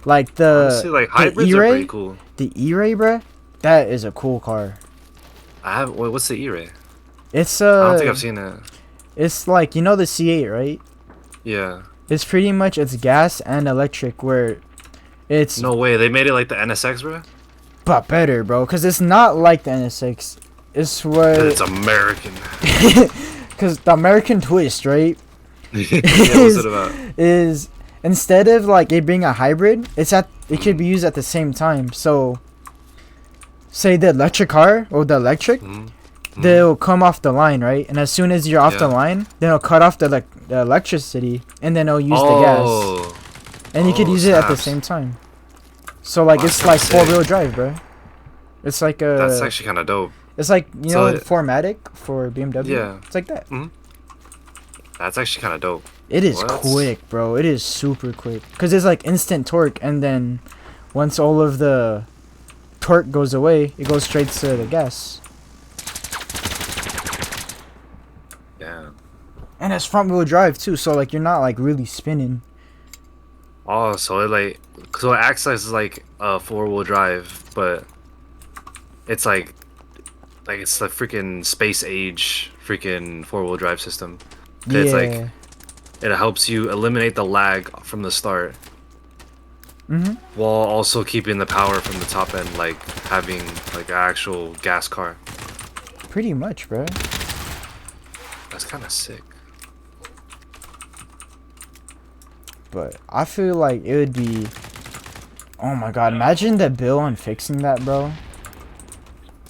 Speaker 2: Like,
Speaker 1: Honestly, like hybrids are pretty cool.
Speaker 2: The E-Ray, bro, that is a cool car.
Speaker 1: What's the E-Ray?
Speaker 2: It's,
Speaker 1: I don't think I've seen it.
Speaker 2: It's like, you know the C8, right?
Speaker 1: Yeah.
Speaker 2: It's pretty much, it's gas and electric, where it's...
Speaker 1: No way, they made it like the NSX, bro?
Speaker 2: But better, bro, because it's not like the NSX. It's where...
Speaker 1: It's American.
Speaker 2: Because the American twist, right?
Speaker 1: Yeah, what's it about?
Speaker 2: Is instead of like it being a hybrid, it could be used at the same time. So, say the electric car or the electric, they'll come off the line, right? And as soon as you're off the line, then it'll cut off the electricity, and then it'll use the gas. And you could use it at the same time. So like it's like 4-wheel drive, bro. It's like a.
Speaker 1: That's actually kind of dope.
Speaker 2: It's like you
Speaker 1: So
Speaker 2: know 4MATIC for BMW.
Speaker 1: Yeah.
Speaker 2: It's like that.
Speaker 1: That's actually kind of dope.
Speaker 2: It is quick, bro. It is super quick. Cause it's like instant torque, and then once all of the torque goes away, it goes straight to the gas.
Speaker 1: Yeah.
Speaker 2: And it's front wheel drive too, so like you're not like really spinning.
Speaker 1: Oh, so it acts as like a 4-wheel drive, but it's like it's the freaking space age freaking 4-wheel drive system.
Speaker 2: Yeah.
Speaker 1: It's like it helps you eliminate the lag from the start, while also keeping the power from the top end, like having like an actual gas car.
Speaker 2: Pretty much, bro.
Speaker 1: That's kind of sick.
Speaker 2: But I feel like it would be. Oh my god! Imagine the bill on fixing that, bro.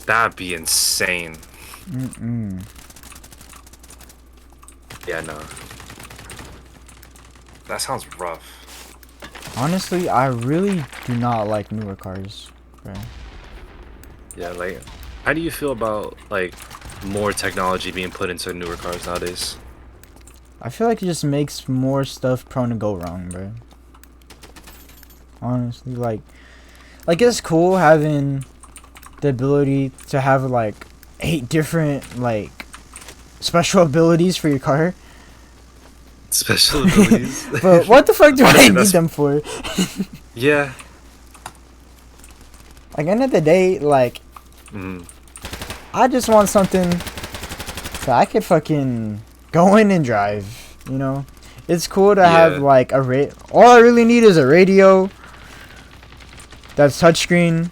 Speaker 1: That'd be insane. Yeah, no. That sounds rough.
Speaker 2: Honestly, I really do not like newer cars, bro.
Speaker 1: Yeah, like, how do you feel about like more technology being put into newer cars nowadays?
Speaker 2: I feel like it just makes more stuff prone to go wrong, bro. Honestly, like it's cool having the ability to have like 8 different like special abilities for your car.
Speaker 1: Special abilities.
Speaker 2: But what the fuck do I
Speaker 1: Honestly,
Speaker 2: need
Speaker 1: that's-
Speaker 2: them for?
Speaker 1: Yeah.
Speaker 2: Like, end of the day, like,
Speaker 1: Mm.
Speaker 2: I just want something that I could fucking go in and drive, you know? It's cool to have,
Speaker 1: Yeah.
Speaker 2: like, all I really need is a radio that's touchscreen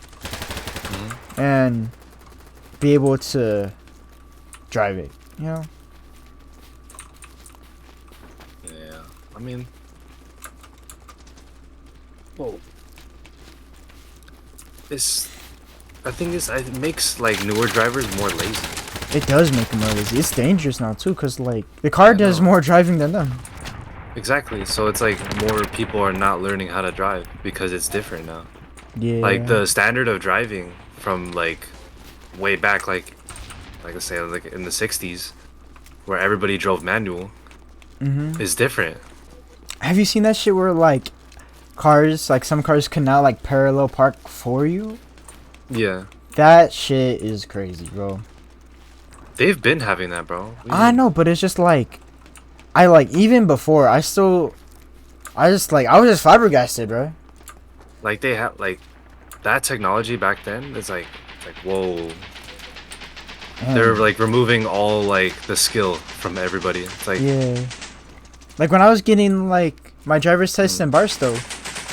Speaker 2: and be able to drive it, you know?
Speaker 1: Yeah. I mean. Whoa. I think it makes like newer drivers more lazy.
Speaker 2: It does make them more lazy. It's dangerous now, too, because, like, the car
Speaker 1: I
Speaker 2: does
Speaker 1: know.
Speaker 2: more driving than them.
Speaker 1: Exactly. So it's like more people are not learning how to drive because it's different now.
Speaker 2: Yeah.
Speaker 1: Like the standard of driving from like way back, like I say, like in the '60s, where everybody drove manual, is different.
Speaker 2: Have you seen that shit where, like, cars, like, some cars can now, like, parallel park for you?
Speaker 1: Yeah.
Speaker 2: That shit is crazy, bro.
Speaker 1: They've been having that, bro.
Speaker 2: I know, but it's just like, even before, I was just flabbergasted, bro.
Speaker 1: Like they have like that technology back then. It's like whoa.
Speaker 2: Man.
Speaker 1: They're like removing all like the skill from everybody. It's like
Speaker 2: Yeah. Like when I was getting like my driver's test in Barstow,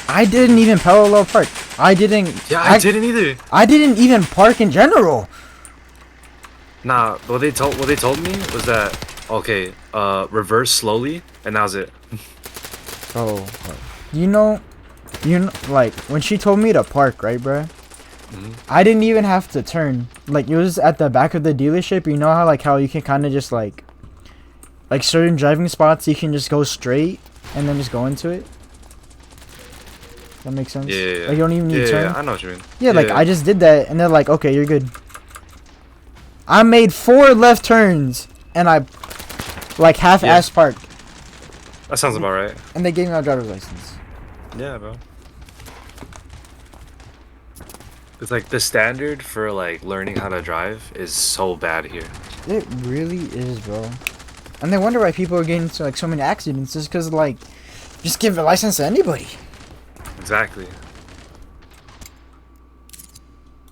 Speaker 2: I didn't even parallel park. I didn't.
Speaker 1: yeah, I didn't either.
Speaker 2: I didn't even park in general.
Speaker 1: Nah, what they told me was that okay, reverse slowly, and that was it.
Speaker 2: Oh, you know, like when she told me to park, right, bro? I didn't even have to turn. Like it was at the back of the dealership. You know how you can kind of just like certain driving spots you can just go straight and then just go into it. That makes sense.
Speaker 1: Yeah.
Speaker 2: Like you don't even need to turn.
Speaker 1: Yeah, I know what you mean.
Speaker 2: Yeah, like I just did that, and they're like, okay, you're good. I made 4 left turns, and I like half-ass parked,
Speaker 1: That sounds about right.
Speaker 2: and they gave me my driver's license.
Speaker 1: Yeah, bro. It's like the standard for like learning how to drive is so bad here.
Speaker 2: It really is, bro. And they wonder why people are getting into like so many accidents, is because like, just give a license to anybody.
Speaker 1: Exactly.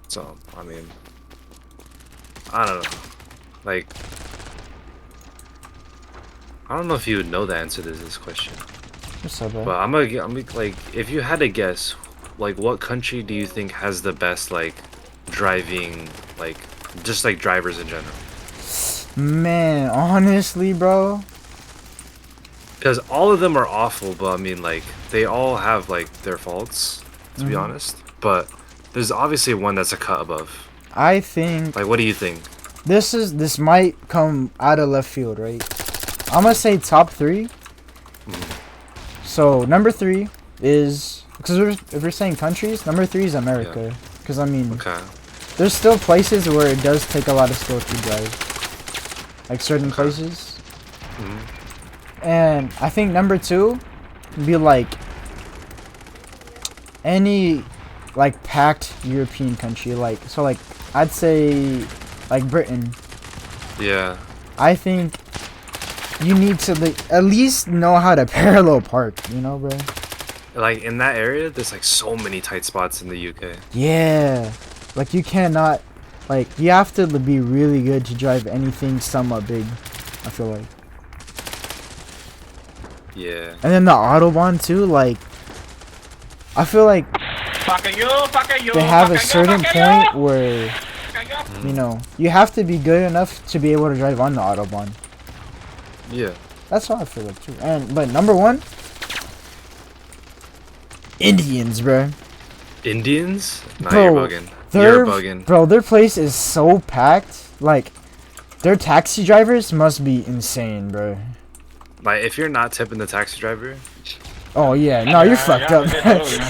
Speaker 1: So, I mean, I don't know. Like, I don't know if you would know the answer to this question.
Speaker 2: What's up, bro?
Speaker 1: But I'm gonna like, if you had to guess, like, what country do you think has the best like driving, like, just like drivers in general?
Speaker 2: Man, honestly, bro.
Speaker 1: Because all of them are awful, but I mean, like, they all have like their faults, to be honest. But there's obviously one that's a cut above.
Speaker 2: I think
Speaker 1: Like, what do you think?
Speaker 2: this might come out of left field, right? I'm gonna say top 3. So number 3 is, because if we're saying countries, number 3 is America. Because I mean,
Speaker 1: Okay.
Speaker 2: there's still places where it does take a lot of skill to drive, like certain places. And I think number 2 would be like any like packed European country, like so like I'd say like Britain.
Speaker 1: Yeah.
Speaker 2: I think you need to at least know how to parallel park, you know, bro?
Speaker 1: Like, in that area, there's like so many tight spots in the UK.
Speaker 2: Yeah. Like you cannot, like you have to be really good to drive anything somewhat big, I feel like.
Speaker 1: Yeah.
Speaker 2: And then the Autobahn too, like I feel like they have a certain point where, you know, you have to be good enough to be able to drive on the Autobahn.
Speaker 1: Yeah.
Speaker 2: That's how I feel like too. But number 1, Indians, bro.
Speaker 1: Indians? Nah,
Speaker 2: Bro,
Speaker 1: you're bugging. You're bugging.
Speaker 2: Bro, their place is so packed. Like, their taxi drivers must be insane, bro.
Speaker 1: Like, if you're not tipping the taxi driver,
Speaker 2: Oh yeah, no, you're fucked up.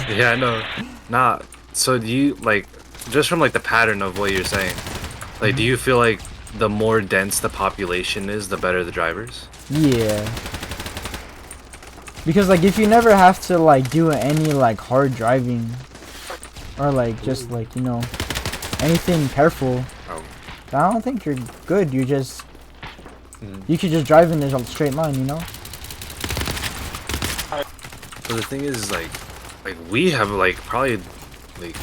Speaker 1: yeah, I know. Nah. So do you like, just from like the pattern of what you're saying, like, do you feel like the more dense the population is, the better the drivers?
Speaker 2: Yeah. Because like if you never have to like do any like hard driving, or like just like, you know, anything careful,
Speaker 1: Oh.
Speaker 2: I don't think you're good. You just You could just drive in a straight line, you know?
Speaker 1: But the thing is, like we have like probably like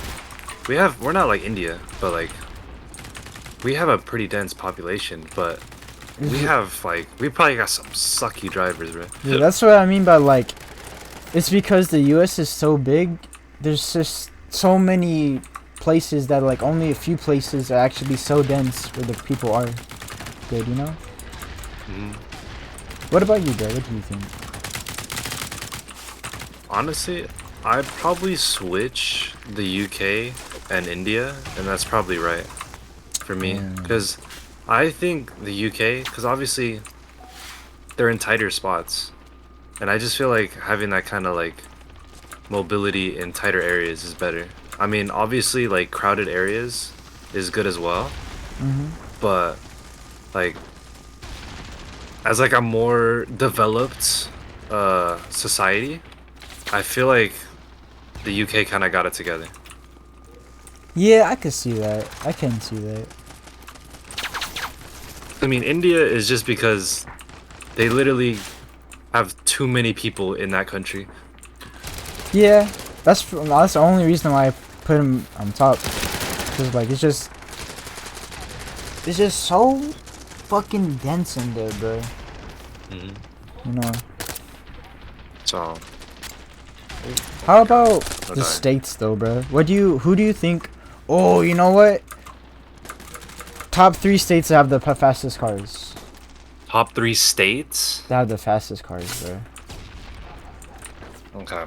Speaker 1: we're not like India, but like we have a pretty dense population, but we probably got some sucky drivers, bro.
Speaker 2: Yeah, that's what I mean by like, it's because the U.S. is so big. There's just so many places that like only a few places are actually so dense where the people are good, you know? What about you, bro? What do you think?
Speaker 1: Honestly, I'd probably switch the UK and India, and that's probably right for me. Because I think the UK, because obviously they're in tighter spots, and I just feel like having that kind of like mobility in tighter areas is better. I mean, obviously, like crowded areas is good as well, but like as like a more developed society, I feel like the UK kind of got it together.
Speaker 2: Yeah, I can see that. I can see that.
Speaker 1: I mean, India is just because they literally have too many people in that country.
Speaker 2: Yeah, that's the only reason why I put him on top. Cause like it's just so fucking dense in there, bro. You know.
Speaker 1: So.
Speaker 2: How about the states though, bro? Who do you think? Oh, you know what? Top 3 states that have the fastest cars.
Speaker 1: Top 3 states?
Speaker 2: That have the fastest cars, bro.
Speaker 1: Okay.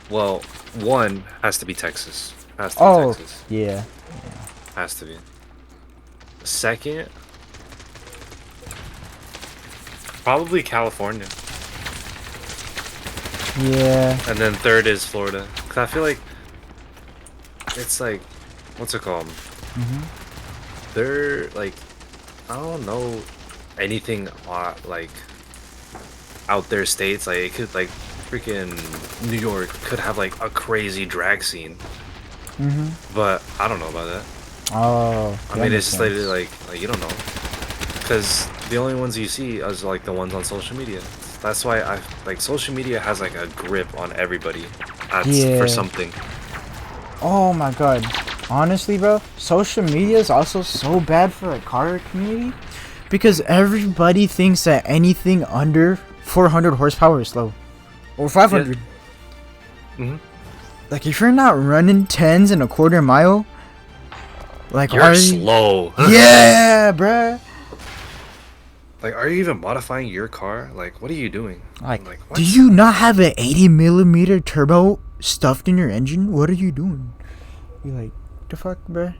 Speaker 1: Well, one has to be Texas. Has to be Texas.
Speaker 2: Yeah.
Speaker 1: Has to be. Second, probably California.
Speaker 2: Yeah.
Speaker 1: And then third is Florida. Cause I feel like it's like, what's it called? They're like, I don't know anything like out there states. Like it could like freaking New York could have like a crazy drag scene. But I don't know about that.
Speaker 2: Oh.
Speaker 1: I mean, it's just like you don't know, because the only ones you see is like the ones on social media. That's why I like social media has like a grip on everybody for something.
Speaker 2: Oh my god. Honestly, bro, social media is also so bad for the car community because everybody thinks that anything under 400 horsepower is slow or 500. Like if you're not running 10s in a quarter mile, like
Speaker 1: you're slow.
Speaker 2: Yeah, bruh.
Speaker 1: Like, are you even modifying your car? Like, what are you doing?
Speaker 2: Like
Speaker 1: what?
Speaker 2: Do you not have an 80mm turbo stuffed in your engine? What are you doing? You like, the fuck, bruh?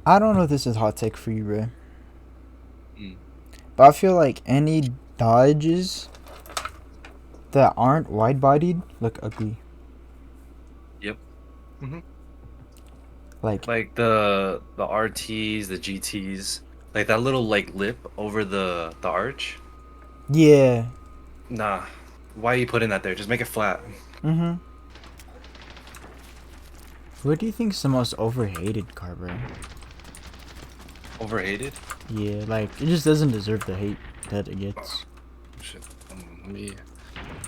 Speaker 2: I don't know if this is hot take for you, bruh. But I feel like any Dodges that aren't wide-bodied look ugly.
Speaker 1: Yep.
Speaker 2: Like
Speaker 1: the RTs, the GTs, like that little like lip over the arch.
Speaker 2: Yeah.
Speaker 1: Nah. Why are you putting that there? Just make it flat.
Speaker 2: What do you think is the most overhated car, bro?
Speaker 1: Overhated?
Speaker 2: Yeah, like it just doesn't deserve the hate that it gets.
Speaker 1: Shit. Let me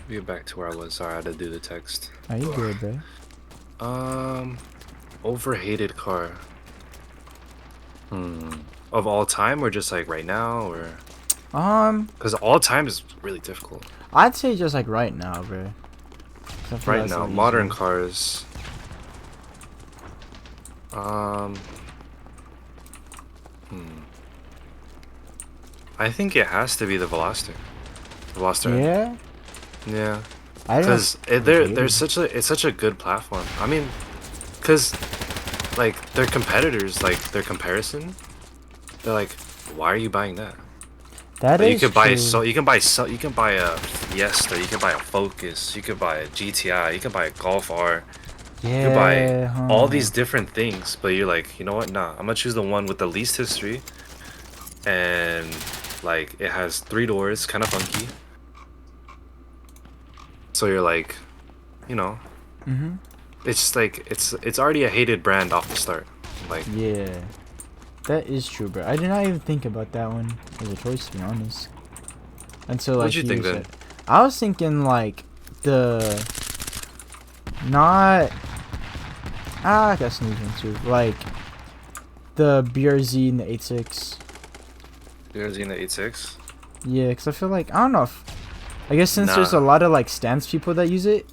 Speaker 1: get back to where I was. Sorry, I had to do the text.
Speaker 2: Are you good, bro?
Speaker 1: Overhated car. Of all time, or just like right now, or? Because all time is really difficult.
Speaker 2: I'd say just like right now, bro.
Speaker 1: Right now, modern cars. I think it has to be the Veloster. Veloster.
Speaker 2: Yeah.
Speaker 1: Yeah.
Speaker 2: Because
Speaker 1: it's such a good platform. I mean, because like their competitors, like their comparison, they're like, why are you buying that?
Speaker 2: That
Speaker 1: like,
Speaker 2: is
Speaker 1: you can
Speaker 2: true.
Speaker 1: you can buy a Fiesta, you can buy a Focus, you can buy a GTI, you can buy a Golf R.
Speaker 2: Yeah.
Speaker 1: You can buy all these different things, but you're like, you know what? Nah, I'm gonna choose the one with the least history, and like it has 3 doors, kind of funky. So you're like, you know,
Speaker 2: Mm-hmm.
Speaker 1: it's just like it's already a hated brand off the start. Like,
Speaker 2: Yeah. That is true, bro. I did not even think about that one as a choice, to be honest. Until like
Speaker 1: What'd you think then?
Speaker 2: I was thinking like the not. I guess moving too. Like the BRZ and the 86.
Speaker 1: BRZ in the 8.6?
Speaker 2: Yeah, because I feel like I don't know if I guess since there's a lot of like stance people that use it,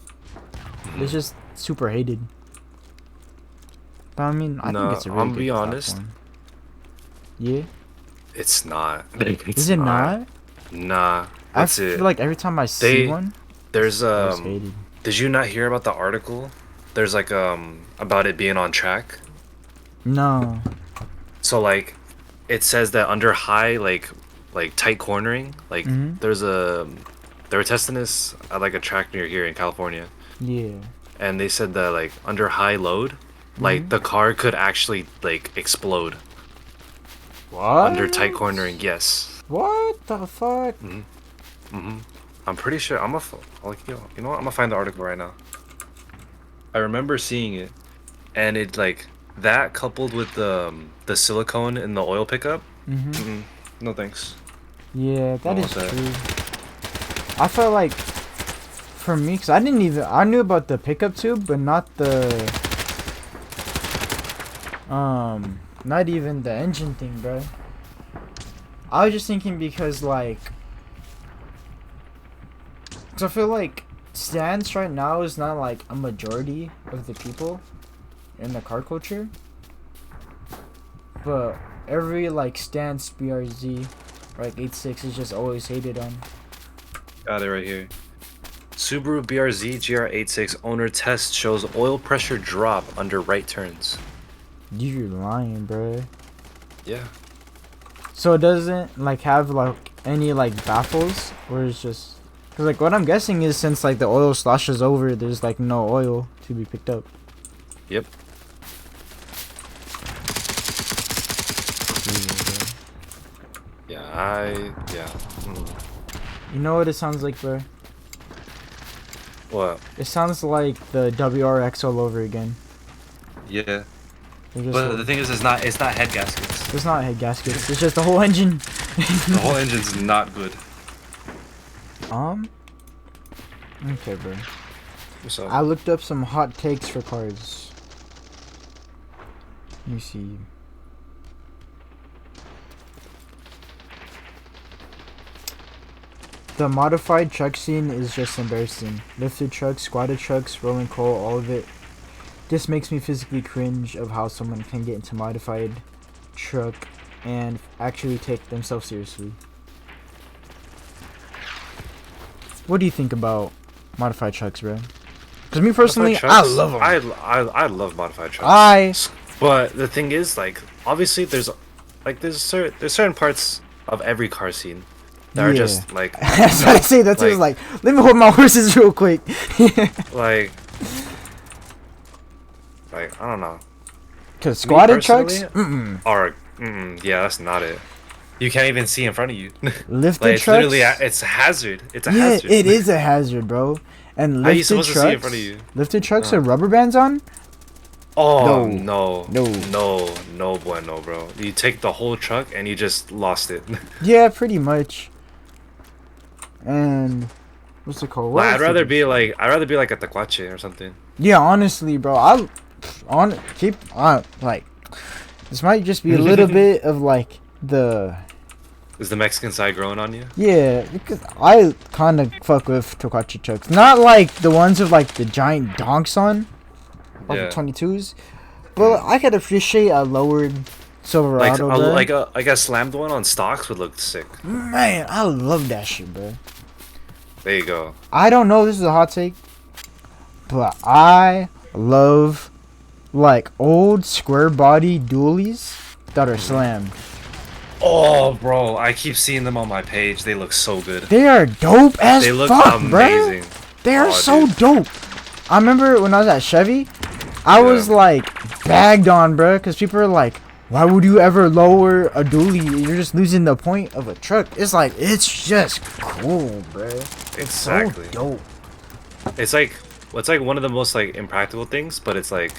Speaker 2: it's just super hated. But I mean, I think it's a really
Speaker 1: I'm
Speaker 2: good
Speaker 1: be honest.
Speaker 2: platform. Yeah.
Speaker 1: It's not.
Speaker 2: Is it not?
Speaker 1: Nah.
Speaker 2: I
Speaker 1: That's
Speaker 2: feel
Speaker 1: it.
Speaker 2: like every time I see one,
Speaker 1: There's
Speaker 2: it's hated.
Speaker 1: Did you not hear about the article? There's like about it being on track.
Speaker 2: No.
Speaker 1: So like, it says that under high like tight cornering, like they were testing this at like a track near here in California.
Speaker 2: Yeah.
Speaker 1: And they said that like under high load, like the car could actually like explode.
Speaker 2: What?
Speaker 1: Under tight cornering, yes.
Speaker 2: What the fuck?
Speaker 1: I'm pretty sure you know what? I'm gonna find the article right now. I remember seeing it, and it like that coupled with the silicone in the oil pickup. No thanks.
Speaker 2: Yeah, that is
Speaker 1: that.
Speaker 2: true. I felt like for me, cause I knew about the pickup tube, but not not even the engine thing, bro. I was just thinking because like, cause I feel like stance right now is not like a majority of the people in the car culture, but every like stance BRZ like 8.6 is just always hated on.
Speaker 1: Got it right here. Subaru BRZ GR86 owner test shows oil pressure drop under right turns.
Speaker 2: You're lying, bro.
Speaker 1: Yeah.
Speaker 2: So it doesn't like have like any like baffles, or it's just because like what I'm guessing is since like the oil sloshes over, there's like no oil to be picked up.
Speaker 1: Yep. Yeah.
Speaker 2: You know what it sounds like, bro?
Speaker 1: What?
Speaker 2: It sounds like the WRX all over again.
Speaker 1: Yeah.
Speaker 2: They're just
Speaker 1: But
Speaker 2: all-
Speaker 1: the thing is, it's not head gaskets.
Speaker 2: It's not head gaskets. It's just the whole engine.
Speaker 1: The whole engine's not good.
Speaker 2: Okay, bro.
Speaker 1: What's up?
Speaker 2: I looked up some hot takes for cars. Let me see. The modified truck scene is just embarrassing. Lifted trucks, squatted trucks, rolling coal, all of it. This makes me physically cringe of how someone can get into modified truck and actually take themselves seriously. What do you think about modified trucks, bro? Because me personally, I love them.
Speaker 1: I love modified trucks. But the thing is, like, obviously, there's certain parts of every car scene that are just like.
Speaker 2: That's what I say. That's what it's like. Let me hold my horses real quick.
Speaker 1: like I don't know.
Speaker 2: Cause squatted trucks,
Speaker 1: yeah, that's not it. You can't even see in front of you.
Speaker 2: Lifted
Speaker 1: like, it's
Speaker 2: trucks.
Speaker 1: literally it's a hazard. It's a
Speaker 2: yeah,
Speaker 1: hazard.
Speaker 2: it is a hazard, bro. And
Speaker 1: How are you
Speaker 2: lifted
Speaker 1: supposed
Speaker 2: trucks.
Speaker 1: to see in front of you?
Speaker 2: Lifted trucks with rubber bands on.
Speaker 1: Oh
Speaker 2: No.
Speaker 1: no bueno, bro. You take the whole truck and you just lost it.
Speaker 2: Yeah, pretty much. And what's it called?
Speaker 1: I'd rather be like a Tacuache or something.
Speaker 2: Yeah, honestly, bro. Like this might just be a little bit of like the.
Speaker 1: Is the Mexican side growing on you?
Speaker 2: Yeah, because I kind of fuck with Tacuache trucks. Not like the ones with like the giant donks on, like the 22s, but I could appreciate a lowered Silverado.
Speaker 1: Like a slammed one on stocks would look sick.
Speaker 2: Man, I love that shit, bro.
Speaker 1: There you go.
Speaker 2: I don't know. This is a hot take, but I love like old square body dualies that are slammed.
Speaker 1: Oh, bro, I keep seeing them on my page. They look so good.
Speaker 2: They are dope as
Speaker 1: They look
Speaker 2: fuck,
Speaker 1: amazing.
Speaker 2: bro. They are so dope. I remember when I was at Chevy, I was like bagged on, bro, because people are like, "Why would you ever lower a dually? You're just losing the point of a truck." It's like it's just cool, bro.
Speaker 1: Exactly.
Speaker 2: So dope.
Speaker 1: It's like one of the most like impractical things, but it's like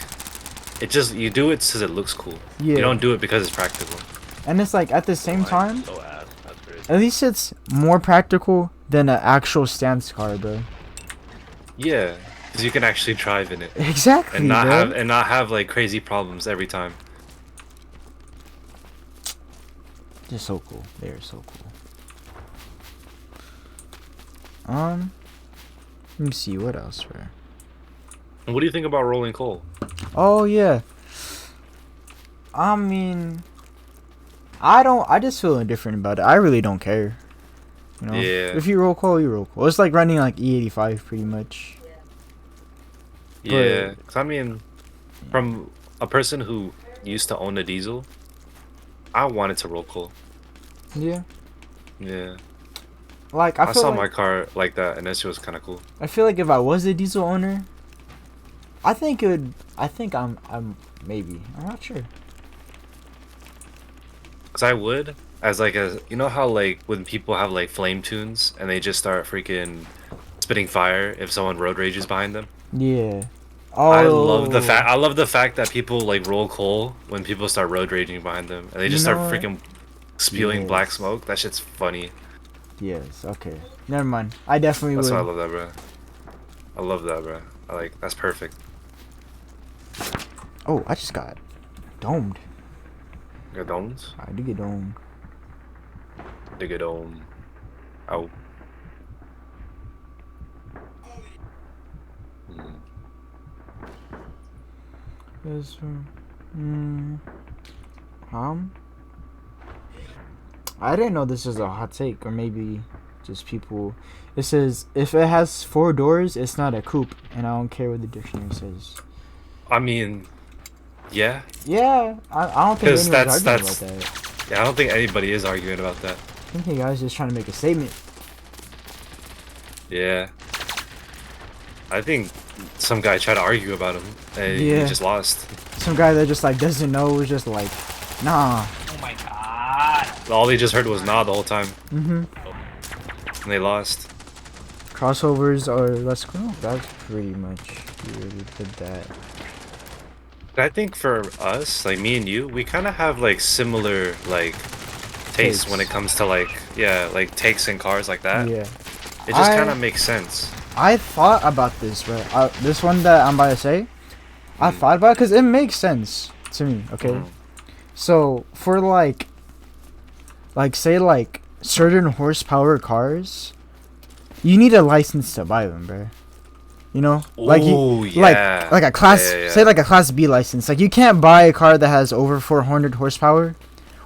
Speaker 1: it just you do it because it looks cool.
Speaker 2: Yeah.
Speaker 1: You don't do it because it's practical.
Speaker 2: And it's like at the same time,
Speaker 6: So ass. That's crazy.
Speaker 2: at least it's more practical than an actual stance car, bro.
Speaker 1: Yeah, because you can actually drive in it
Speaker 2: Exactly,
Speaker 1: and not
Speaker 2: bro.
Speaker 1: have like crazy problems every time.
Speaker 2: They're so cool. They are so cool. Let me see what else, bro.
Speaker 1: And what do you think about rolling coal?
Speaker 2: Oh yeah. I mean, I just feel indifferent about it. I really don't care. You know?
Speaker 1: Yeah.
Speaker 2: If you roll coal, you roll coal. It's like running like E85 pretty much.
Speaker 1: Yeah, 'cause I mean, from a person who used to own a diesel, I wanted to roll coal.
Speaker 2: Yeah.
Speaker 1: Yeah,
Speaker 2: Like
Speaker 1: I saw my car like that, and that shit was kind of cool.
Speaker 2: I feel like if I was a diesel owner, I think it would. I think I'm maybe. I'm not sure.
Speaker 1: Cause I would, as like a, you know how like when people have like flame tunes and they just start freaking spitting fire if someone road rages behind them.
Speaker 2: Yeah. Oh.
Speaker 1: I love the fact. I love the fact that people like roll coal when people start road raging behind them, and they just
Speaker 2: You
Speaker 1: start
Speaker 2: know what?
Speaker 1: freaking spewing black
Speaker 2: Yes.
Speaker 1: smoke. That shit's funny.
Speaker 2: Yes. Okay. Never mind. I definitely
Speaker 1: That's
Speaker 2: would.
Speaker 1: why I love that, bro. I love that, bro. I like that's perfect.
Speaker 2: Oh, I just got domed.
Speaker 1: Good domes.
Speaker 2: I did get domed.
Speaker 1: Dig a dome. Ow. Mm.
Speaker 2: Yes, sir. I didn't know this was a hot take, or maybe just people. It says if it has 4 doors, it's not a coupe, and I don't care what the dictionary says.
Speaker 1: I mean, yeah.
Speaker 2: Yeah, I don't think
Speaker 1: 'Cause
Speaker 2: anyone's
Speaker 1: that's-
Speaker 2: arguing about that.
Speaker 1: Yeah, I don't think anybody is arguing about that.
Speaker 2: I think you guys just trying to make a statement.
Speaker 1: Yeah. I think some guy tried to argue about him, and
Speaker 2: Yeah.
Speaker 1: he just lost.
Speaker 2: Some guy that just like doesn't know was just like, nah.
Speaker 3: Oh my god.
Speaker 1: All they just heard was nah the whole time,
Speaker 2: Mhm.
Speaker 1: and they lost.
Speaker 2: Crossovers are let's go. That's pretty much we already did that.
Speaker 1: But I think for us, like me and you, we kind of have like similar like tastes when it
Speaker 2: Tastes.
Speaker 1: comes to like like takes in cars like that.
Speaker 2: Yeah.
Speaker 1: It just
Speaker 2: I-
Speaker 1: kind of makes sense.
Speaker 2: I thought about this, right? This one that I'm about to say, I thought about it because it makes sense to me. Okay,
Speaker 1: Mm.
Speaker 2: so for like say like certain horsepower cars, you need a license to buy them, bro. You know, like
Speaker 1: Ooh,
Speaker 2: you,
Speaker 1: yeah.
Speaker 2: like a class,
Speaker 1: Yeah.
Speaker 2: say like a class B license. Like you can't buy a car that has over 400 horsepower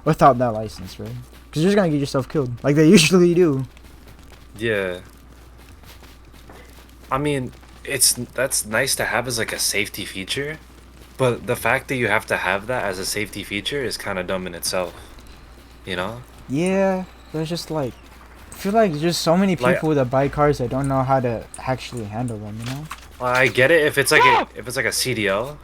Speaker 2: without that license, bro. Because you're just gonna get yourself killed, like they usually do.
Speaker 1: Yeah. I mean, that's nice to have as like a safety feature, but the fact that you have to have that as a safety feature is kind of dumb in itself. You know?
Speaker 2: Yeah, there's just like, I feel like there's just so many
Speaker 1: Like-
Speaker 2: people that buy cars that don't know how to actually handle them, you know?
Speaker 1: Well, I get it if it's like if it's like a CDL,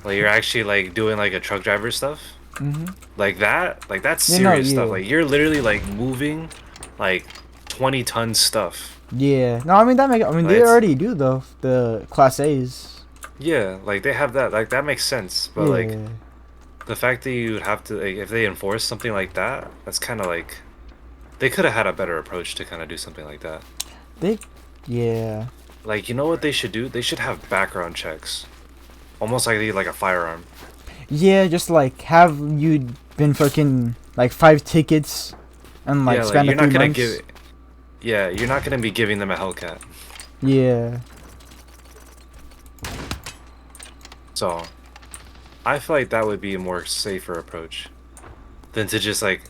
Speaker 1: like you're actually like doing like a truck driver stuff,
Speaker 2: Mm-hmm.
Speaker 1: like that's
Speaker 2: You know,
Speaker 1: serious stuff.
Speaker 2: yeah.
Speaker 1: Like you're literally like moving like 20-ton stuff.
Speaker 2: Yeah. No, I mean, I mean,
Speaker 1: Like,
Speaker 2: they
Speaker 1: it's-
Speaker 2: already do, though, the Class A's.
Speaker 1: Yeah, like they have that. Like that makes sense. But
Speaker 2: Yeah.
Speaker 1: like the fact that you would have to like if they enforce something like that, that's kind of like they could have had a better approach to kind of do something like that.
Speaker 2: Yeah.
Speaker 1: Like you know what they should do? They should have background checks, almost like a firearm.
Speaker 2: Yeah, just like, have you been fucking, like, 5 tickets and, like,
Speaker 1: Yeah,
Speaker 2: spend
Speaker 1: you're
Speaker 2: a 3
Speaker 1: not gonna
Speaker 2: months?
Speaker 1: give. Yeah, you're not gonna be giving them a Hellcat.
Speaker 2: Yeah.
Speaker 1: So, I feel like that would be a more safer approach than to just like,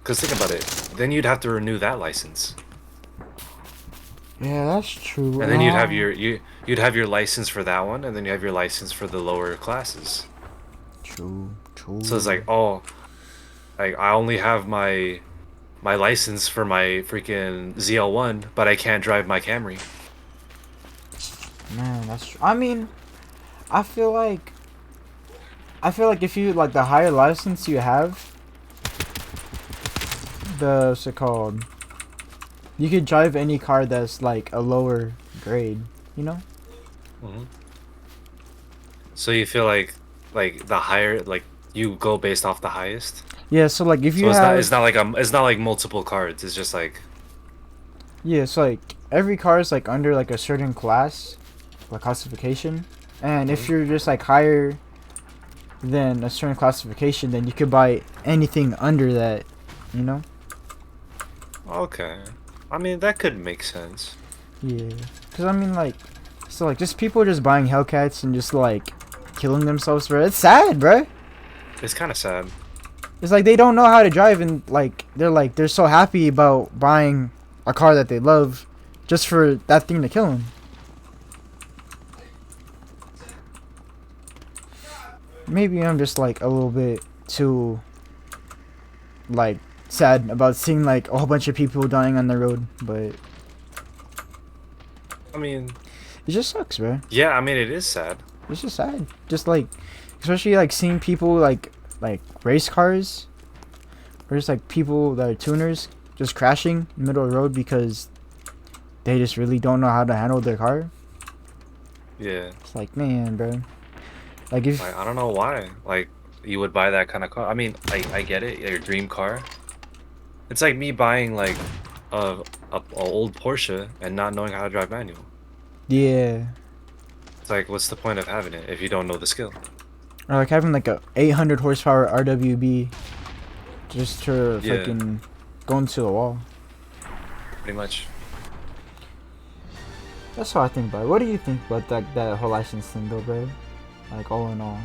Speaker 1: cause think about it. Then you'd have to renew that license,
Speaker 2: Yeah, that's true.
Speaker 1: and then you'd have you'd have your license for that one, and then you have your license for the lower classes.
Speaker 2: True.
Speaker 1: So it's like, oh, like I only have my license for my freaking ZL1, but I can't drive my Camry.
Speaker 2: Man, that's true. I mean, I feel like if you, like, the higher license you have, what's it called? You could drive any car that's, like, a lower grade, you know?
Speaker 1: Hmm. So you feel like the higher, like you go based off the highest.
Speaker 2: Yeah, so like if you
Speaker 1: So
Speaker 2: have
Speaker 1: it's not like multiple cards. It's just like
Speaker 2: yeah, so like every car is like under like a certain class, like classification, and if you're just like higher than a certain classification, then you could buy anything under that, you know?
Speaker 1: okay. I mean that could make sense.
Speaker 2: Yeah, cause I mean like, so like just people just buying Hellcats and just like killing themselves, bro. It's sad, bro.
Speaker 1: It's kind of sad.
Speaker 2: It's like they don't know how to drive and like they're so happy about buying a car that they love just for that thing to kill them. Maybe I'm just like a little bit too like sad about seeing like a whole bunch of people dying on the road, but
Speaker 1: I mean,
Speaker 2: it just sucks, bro.
Speaker 1: yeah. I mean, it is sad.
Speaker 2: It's just sad. Just like, especially like seeing people like race cars, or just like people that are tuners just crashing in the middle of the road because they just really don't know how to handle their car.
Speaker 1: Yeah.
Speaker 2: It's like, man, bro. Like if
Speaker 1: Like I don't know why. Like you would buy that kind of car. I mean, I get it. Your dream car. It's like me buying like a old Porsche and not knowing how to drive manual.
Speaker 2: yeah,
Speaker 1: It's like, what's the point of having it if you don't know the skill?
Speaker 2: or like having like a 800 horsepower RWB just to
Speaker 1: Yeah.
Speaker 2: fucking go into a wall.
Speaker 1: Pretty much.
Speaker 2: That's how I think about it. What do you think about that whole license thing though, bro? Like all in all.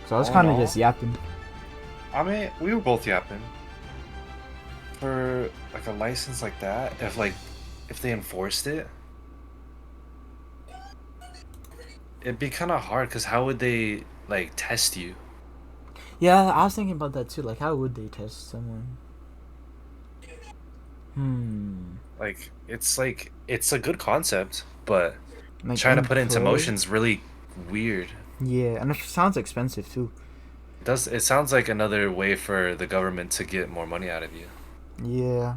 Speaker 2: So I was
Speaker 1: All in
Speaker 2: kind of
Speaker 1: all?
Speaker 2: just yapping.
Speaker 1: I mean, we were both yapping. For like a license like that, if they enforced it, it'd be kind of hard. Cause how would they like test you?
Speaker 2: Yeah, I was thinking about that too. Like, how would they test someone?
Speaker 1: Like it's a good concept, but
Speaker 2: Like
Speaker 1: trying to put it into
Speaker 2: employ-
Speaker 1: motion is really weird.
Speaker 2: Yeah, and it sounds expensive too.
Speaker 1: It sounds like another way for the government to get more money out of you.
Speaker 2: Yeah.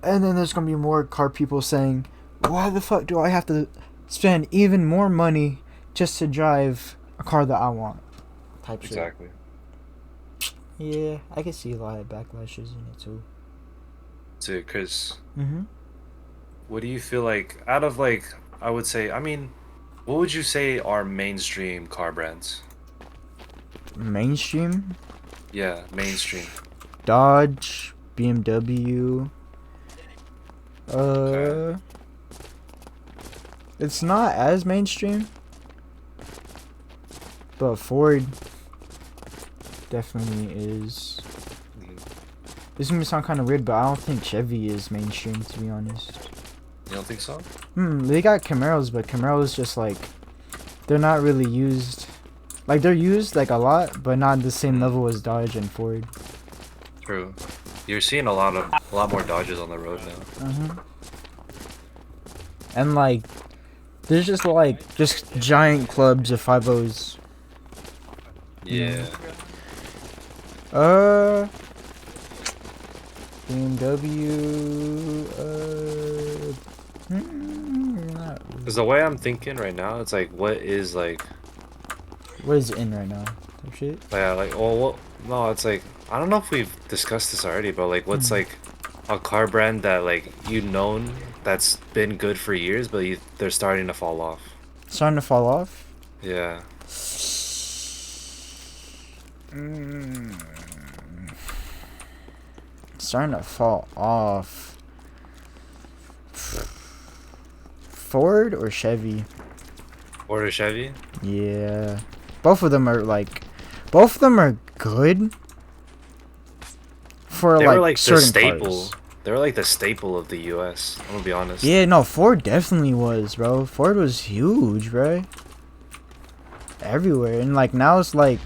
Speaker 2: And then there's gonna be more car people saying, "Why the fuck do I have to spend even more money just to drive a car that I want?" Type shit.
Speaker 1: Exactly.
Speaker 2: Yeah, I can see a lot of backlashes in it too.
Speaker 1: Too, cause
Speaker 2: Mm-hmm.
Speaker 1: what do you feel like out of like I would say, I mean, what would you say are mainstream car brands?
Speaker 2: Mainstream?
Speaker 1: Yeah, mainstream.
Speaker 2: Dodge, BMW.
Speaker 1: Okay.
Speaker 2: It's not as mainstream, but Ford definitely is. This is gonna sound kind of weird, but I don't think Chevy is mainstream, to be honest.
Speaker 1: You don't think so?
Speaker 2: They got Camaros, but Camaros just like they're not really used. Like they're used like a lot, but not the same level as Dodge and Ford.
Speaker 1: True. You're seeing a lot more Dodges on the road now.
Speaker 2: And like, there's just like giant clubs of 5.0s.
Speaker 1: Yeah.
Speaker 2: BMW.
Speaker 1: Because the way I'm thinking right now, it's like, what is like,
Speaker 2: What is in right now? Type shit.
Speaker 1: yeah, like, well, what? No, it's like, I don't know if we've discussed this already, but like, what's like a car brand that like you known that's been good for years, but they're starting to fall off.
Speaker 2: Starting to fall off.
Speaker 1: Yeah.
Speaker 2: Starting to fall off. Ford or Chevy?
Speaker 1: Ford or Chevy?
Speaker 2: Yeah. Both of them are good for
Speaker 1: They
Speaker 2: like
Speaker 1: were like the
Speaker 2: certain
Speaker 1: staple.
Speaker 2: cars.
Speaker 1: They were like the staple of the U.S. I'm gonna be honest.
Speaker 2: Yeah, no, Ford definitely was, bro. Ford was huge, bro. Everywhere. And like now it's like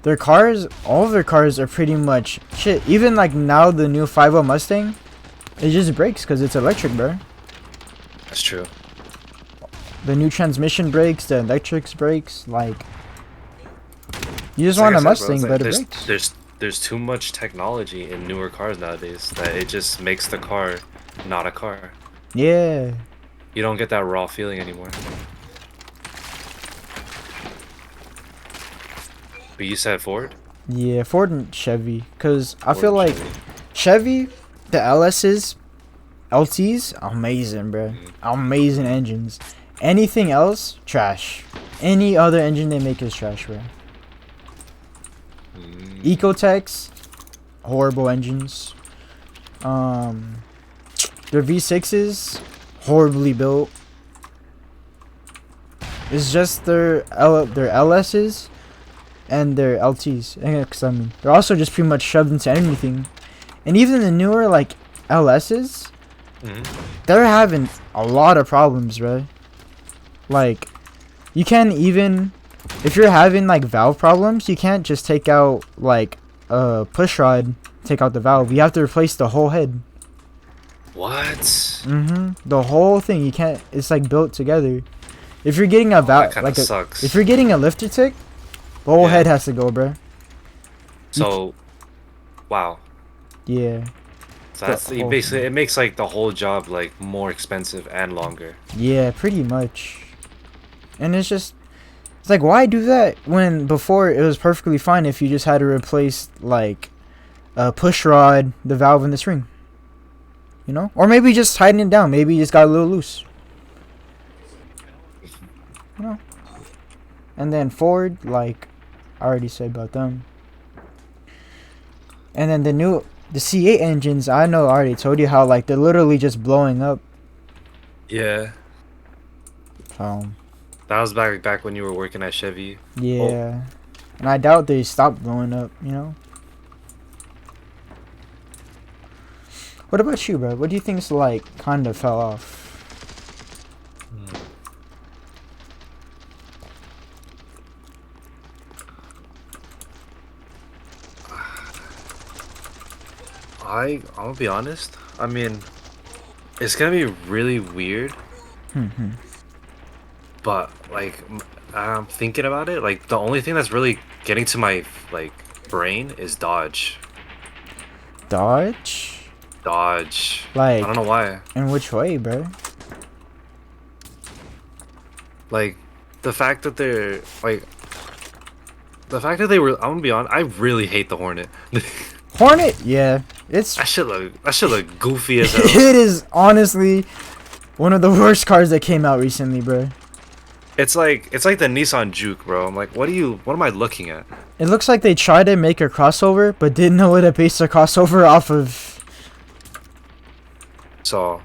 Speaker 2: their cars, all of their cars are pretty much shit. Even like now the new 5.0 Mustang, it just breaks because it's electric, bro.
Speaker 1: That's true.
Speaker 2: The new transmission breaks, the electrics breaks, like you just
Speaker 1: Like
Speaker 2: want
Speaker 1: I
Speaker 2: a
Speaker 1: said, bro,
Speaker 2: Mustang,
Speaker 1: it's like
Speaker 2: but it breaks.
Speaker 1: there's too much technology in newer cars nowadays that it just makes the car not a car.
Speaker 2: Yeah.
Speaker 1: You don't get that raw feeling anymore. But you said Ford?
Speaker 2: Yeah, Ford and Chevy. Cause I
Speaker 1: Ford
Speaker 2: feel
Speaker 1: and
Speaker 2: like Chevy, the LS's, LT's, amazing, bro.
Speaker 1: Mhm.
Speaker 2: Amazing engines. Anything else, trash. Any other engine they make is trash, bro. Ecotechs, horrible engines. Their V6s, horribly built. It's just their LS's and their LTs. Cause I mean, they're also just pretty much shoved into anything. And even the newer like LS's, they're having a lot of problems, bro. Like, you can't even, if you're having like valve problems, you can't just take out like a push rod, take out the valve. You have to replace the whole head.
Speaker 1: What?
Speaker 2: The whole thing. You can't. It's like built together. If you're getting a valve,
Speaker 1: That
Speaker 2: like
Speaker 1: kinda sucks.
Speaker 2: if you're getting a lifter tick, the whole
Speaker 1: Yeah.
Speaker 2: head has to go, bro.
Speaker 1: So, wow.
Speaker 2: Yeah.
Speaker 1: So that's
Speaker 2: The whole
Speaker 1: basically it makes like the whole job like more expensive and longer.
Speaker 2: Yeah, pretty much. And it's just, it's like, why do that when before it was perfectly fine if you just had to replace like a push rod, the valve, and the spring. You know, or maybe just tighten it down. Maybe you just got a little loose. You know. And then Ford, like I already said about them. And then the C8 engines, I know I already told you how like they're literally just blowing up.
Speaker 1: Yeah.
Speaker 2: So
Speaker 1: That was back when you were working at Chevy.
Speaker 2: yeah, and I doubt they stopped blowing up. You know. What about you, bro? What do you think's like kind of fell off?
Speaker 1: I'm gonna be honest. I mean, it's gonna be really weird, but like I'm thinking about it. Like the only thing that's really getting to my like brain is Dodge.
Speaker 2: Dodge?
Speaker 1: Dodge.
Speaker 2: Like,
Speaker 1: I don't know why.
Speaker 2: in which way, bro?
Speaker 1: Like the fact that they're like the fact that they were. I'm gonna be honest. I really hate the Hornet.
Speaker 2: Hornet? Yeah, it's
Speaker 1: That shit look goofy as hell.
Speaker 2: it is honestly one of the worst cars that came out recently, bro.
Speaker 1: It's like the Nissan Juke, bro. I'm like, what am I looking at?
Speaker 2: It looks like they tried to make a crossover, but didn't know what to base a crossover off of.
Speaker 1: So,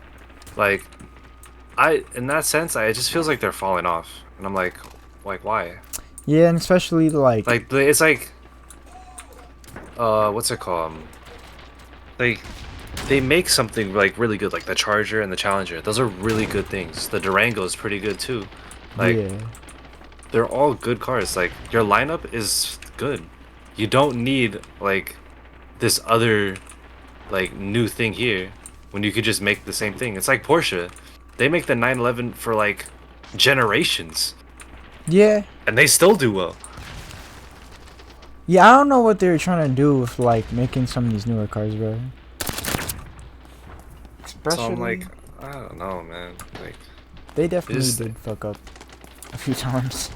Speaker 1: like, in that sense, it just feels like they're falling off, and I'm like why?
Speaker 2: Yeah, and especially like
Speaker 1: It's like, what's it called? They make something like really good, like the Charger and the Challenger. Those are really good things. The Durango is pretty good too. Like,
Speaker 2: yeah.
Speaker 1: they're all good cars. Like, your lineup is good. You don't need like this other like new thing here when you could just make the same thing. It's like Porsche. They make the 911 for like generations,
Speaker 2: Yeah.
Speaker 1: and they still do well.
Speaker 2: Yeah, I don't know what they were trying to do with like making some of these newer cars, bro.
Speaker 1: So I'm like, I don't know, man. Like,
Speaker 2: they definitely
Speaker 1: just-
Speaker 2: did fuck up a few times.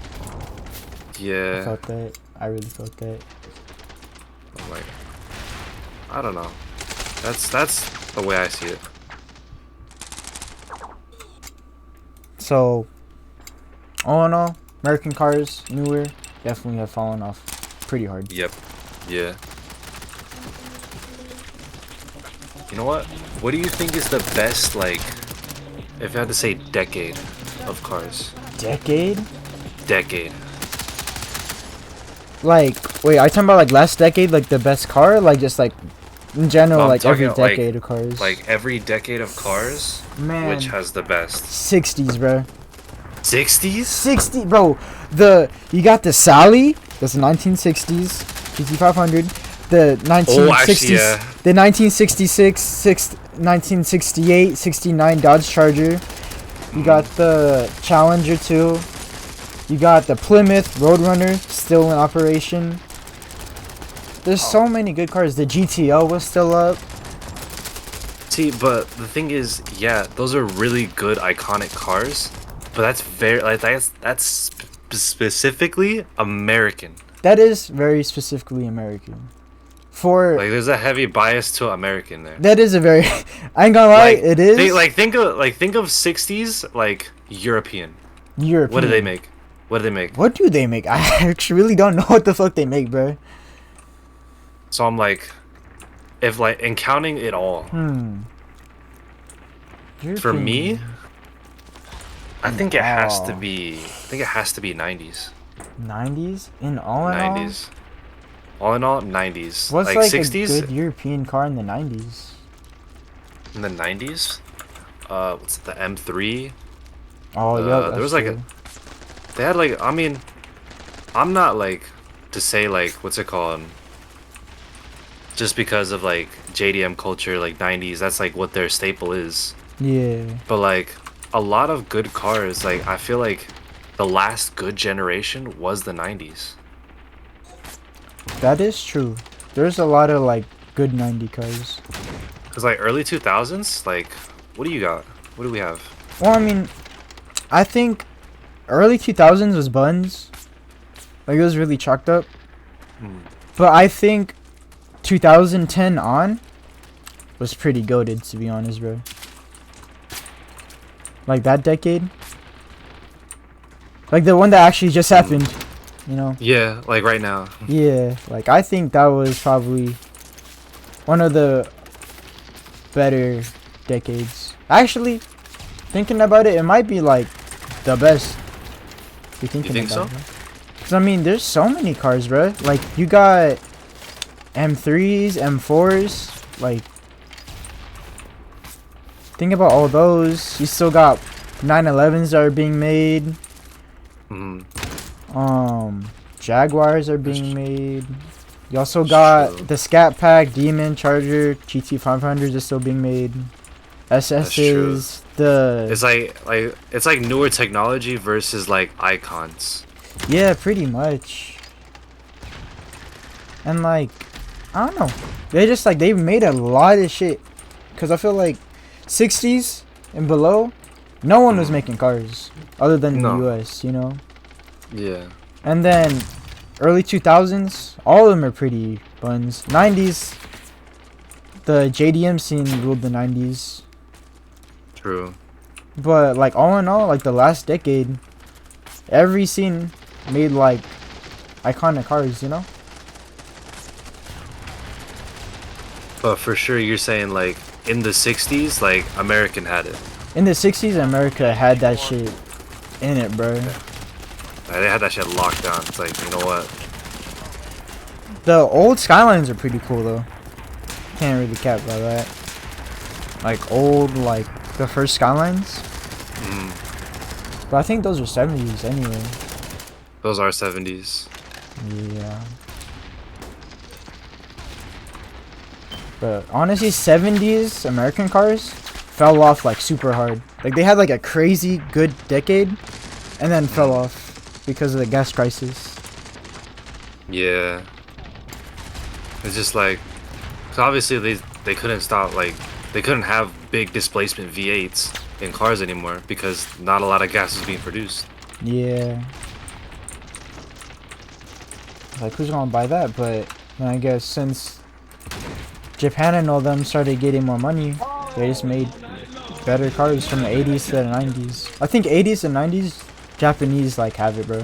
Speaker 2: I
Speaker 1: yeah.
Speaker 2: felt that. I really felt that.
Speaker 1: I'm like, I don't know. That's the way I see it.
Speaker 2: So, all in all, American cars, newer, definitely have fallen off pretty hard.
Speaker 1: Yep. Yeah. You know what? What do you think is the best, like, if I had to say decade of cars?
Speaker 2: Decade?
Speaker 1: Decade.
Speaker 2: Like, wait, are you talking about like last decade, like the best car? Like just like in general,
Speaker 1: No, I'm
Speaker 2: like every
Speaker 1: talking, like-
Speaker 2: decade of cars?
Speaker 1: Like, every decade of cars,
Speaker 2: Man,
Speaker 1: which has the best?
Speaker 2: 60s, bro.
Speaker 1: 60s?
Speaker 2: 60, bro. You got the Sally, that's the 1960s, GT500. The 1960s,
Speaker 1: actually, yeah.
Speaker 2: the 1966, 1968, 69 Dodge Charger. You got the Challenger too. You got the Plymouth Roadrunner still in operation. There's so many good cars. The GTO was still up.
Speaker 1: See, but the thing is, yeah, those are really good, iconic cars. But that's very, like, that's specifically American.
Speaker 2: that is very specifically American. For
Speaker 1: Like there's a heavy bias to American there.
Speaker 2: that is a very I ain't gonna lie,
Speaker 1: Like,
Speaker 2: it is
Speaker 1: think of 60s like European.
Speaker 2: European.
Speaker 1: What do they make? What do they make?
Speaker 2: What do they make? I actually really don't know what the fuck they make, bro.
Speaker 1: So I'm like, if like, and counting it all, for
Speaker 2: European.
Speaker 1: me, I think it has to
Speaker 2: Oh.
Speaker 1: be. I think it has to be 90s.
Speaker 2: 90s in all in all.
Speaker 1: 90s. All in all, 90s.
Speaker 2: What's
Speaker 1: like
Speaker 2: like
Speaker 1: 60s
Speaker 2: a good European car in the 90s?
Speaker 1: in the 90s. What's it, the M3?
Speaker 2: Oh, yeah.
Speaker 1: there was like they had like, I mean, I'm not like to say like what's it called, just because of like JDM culture, like 90s, that's like what their staple is.
Speaker 2: Yeah.
Speaker 1: But like a lot of good cars, like I feel like the last good generation was the 90s.
Speaker 2: That is true. There's a lot of like good 90 cars.
Speaker 1: Cause like early 2000s, like what do you got? What do we have?
Speaker 2: Well, I mean, I think early 2000s was buns. Like it was really chalked up. But I think 2010 on was pretty goated, to be honest, bro. Like that decade. Like the one that actually just happened, you know?
Speaker 1: Yeah, like right now.
Speaker 2: Yeah, like I think that was probably one of the better decades. Actually, thinking about it, it might be like the best. Be thinking
Speaker 1: think
Speaker 2: about
Speaker 1: so?
Speaker 2: it. Cause I mean, there's so many cars, bro. Like you got M3s, M4s. Like think about all those. You still got 911s that are being made. Jaguars are being made. You also got
Speaker 1: true.
Speaker 2: the Scat Pack, Demon, Charger, GT500s are still being made. SS's, the
Speaker 1: It's like newer technology versus like icons.
Speaker 2: yeah, pretty much. And like, I don't know, they just like they've made a lot of shit. Cause I feel like 60s and below, no one was making cars other than
Speaker 1: No.
Speaker 2: the US, you know.
Speaker 1: Yeah.
Speaker 2: And then early 2000s, all of them are pretty buns. 90s, the JDM scene ruled the 90s.
Speaker 1: True.
Speaker 2: But like all in all, like the last decade, every scene made like iconic cars, you know?
Speaker 1: But for sure, you're saying like in the 60s, like American had it.
Speaker 2: In the 60s, America had that shit in it, bro.
Speaker 1: Like, they had that shit locked down. It's like, you know what?
Speaker 2: The old Skylines are pretty cool though. Can't really cap by that. Like old, like the first Skylines. But I think those are 70s anyway.
Speaker 1: Those are 70s.
Speaker 2: Yeah. But honestly, 70s American cars fell off like super hard. Like they had like a crazy good decade and then fell off because of the gas crisis.
Speaker 1: Yeah. It's just like, cause obviously they couldn't stop, like they couldn't have big displacement V8s in cars anymore because not a lot of gas was being produced.
Speaker 2: Yeah. Like who's gonna buy that? But then I guess since Japan and all them started getting more money, they just made better cars from the 80s to the 90s. I think 80s and 90s Japanese like have it, bro.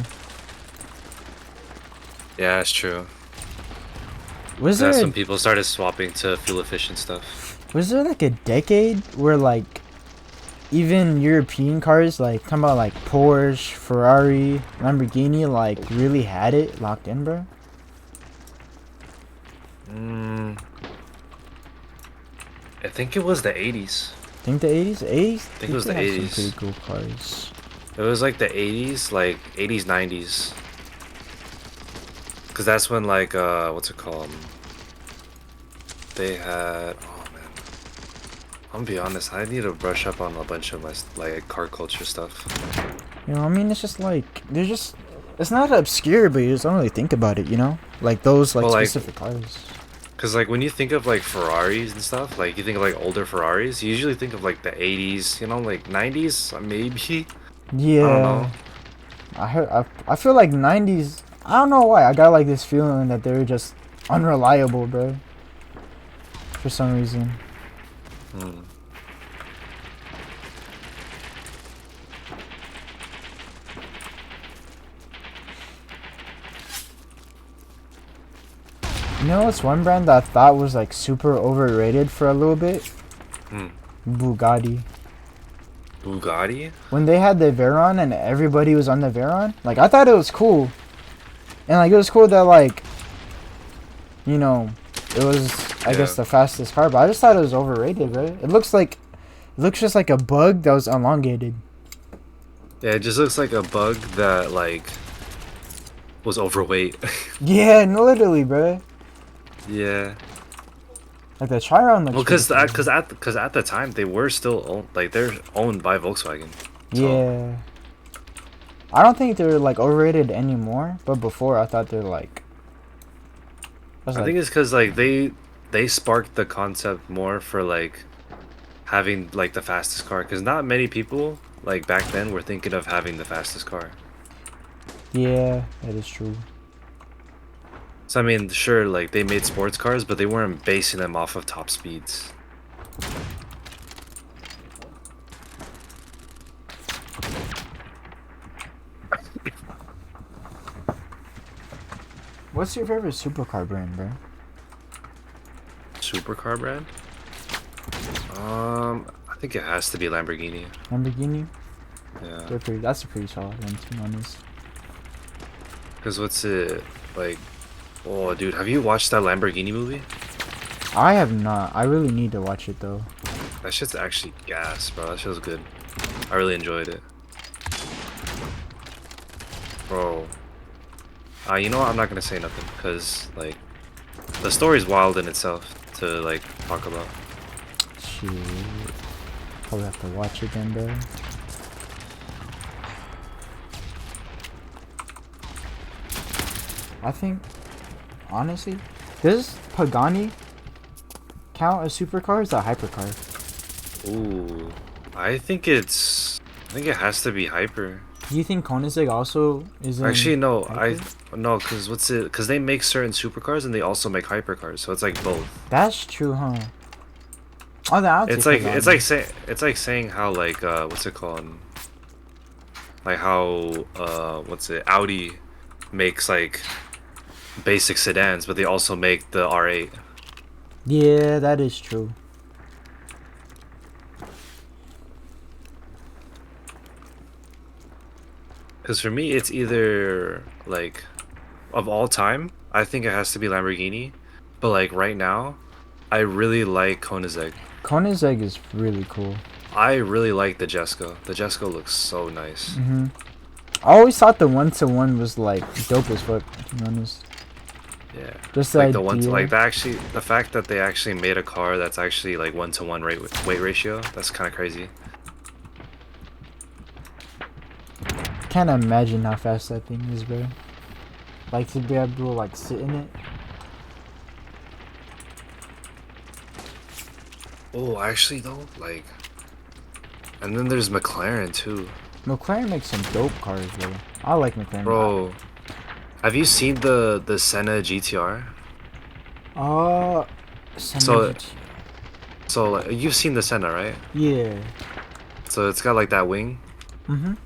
Speaker 1: Yeah, that's true.
Speaker 2: Was there
Speaker 1: That's when people started swapping to fuel efficient stuff.
Speaker 2: was there like a decade where like even European cars, like talking about like Porsche, Ferrari, Lamborghini, like really had it locked in, bro?
Speaker 1: I think it was the 80s.
Speaker 2: Think the 80s? 80s? I
Speaker 1: think it was the
Speaker 2: they had
Speaker 1: 80s.
Speaker 2: some pretty cool cars.
Speaker 1: It was like the 80s, like 80s, 90s. Cause that's when like what's it called? They had, oh man, I'm gonna be honest, I need to brush up on a bunch of my like car culture stuff.
Speaker 2: You know, I mean, it's just like they're just. It's not obscure, but you just don't really think about it, you know? Like those like
Speaker 1: Well, like,
Speaker 2: specific cars.
Speaker 1: Cause like when you think of like Ferraris and stuff, like you think of like older Ferraris, you usually think of like the 80s, you know, like 90s maybe.
Speaker 2: Yeah.
Speaker 1: I don't know.
Speaker 2: I feel like 90s I don't know why. I got like this feeling that they're just unreliable, bro. For some reason.
Speaker 1: Hmm.
Speaker 2: You know what's one brand that I thought was like super overrated for a little bit?
Speaker 1: Hmm.
Speaker 2: Bugatti.
Speaker 1: Bugatti?
Speaker 2: When they had the Veyron and everybody was on the Veyron, like I thought it was cool. And like it was cool that like, you know, it was I guess the fastest car, but I just thought it was overrated, right? It looks just like a bug that was elongated.
Speaker 1: Yeah, it just looks like a bug that like was overweight.
Speaker 2: Yeah, no, literally, bro.
Speaker 1: Yeah.
Speaker 2: Like the Chiron looks.
Speaker 1: Well, because at the time they were still owned, like they're owned by Volkswagen. So.
Speaker 2: Yeah. I don't think they're like overrated anymore, but before I thought they're like.
Speaker 1: I think it's because like they sparked the concept more for like having like the fastest car, because not many people like back then were thinking of having the fastest car.
Speaker 2: Yeah, that is true.
Speaker 1: So I mean, sure, like they made sports cars, but they weren't basing them off of top speeds.
Speaker 2: What's your favorite supercar brand, bro?
Speaker 1: Supercar brand? I think it has to be Lamborghini.
Speaker 2: Lamborghini?
Speaker 1: Yeah.
Speaker 2: That's a pretty solid one, to be honest.
Speaker 1: Because what's it like? Oh, dude, have you watched that Lamborghini movie?
Speaker 2: I have not. I really need to watch it though.
Speaker 1: That shit's actually gas, bro. That shit was good. I really enjoyed it. Bro. You know what? I'm not gonna say nothing, because, like, the story's wild in itself to, like, talk about.
Speaker 2: Shit. Probably have to watch it then, bro. I think, honestly, does Pagani count as supercar or is that hypercar?
Speaker 1: Ooh. I think it has to be hyper.
Speaker 2: Do you think Koenigsegg also is in
Speaker 1: Actually, no.
Speaker 2: hyper?
Speaker 1: No, because because they make certain supercars and they also make hypercars, so it's like both.
Speaker 2: That's true, huh? Oh, that
Speaker 1: It's like saying how like what's it called? Like how Audi makes like basic sedans, but they also make the R8.
Speaker 2: Yeah, that is true.
Speaker 1: Because for me, it's either like of all time, I think it has to be Lamborghini, but like right now, I really like Koenigsegg.
Speaker 2: Koenigsegg is really cool.
Speaker 1: I really like the Jesko. The Jesko looks so nice.
Speaker 2: I always thought the 1-to-1 was like dope as fuck, to be honest.
Speaker 1: Yeah.
Speaker 2: Just
Speaker 1: like
Speaker 2: the
Speaker 1: the one
Speaker 2: idea.
Speaker 1: like that actually, the fact that they actually made a car that's actually like 1-to-1 weight ratio, that's kind of crazy.
Speaker 2: Can't imagine how fast that thing is, bro. Like to be able to like sit in it.
Speaker 1: Oh, actually though, like, and then there's McLaren too.
Speaker 2: McLaren makes some dope cars, bro. I like McLaren.
Speaker 1: Bro, have you seen the Senna GTR?
Speaker 2: Senna GT.
Speaker 1: So like, you've seen the Senna, right?
Speaker 2: Yeah.
Speaker 1: So it's got like that wing.
Speaker 2: Mhm.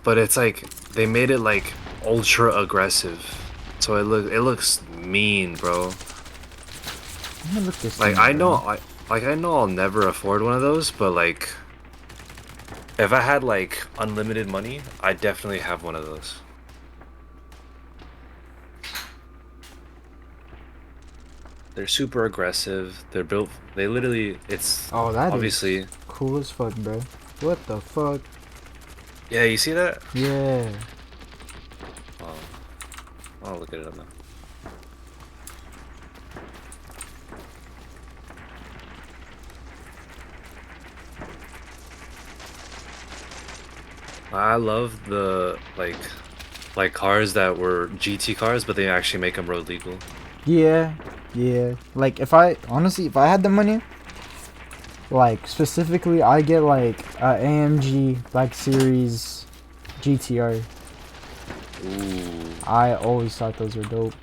Speaker 1: But it's like they made it like ultra aggressive. So it looks mean, bro.
Speaker 2: Let me look this
Speaker 1: Like
Speaker 2: thing
Speaker 1: I
Speaker 2: up,
Speaker 1: know
Speaker 2: bro.
Speaker 1: I know I'll never afford one of those, but like if I had like unlimited money, I'd definitely have one of those. They're super aggressive. They're built. They literally. It's
Speaker 2: Oh, that
Speaker 1: obviously
Speaker 2: is cool as fuck, bro. What the fuck?
Speaker 1: Yeah, you see that?
Speaker 2: Yeah.
Speaker 1: Oh, I'll look at it up now. I love the like cars that were GT cars, but they actually make them road legal.
Speaker 2: Yeah. Yeah. Like if I had the money, like specifically I get like a AMG Black Series GTR.
Speaker 6: Ooh.
Speaker 2: I always thought those were dope.